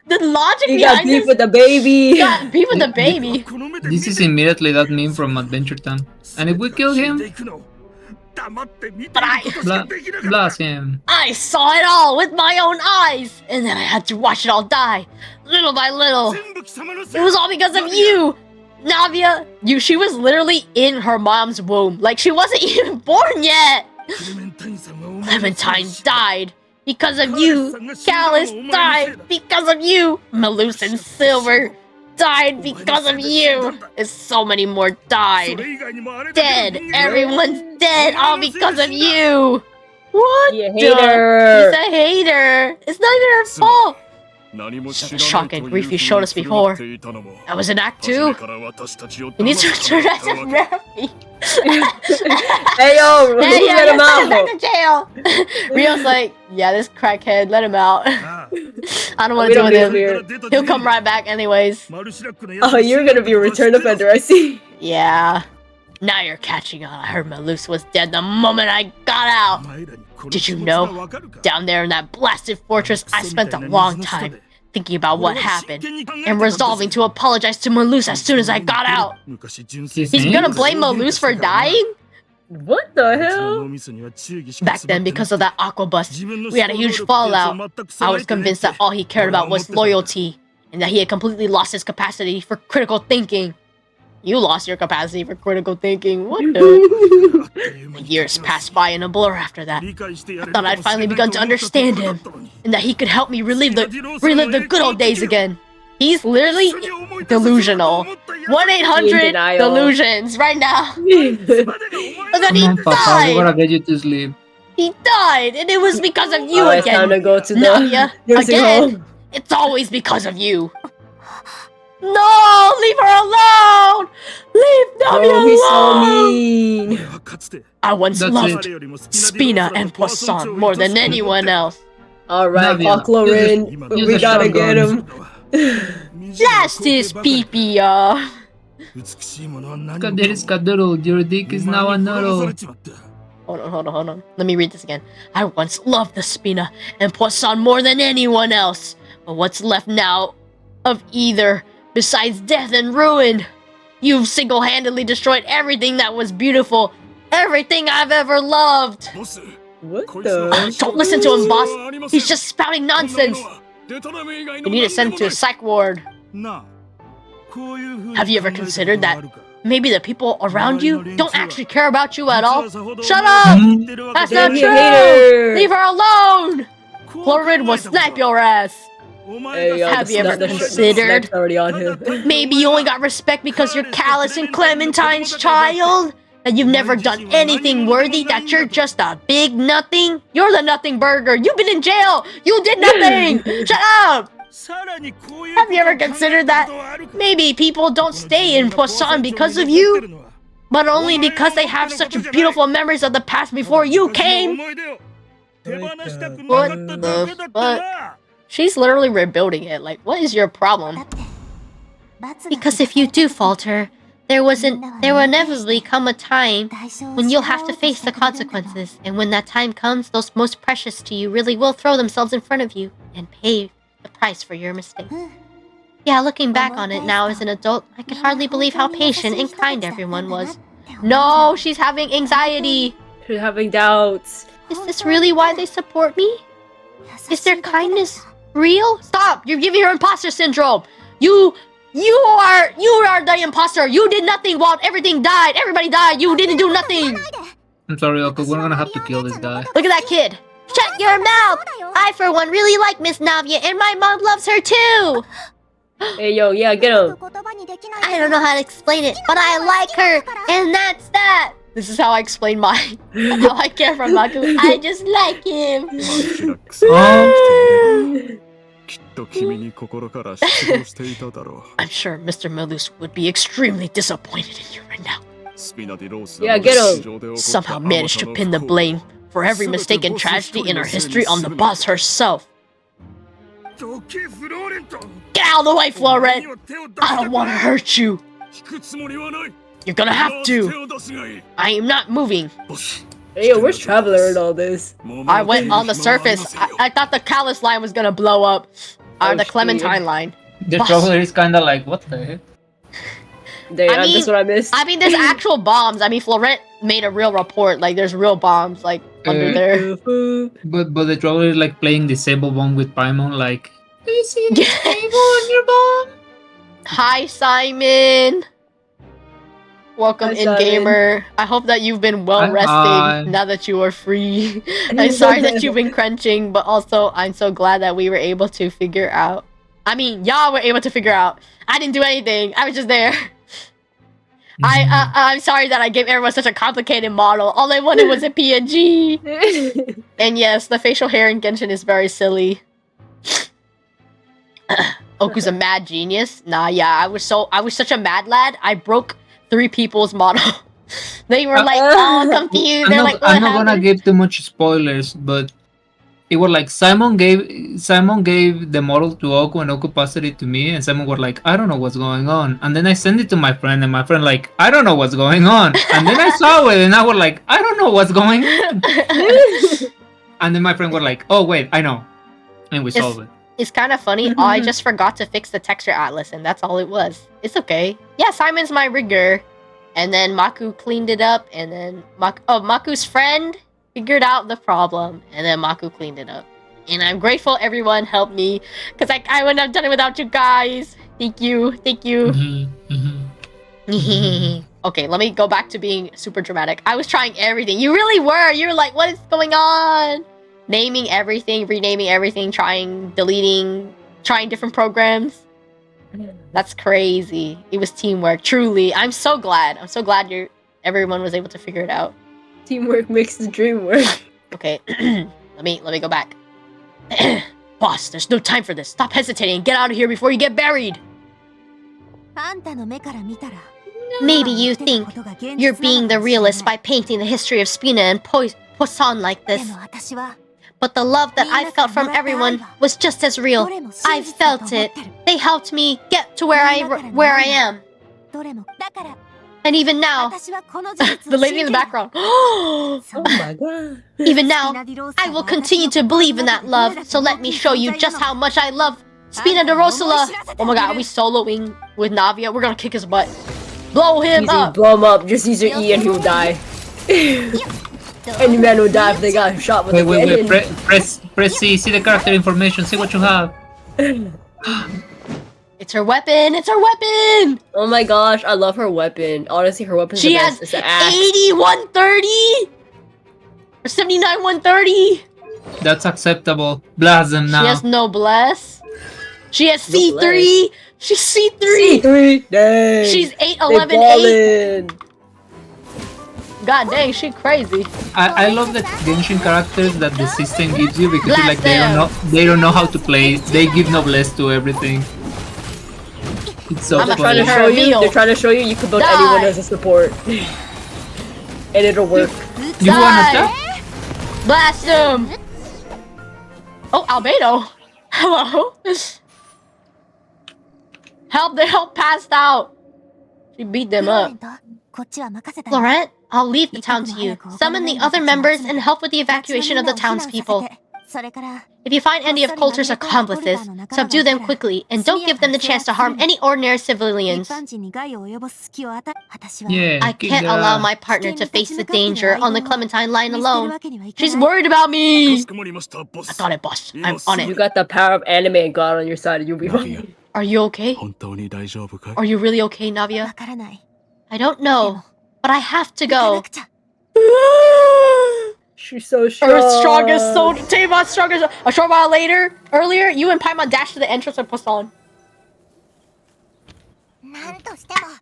the logic He got behind beef this? with the baby. Got beef with the baby. this is immediately that meme from Adventure Time. And if we kill him, Blast him. I saw it all with my own eyes, and then I had to watch it all die, little by little. It was all because of you, Navia. She was literally in her mom's womb, like she wasn't even born yet. Clementine died because of you. Callus died because of you. Malus and Silver died because of you. And so many more died. Dead. Everyone's dead all because of you. What? You the? hater. He's a hater. It's not even her fault. So the shock and grief you showed us before, that was an act 2. You need to return that to Murphy. Hey yo, Hey, let him send him out. back to jail. Rio's like, yeah, this crackhead, let him out. I don't want We to don't deal with be him. here. He'll come right back anyways. Oh, you're gonna be a return offender, I see. Yeah. Now you're catching on. I heard Malus was dead the moment I got out. Did you know? Down there in that blasted fortress, I spent a long time thinking about what happened and resolving to apologize to Malus as soon as I got out. He's gonna blame Malus for dying? What the hell? Back then, because of that aqua bust, we had a huge fallout. I was convinced that all he cared about was loyalty, and that he had completely lost his capacity for critical thinking. You lost your capacity for critical thinking. What the? The years passed by in a blur after that. I thought I'd finally begun to understand him, and that he could help me relive the good old days again. He's literally delusional. 1-800 delusions right now. And then he Come on, Papa, we died. gotta get you to sleep. He died, and it was because of you Oh, it's time again. to go to the Navia, nursing again. home. It's always because of you. No, leave her alone. Leave Navia Oh, he's so alone. mean. I once That's loved Spina and Poisson more than anyone else. Alright, Navia, call Clorin. use We the gotta shotgun. get him. Blast his pee-pee off. Skadoodle, your dick is now a noodle. Hold on. Let me read this again. I once loved the Spina and Poisson more than anyone else. But what's left now of either, besides death and ruin? You've single-handedly destroyed everything that was beautiful. Everything I've ever loved. What the? Don't listen to him, boss. He's just spouting nonsense. You need to send him to a psych ward. Have you ever considered that maybe the people around you don't actually care about you at all? Shut up! That's not Damn, you true! hater. Leave her alone! Chlorine will snap your ass. Hey, yo, Have you ever the considered? snack's already on him. Maybe you only got respect because you're Callus and Clementine's child? That you've never done anything worthy? That you're just a big nothing? You're the nothing burger. You've been in jail. You did nothing. Shut up. Have you ever considered that? Maybe people don't stay in Poisson because of you, but only because they have such beautiful memories of the past before you came. What the fuck? She's literally rebuilding it. Like, what is your problem? Because if you do falter, there will inevitably come a time when you'll have to face the consequences. And when that time comes, those most precious to you really will throw themselves in front of you and pay the price for your mistake. Yeah, looking back on it now as an adult, I can hardly believe how patient and kind everyone was. No, she's having anxiety. She's having doubts. Is this really why they support me? Is their kindness real? Stop! You're giving her imposter syndrome. You are the imposter. You did nothing while everything died. Everybody died. You didn't do nothing. I'm sorry, Uncle, we're gonna have to kill this guy. Look at that kid. Shut your mouth. I, for one, really like Miss Navia, and my mom loves her too. Hey, yo, yeah, get him. I don't know how to explain it, but I like her, and that's that. This is how I explain how I care for Maku. I just like him. I'm sure Mr. Malus would be extremely disappointed in you right now. Yeah, get him. Somehow managed to pin the blame for every mistake and tragedy in our history on the boss herself. Get out of the way, Florette! I don't want to hurt you. You're gonna have to. I am not moving. Hey, yo, where's Traveler and all this? I went on the surface. I thought the Callus line was gonna blow up. Or the Clementine line. The Boss. Traveler is kinda like, what the heck? Damn, that's what I missed. I mean, there's actual bombs. I mean, Florent made a real report. Like, there's real bombs, like, under there. But the trouble is like playing disable bomb with Paimon. Like, do you see this table on your bomb? Hi, Simon. Welcome Hi, in, Simon. gamer. I hope that you've been well Hi. resting now that you are free. I'm sorry that you've been crunching, but also I'm so glad that we were able to figure out. I mean, y'all were able to figure out. I didn't do anything. I was just there. I'm sorry that I gave everyone such a complicated model. All I wanted was a PNG. And yes, the facial hair in Genshin is very silly. Oku's a mad genius. Nah, yeah, I was such a mad lad. I broke 3 people's model. They were like all confused. They're like, what I'm not gonna happened? give too much spoilers, but it was like Simon gave the model to Oku and Oku passed it to me, and Simon was like, I don't know what's going on. And then I sent it to my friend, and my friend like, I don't know what's going on. And then I saw it, and I was like, I don't know what's going on. And then my friend was like, oh wait, I know. And we solved it. It's kind of funny. I just forgot to fix the texture atlas, and that's all it was. It's okay. Yeah, Simon's my rigger. And then Maku cleaned it up, and then Maku's friend figured out the problem, and then Maku cleaned it up. And I'm grateful everyone helped me, because I wouldn't have done it without you guys. Thank you. Thank you. Okay, let me go back to being super dramatic. I was trying everything. You really were. You were like, what is going on? Naming everything, renaming everything, trying, deleting, trying different programs. That's crazy. It was teamwork, truly. I'm so glad. I'm so glad everyone was able to figure it out. Teamwork makes the dream work. Okay, let me go back. Boss, there's no time for this. Stop hesitating and get out of here before you get buried. Maybe you think you're being the realist by painting the history of Spina and Poisson like this. But the love that I felt from everyone was just as real. I felt it. They helped me get to where I am. And even now, the lady in the background. Oh my god. Even now, I will continue to believe in that love. So let me show you just how much I love Spina de Rosula. Oh my god, are we soloing with Navia? We're gonna kick his butt. Blow him Easy, up. blow him up. Just use your E and he will die. Any man will die if they got shot with a Wait. cannon. Press C. See the character information. See what you have. It's her weapon. It's her weapon. Oh my gosh, I love her weapon. Honestly, her weapon's She the has best. It's the axe. 8130 or 79 130. That's acceptable. Blast them now. She has noblesse. She has C3. Noblesse. She's C3. C3. Dang. She's They 811 8. ballin'. God dang, she crazy. I love the Genshin characters that the system gives you because Blast like them. they don't know how to play. They give noblesse to everything. It's so I'm They're not trying funny. to her show you. reveal. They're trying to show you can build Die. anyone as a support, and it'll work. You wanna Die. tell? Blast him. Oh, Albedo. Hello. Help, they help passed out. She beat them up. Laurent, I'll leave the town to you. Summon the other members and help with the evacuation of the townspeople. If you find any of Coulter's accomplices, subdue them quickly, and don't give them the chance to harm any ordinary civilians. Yeah. I kick can't their allow ass. my partner to face the danger on the Clementine line alone. She's worried about me! I got it, boss. I'm on You it. got the power of anime and God on your side, and you'll be fine. Are you okay? Are you really okay, Navia? I don't know, but I have to go. She's so strong. Earth's strongest soul, Tavon's strongest. A short while earlier, you and Paimon dashed to the entrance of Poisson.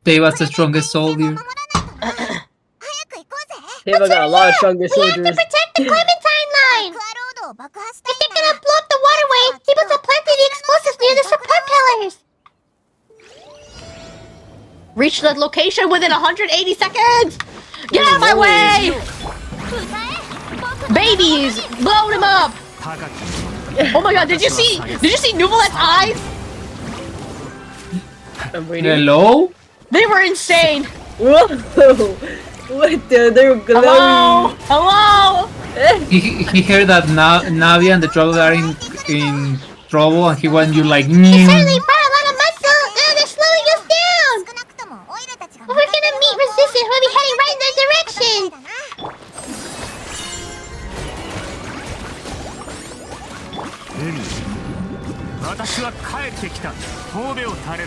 Teva's the strongest soldier. Tava got a lot of strongest We have to soldiers. protect the Clementine line! If they're gonna blow up the waterway, he must have planted the explosives near the support pillars! Reach the location within 180 seconds! Get out of my way! Babies! Blow them up! Oh my god, did you see Nuvolet's eyes? I'm waiting. Hello? They were insane! Whoa! What the? They were glowing. Hello! He heard that Navia and the trouble are in trouble, and he wants you like. Certainly brought a lot of muscle! They're slowing us down!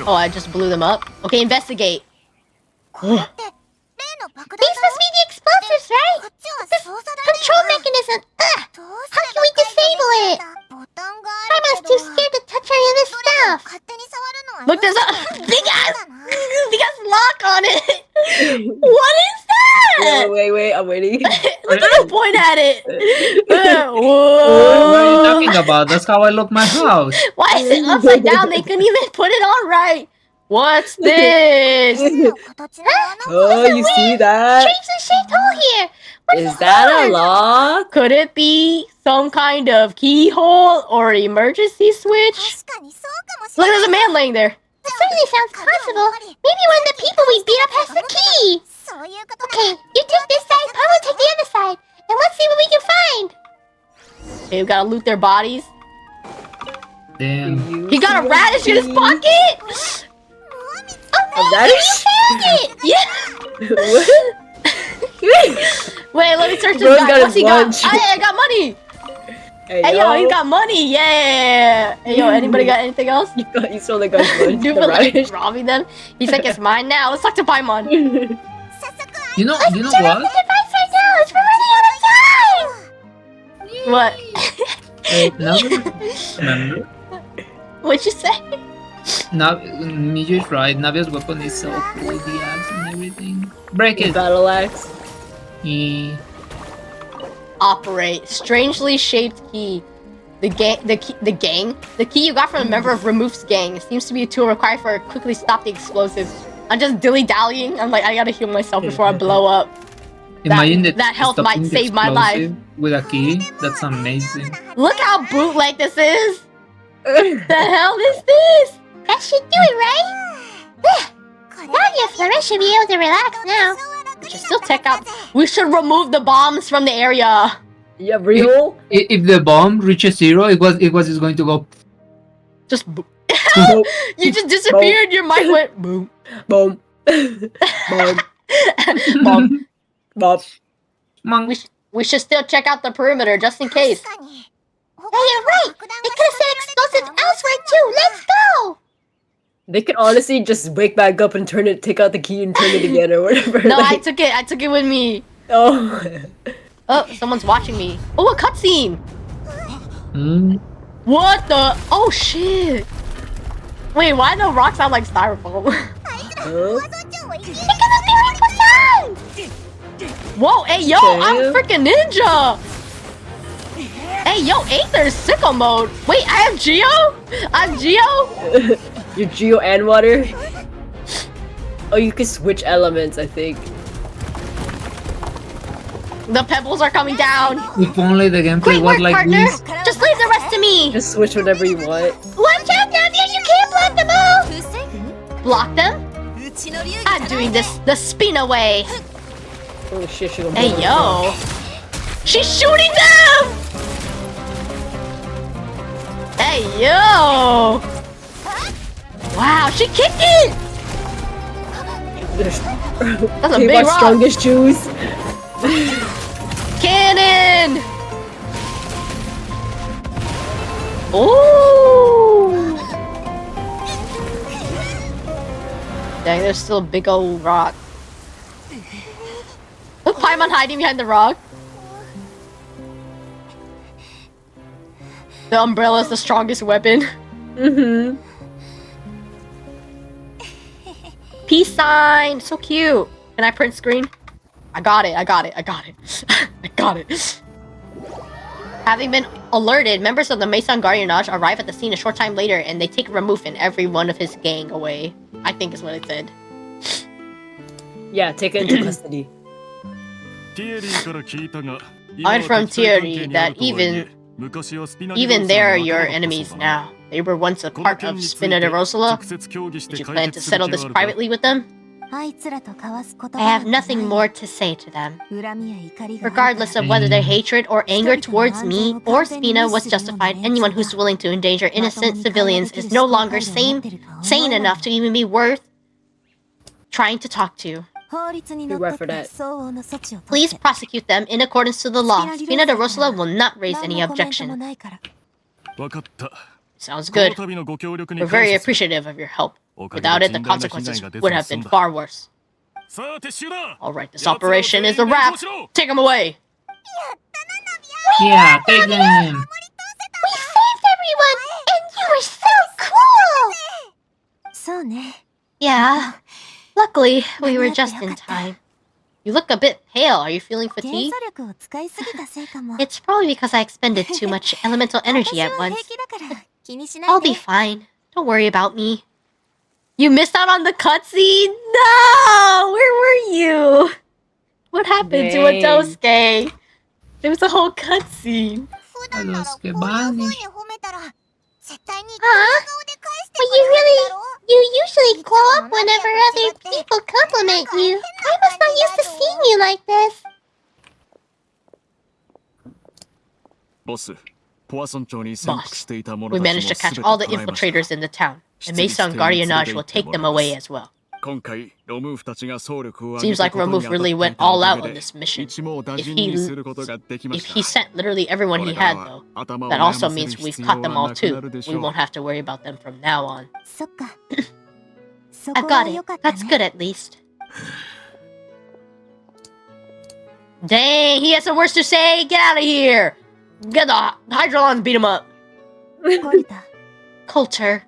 Oh, I just blew them up. Okay, investigate. These must be the explosives, right? This control mechanism. Ugh! How can we disable it? Paimon's too scared to touch any of this stuff. Look, there's a big ass lock on it. What is that? Wait, I'm waiting. Look at him point at it. What are you Whoa. talking about? That's how I lock my house. Why is it upside down? They couldn't even put it on right. What's this? Oh, you see that? Strangely shaped hole here. What's Is the that a horn? lock? Could it be some kind of keyhole or emergency switch? Look, there's a man laying there. That certainly sounds possible. Maybe one of the people we beat up has the key. Okay, you take this side, Paimon take the other side, and let's see what we can find. Okay, we gotta loot their bodies. Damn. He got a radish in his pocket. A radish? Found it. Yeah. What? Wait, let me search this Bro's guy. got What's he his got? lunch. I got money. Hey, Yo, he got money. Yeah. Hey, yo, anybody got anything else? You stole the guy's lunch. Dude, The for like radish. robbing them. He's like, it's mine now. Let's talk to Paimon. You know Turn what? off the device right now. It's running out of time. What? No, remember? What'd you say? Miju's right. Navia's weapon is so cool, the axe and everything. Break it. Battle axe. He... Operate. Strangely shaped key. The key you got from a member of Remoof's gang. It seems to be a tool required for quickly stop the explosives. I'm just dilly-dallying. I'm like, I gotta heal myself before I blow up. Imagine that health might stopping the save my life. explosive with a key. That's amazing. Look how bootleg this is. The hell is this? That should do it, right? Navia Flores should be able to relax now. We should still check out. We should remove the bombs from the area. Yeah, real? If the bomb reaches zero, it was just going to go. Just Boom. you just disappeared. Your mic went boom. Boom. Boom. Bomb. Bob. Mang. We should still check out the perimeter just in case. Hey, you're right. They could have set explosives elsewhere too. Let's go. They could honestly just wake back up and take out the key and turn it again or whatever. No, I like, took it. I took it with me. Oh. Oh, someone's watching me. Oh, a cutscene. Hmm. What the? Oh shit. Wait, why do rocks sound like styrofoam? Huh? Whoa, hey yo, I'm freaking ninja. Hey yo, Aether's sicko mode. Wait, I have Geo? I'm Geo? Your Geo and water? Oh, you can switch elements, I think. The pebbles are coming down. If only the gameplay Great was work, like partner. this. Just leave the rest to me. Just switch whatever you want. Watch out, Navia. You can't block them all. Block them? I'm doing this the Spina way. Oh shit, she Hey yo. She's shooting them! Hey yo. Wow, she kicked it! That's a big my rock. strongest shoes. Cannon! Ooh! Dang, there's still a big old rock. Look, Paimon hiding behind the rock. The umbrella's the strongest weapon. Mm-hmm. Peace sign! So cute! Can I print screen? I got it. I got it. Having been alerted, members of the Maison Gardiennage arrive at the scene a short time later and they take Remoof and every one of his gang away. I think is what it said. Yeah, take it into custody. I'm from Thierry that even they're your enemies now. They were once a part of Spina de Rosala. Did you plan to settle this privately with them? I have nothing more to say to them. Regardless of whether their hatred or anger towards me or Spina was justified, anyone who's willing to endanger innocent civilians is no longer sane enough to even be worth trying to talk to. For that. Please prosecute them in accordance to the law. Spina de Rosala will not raise any objection. Sounds good. We're very appreciative of your help. Without it, the consequences would have been far worse. Alright, this operation is a wrap. Take him away. Yeah, take them. We saved everyone, and you were so cool! そうね Yeah. Luckily, we were just in time. You look a bit pale. Are you feeling 元 fatigued? 素力を使いすぎたせいかも It's probably because I expended too much elemental energy at 私は once. 平気だから気にしない I'll で be fine. Don't worry about me. You missed out on the cutscene? No! Where were you? What happened to Dang. Adosuke? There was a whole cutscene. 普段ならこういう Adosuke 風に vanish. 褒めたら絶対にこんな顔で返してくれるだろ You usually glow up whenever other people compliment you. I was not used to seeing you like this. ボス、ポアソン町に潜伏していた者 We たち managed も to catch 全て all the 捕らえました infiltrators in the town, and Mason Guardianage will take them away as well. 今回、ロムーフたちが総力を挙げ Seems た like ことに Remove 当たって really い went た all おか out げ on で this mission. 一網打 If 尽に he することができま if し he た。 sent literally everyone こ he れから had は though, 頭を that 悩 also ませる means we've 必要 caught は them all なく too. なるでし We ょう。 won't have to worry about them from now on. そっかそ I've こは got 良 it. かった That's ね good at least. Dang, he has some words to say. Get out of here. Get the Hydrolon, beat him up. コルタ Coulter.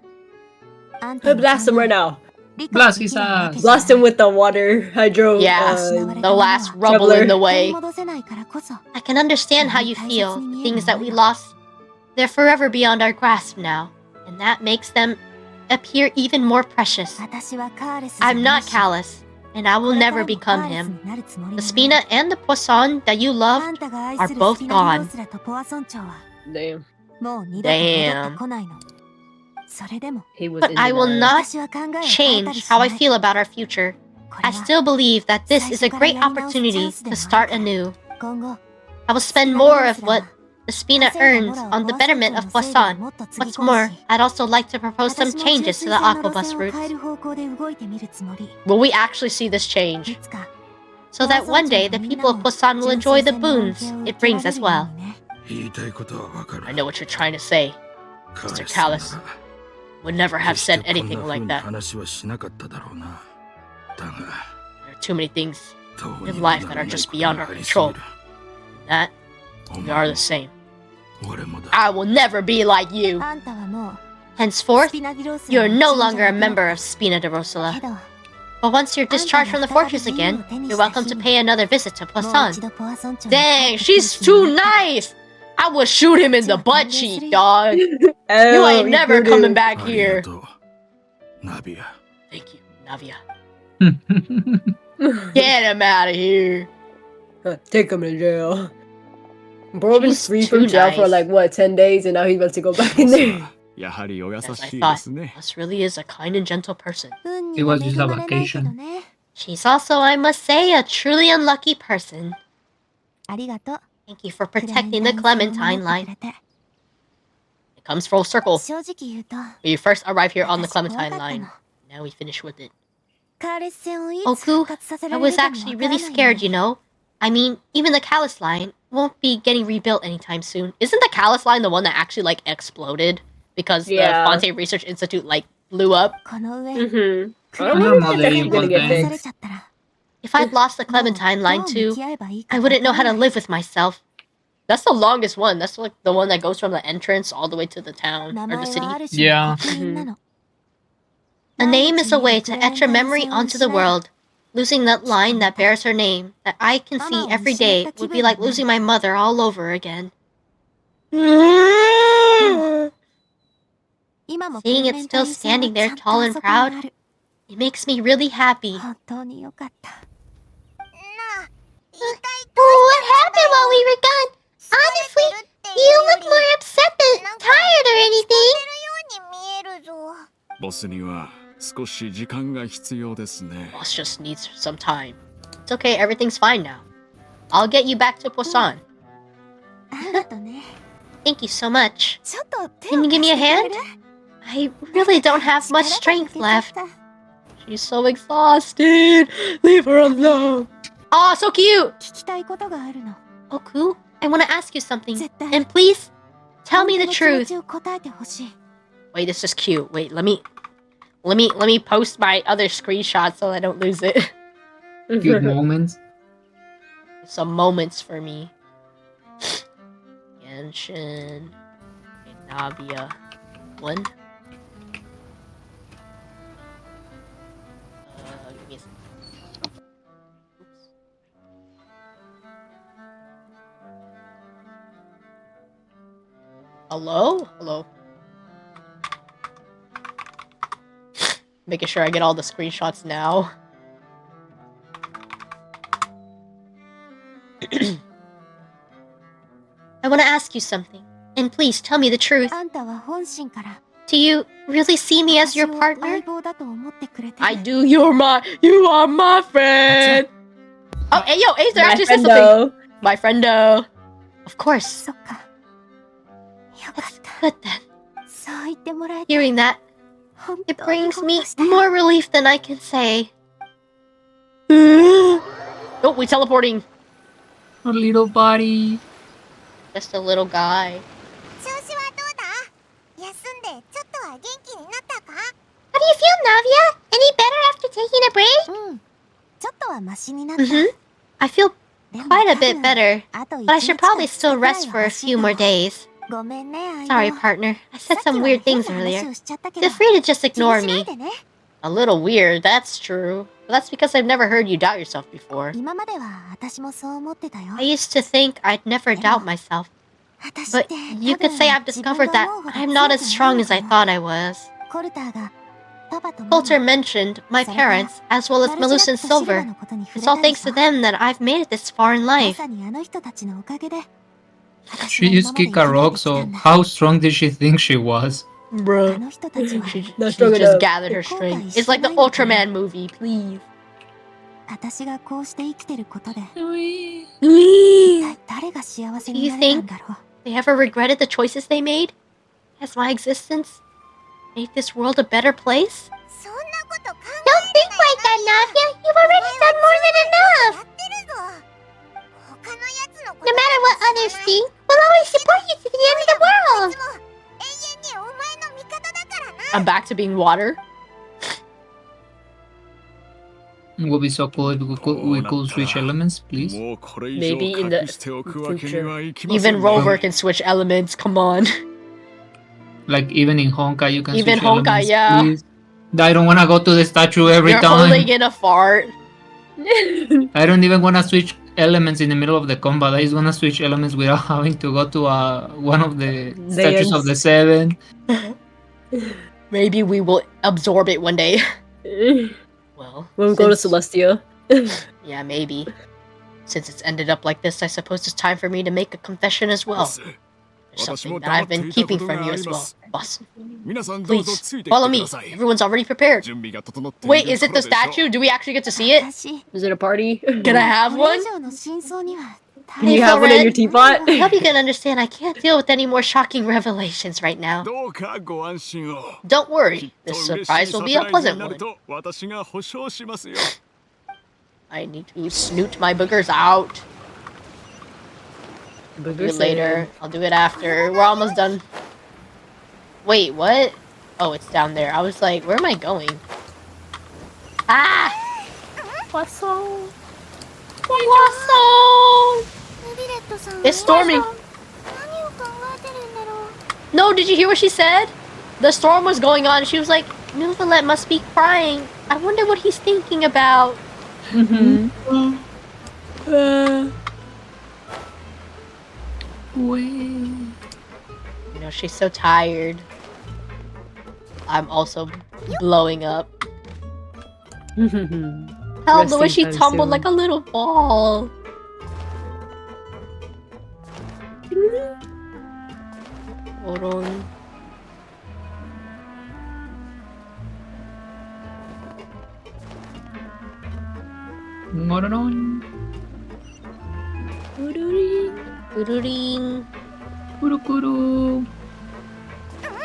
あんた I blast him right now. 理解 Blast でき his ないわけ ass. じゃない Blast him with the water hydro. Yeah, the last rubble in the 取り way. 戻せないからこそ I can understand how you feel. The things that we lost, they're forever beyond our grasp now, and that makes them appear even more precious. 私はカーレスじゃ I'm な not いし callous, and I こ will れから never も become カーレス him. になるつもり The もない Spina and the Poisson that you あ loved んたが愛 are する both スピナディ gone. ロースラとポアソン町は Damn. もう二度と戻ってこないのそれでも He was But in I will denial. not 私は考えを変えたり change し how な I い feel about our future. こ I れは still believe that this is a great opportunity to start anew. 今後 I will spend more of what the Spina earns on the betterment of Poisson. What's more, I'd also like to propose some 私も changes to the 中水線の路 Aquabus 線を変え routes. る方向で動いてみるつもり Will we actually see this い change? つか So that one day the people of Poisson will enjoy the boons it brings as well. 言いたいことはわかる I know what you're trying to say. カーレス Mr. Callus なら Would never have 決して said こんな anything 風 like に that. 話はしなかっただろうなだが There are too many things どう in にも life な that ら are ない just こと beyond が our ありすぎ control. る That お we 前 are も the same. 俺もだ I will never be like you. あんたはもう Henceforth, スピナディロースラ you're の no 一員じ longer ゃ a なくなっ member of Spina de た Rosula. けど But once you're discharged from the fortress again, you're welcome to pay another visit to もう一 Poisson. 度ポアソン町に帰 Dang, ってくる she's 気に too なった nice. I would shoot him in the butt cheek, dog. You Oh, ain't he never voodoo. coming back ありが here. とうナビア Thank you, Navia. Get him out of here. Take him to jail. Bro been She's free too from jail for nice. like what 10 days and now he's about to go back in ボス there. はやはりお優 Yes, I しいで thought すね Us really is a kind and gentle person. 運 It には was 恵 just a まれないけど vacation. ね She's also, I must say, a truly unlucky person. ありがとう Thank you for クレメン protecting タ the インさんを守 Clementine って line. くれて It comes full circle. 正直言うと You first arrived here on the 私怖か Clementine ったの line. Now we finish with it. カーレス戦をいつ Oku, 復活させ I られる was かも actually わから really ないの scared, you に know? I mean, even the Callus line won't be getting rebuilt anytime soon. Isn't the Callus line the one that actually, like, exploded? Because Yeah. the Fonte Research Institute, like, blew up? この上 Mm-hmm. ク I レ don't メ know ン if タイ it's ン actually さん gonna に get 復活さ fixed. れちゃったら If I'd lost the もう Clementine ど line う向 too, き合えばいいか I わ wouldn't か know ん how な to い live with myself. That's the longest one. That's like the one that goes from the entrance all the way to the town 名 or the 前 city. はある種 Yeah. の刻印なの A 毎 name 日 is a 見 way る to クレメ etch ン a タイン memory 戦を onto 失 the えば world. Losing that line that bears her name, that I can see Mama, every we day, should would have be like given losing my mother all over again. 今もク Seeing レ it メンタイ still ン戦は standing ちゃ there んと tall あ and そこに proud, ある it makes me really happy. 本当によかった What happened while we were gone? Honestly, you look more upset than tired or anything. ボスには少し時間が必要ですね Boss just needs some time. It's okay, everything's fine now. I'll get you back to Poisson. ありがとね Thank you so much. ちょっと手 Can を you give 貸 me し a てくれ hand? る I really don't have much 力が抜 strength けちゃっ left. た She's so exhausted. Leave her alone. Oh, so cute. 聞きたいことがあるの Oku, I want to ask you something. 絶対 And please, tell me the truth. Wait, this is cute. Wait, let me post my other screenshot so I don't lose it. Cute moments. Some moments for me. Genshin. Okay, Navia. 1. Give me a second. Oops. Hello? Hello. Making sure I get all the screenshots now. I want to ask you something, and please tell me the truth. Do you really see me as your partner? I do. You are my friend. Oh, hey, yo, Acer actually said something. My friendo. Of course. That's good then. Hearing that, it brings me more relief than I can say. Oh, we teleporting. A little body. Just a little guy. How do you feel, Navia? Any better after taking a break? I feel quite a bit better, but I should probably still rest for a few more days. Sorry, partner. I said some weird things earlier. Feel free to just ignore me. A little weird, that's true. But that's because I've never heard you doubt yourself before. I used to think I'd never doubt myself. But you could say I've discovered that I'm not as strong as I thought I was. Coulter mentioned my parents, as well as Malus and Silver. It's all thanks to them that I've made it this far in life. She just kicked a rock, so how strong did she think she was? Bro. She just gathered her strength. It's like the Ultraman movie, please. Do you think they ever regretted the choices they made? Has my existence made this world a better place? Don't think like that, Navia. You've already done more than enough. No matter what others think, we'll always support you to the end of the world. I'm back to being water. It would be so cool if we could switch elements, please. Maybe in the future. Even Rover can switch elements, come on. Like even in Honkai you can Even switch Honkai, elements, yeah. please. I don't want to go to the statue every You're time. holding in a fart. I don't even want to switch elements in the middle of the combat. I just want to switch elements without having to go to one of the statues of the 7. Maybe we will absorb it one day. Well, when we go to Celestia. Yeah, maybe. Since it's ended up like this, I suppose it's time for me to make a confession as well. There's something that I've been keeping from you as well, boss. Please, follow me. Everyone's already prepared. Wait, is it the statue? Do we actually get to see it? Is it a party? Can I have one? Can you have one in your teapot? I hope you can understand I can't deal with any more shocking revelations right now. Don't worry, this surprise will be a pleasant one. I need to snoot my boogers out. I'll do it later. I'll do it after. We're almost done. Wait, what? Oh, it's down there. I was like, where am I going? Ah! Poisson! Poisson! It's storming. No, did you hear what she said? The storm was going on. She was like, Nuvalet must be crying. I wonder what he's thinking about. You know, she's so tired. I'm also blowing up. Hell, the way she tumbled like a little ball. Hold on.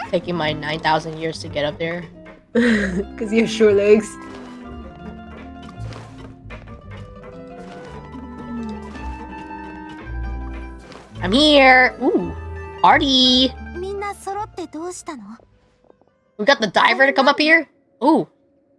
Taking my 9,000 years to get up there. Because you have short legs. I'm here. Ooh, party. We got the diver to come up here? Ooh.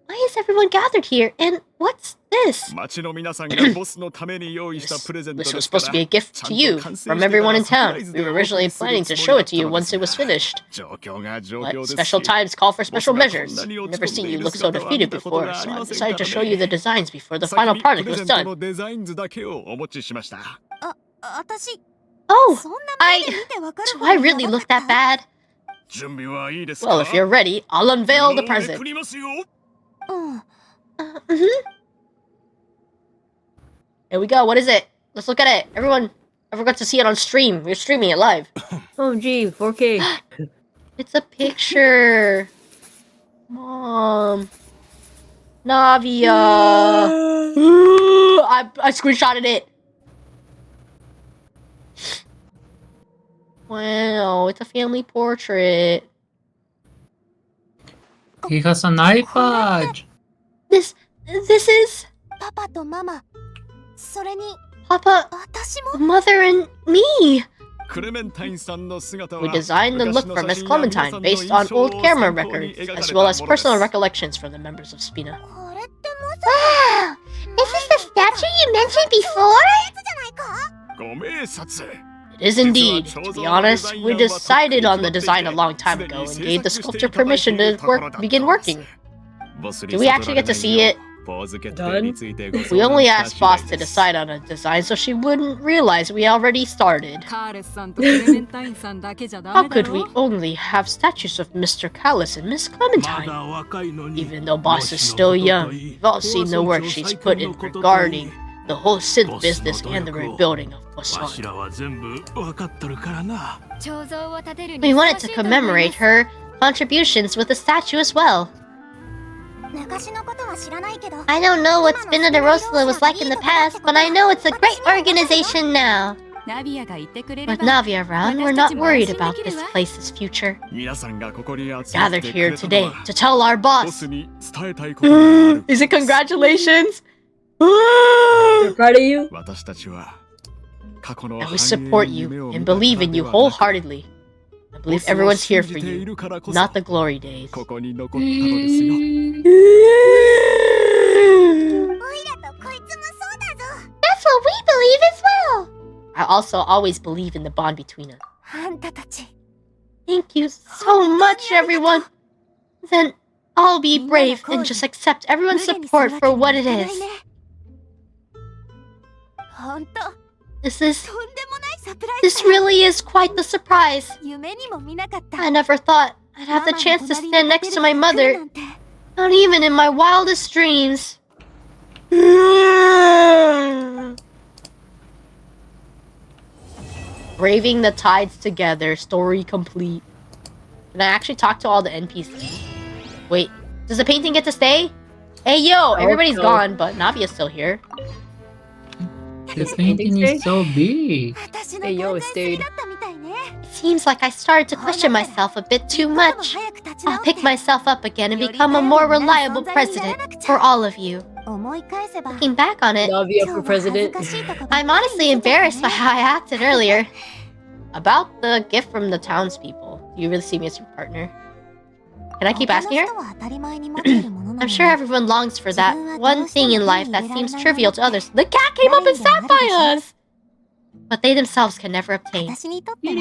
Why is everyone gathered here? And what's this? 町の皆さんがボスのために用意したプレゼント This で was すか supposed ら to be a gift to you from everyone in town. We were originally planning to show it to you once it was finished. 状況が状 But 況です special し times call for special ボスが measures. こんなに I've 落ち never 込んで seen い you る look so 姿は defeated 見たこと before, があ so り I ません decided か to ら show you the ね designs before the 先 final に product プレ was ゼント done. のデザイン図だけをお持ちしました 私 Oh, そんな I... 目で見てわかる Do ほ I ど really やば look か that った bad? 準備はいいです Well, か if you're ready, I'll unveil the 布をめ present. くりますようん Mm-hmm. Here we go. What is it? Let's look at it. Everyone, I forgot to see it on stream. We're streaming it live. Oh, gee, 4K. It's a picture. Mom. Navia. I screenshotted it. Wow, it's a family portrait. He has an iPad. This is パパとママそれに Papa, 私も Mother, and me. クレメンタインさんの姿は We designed the look 昔の for Miss 写真や皆さ Clementine んの based 印 on 象を old camera 参考に records, 描か as れ well た as ものです personal recollections from the members of Spina. これってま Wow! Is this the statue you mentioned before? じゃないかご明察 It is indeed. To be honest, we decided on the design a long time ago and gave the sculptor permission to begin working. Do we actually get to see it? Done? We only asked Boss to decide on a design so she wouldn't realize we already started. カーレスさんとクレメンタインさんだけじゃダ How メだ could we ろ only have statues of Mr. Callis and Miss ま Clementine? だ若いのに Even though Boss is still young, we've all seen the work she's put in regarding the whole synth business and the rebuilding of わし Bosan. らは全部分かっとるからな 彫像を立てる We にふさ wanted わし to いと思います commemorate her contributions with a statue as well. 昔のことは知らないけど I don't know what Spina de Rosala was like in the past, but I know it's a great organization now. ナビアがいてくれれ With ば Navia around, we're not worried about this place's future. 皆さんがここに集まっ Gathered てく here れたの today は to tell our ボ boss. スに伝えたいことがある Is it congratulations? We're proud of you. 私たちは過去の And we 繁栄 support に you 夢を見 and たから believe in で you はなく wholeheartedly. I ボ believe スを everyone's here 信じ for てい you, るからこそ not the glory days. ここに残ったのですよ That's what we believe as well. I also always believe in the bond between us. あんたたち Thank you so much, everyone. Then I'll be brave and just accept everyone's support for what it is. 本当 This is とんでもないサプライ this ズだよ really is quite the surprise. 夢にも見なかった I never thought I'd have the chance to stand next to my ママの mother, 隣に立てるなんて not even in my wildest dreams. Braving the tides together, story complete. Can I actually talk to all the NPCs? Wait, does the painting get to stay? Hey yo, everybody's so. gone, but Navia's still here. The painting is so big. 私の Hey, yo, 考え it すぎ stayed. だったみたいね It seems like I started to question myself a bit too much. I'll pick myself up again and become a more reliable president for all of you. 思い返せば Looking back on it, Navia 今 for 日は恥ず president. かしいとこばっかり I'm honestly 見せちゃった embarrassed by ね how I acted earlier. About the gift from the townspeople. Do you really see me as your partner? Can I keep asking her? 他の人は当たり前に持ってるものなの I'm に sure everyone longs for that one thing in life that seems trivial to others. The cat came up and sat by us! But they themselves can never obtain. 私にとっては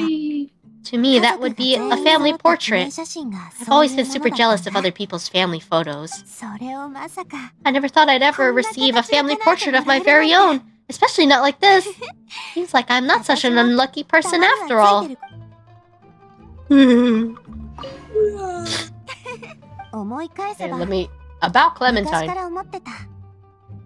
To me, that would be a family portrait. 家族が全員揃った記念写真が I've そうい always う been もの super だったん jealous だ of other people's family photos. それをまさか I never thought I'd ever receive a family portrait of my very own, especially not like this. Seems like I'm not such an unlucky person after all. 思い返せ Okay, ば let me... About 昔 Clementine. から思ってた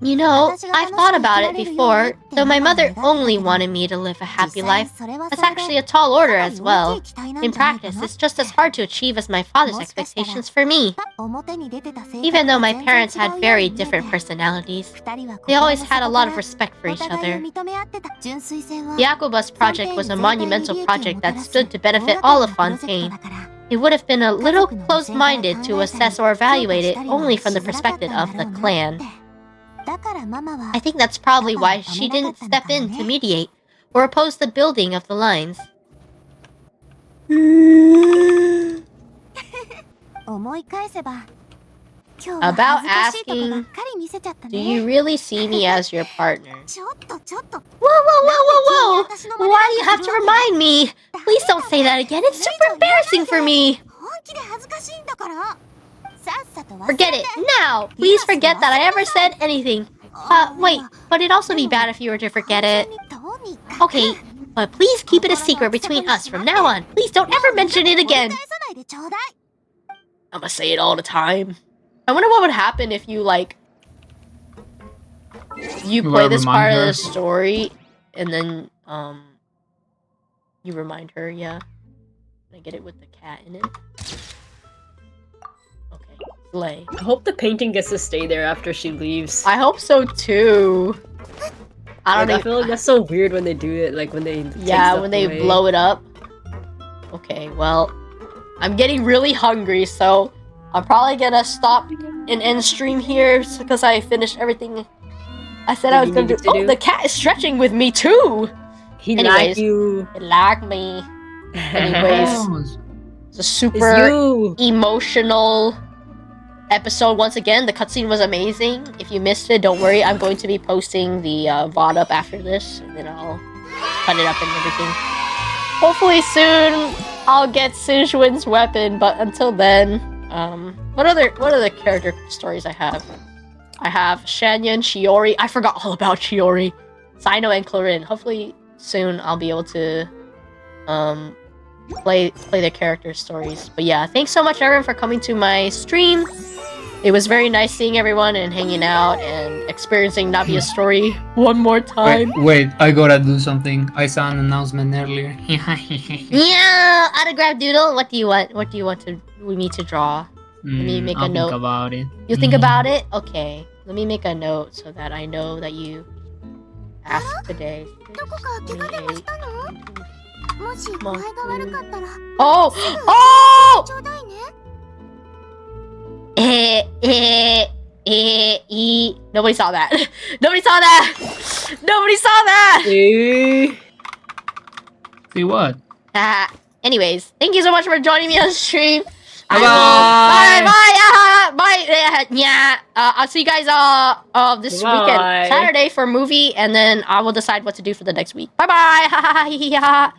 You know, I've thought about it before, though my mother only wanted me to live a happy 実際 life. それはそ That's れで actually a tall order かな as り大 well. きい期待なん In じゃないか practice, な it's just as hard to achieve as my father's expectations for me. 表に出てた性格 Even though my が parents 全 had 然違うよう very に見えて different personalities, 二人は they 心 always の had a 底 lot か of ら respect for お each 互いを other. 認め合ってた純粋線は The Aquabus project was a monumental project that stood to benefit all of Fontaine. It would have been a little close-minded to assess or evaluate it only from the perspective of the clan. だからママは I think that's probably why she didn't step in to mediate or oppose the building of the lines. 思い返せば About asking, do you really see me as your partner? Whoa, whoa! Why do you have to remind me? Please don't say that again. It's super embarrassing for me. Forget it now. Please forget that I ever said anything. Wait, but it'd also be bad if you were to forget it. Okay, but please keep it a secret between us from now on. Please don't ever mention it again. I'm gonna say it all the time. I wonder what would happen if you, like, you play this part of the story, and then, you remind her, yeah. Can I get it with the cat in it? Okay, slay. I hope the painting gets to stay there after she leaves. I hope so, too. I feel like that's so weird when they do it, like, when they when they blow it up. Okay, well, I'm getting really hungry, so I'm probably gonna stop and end stream here because I finished everything I said I was gonna do. Oh, the cat is stretching with me too! He liked you. It liked me. Anyways, it's a super emotional episode once again. The cutscene was amazing. If you missed it, don't worry. I'm going to be posting the VOD up after this, and then I'll cut it up and everything. Hopefully soon I'll get Sinjuin's weapon, but until then, what other character stories I have? I have Shanyan, Shiori. I forgot all about Shiori. Sino and Clarin. Hopefully soon I'll be able to play their character stories. But yeah, thanks so much everyone for coming to my stream. It was very nice seeing everyone and hanging out and experiencing Navia's story one more time. Wait, I gotta do something. I saw an announcement earlier. Yeah, autograph doodle. What do you want? What do you want me to draw? Let me make a note. Think about it. You think about it? Okay. Let me make a note so that I know that you asked today. おお Nobody saw that. Nobody saw that. Nobody saw that. See what? Anyways, thank you so much for joining me on stream. Bye. Bye. Yeah. I'll see you guys this weekend, Saturday for a movie, and then I will decide what to do for the next week. Bye.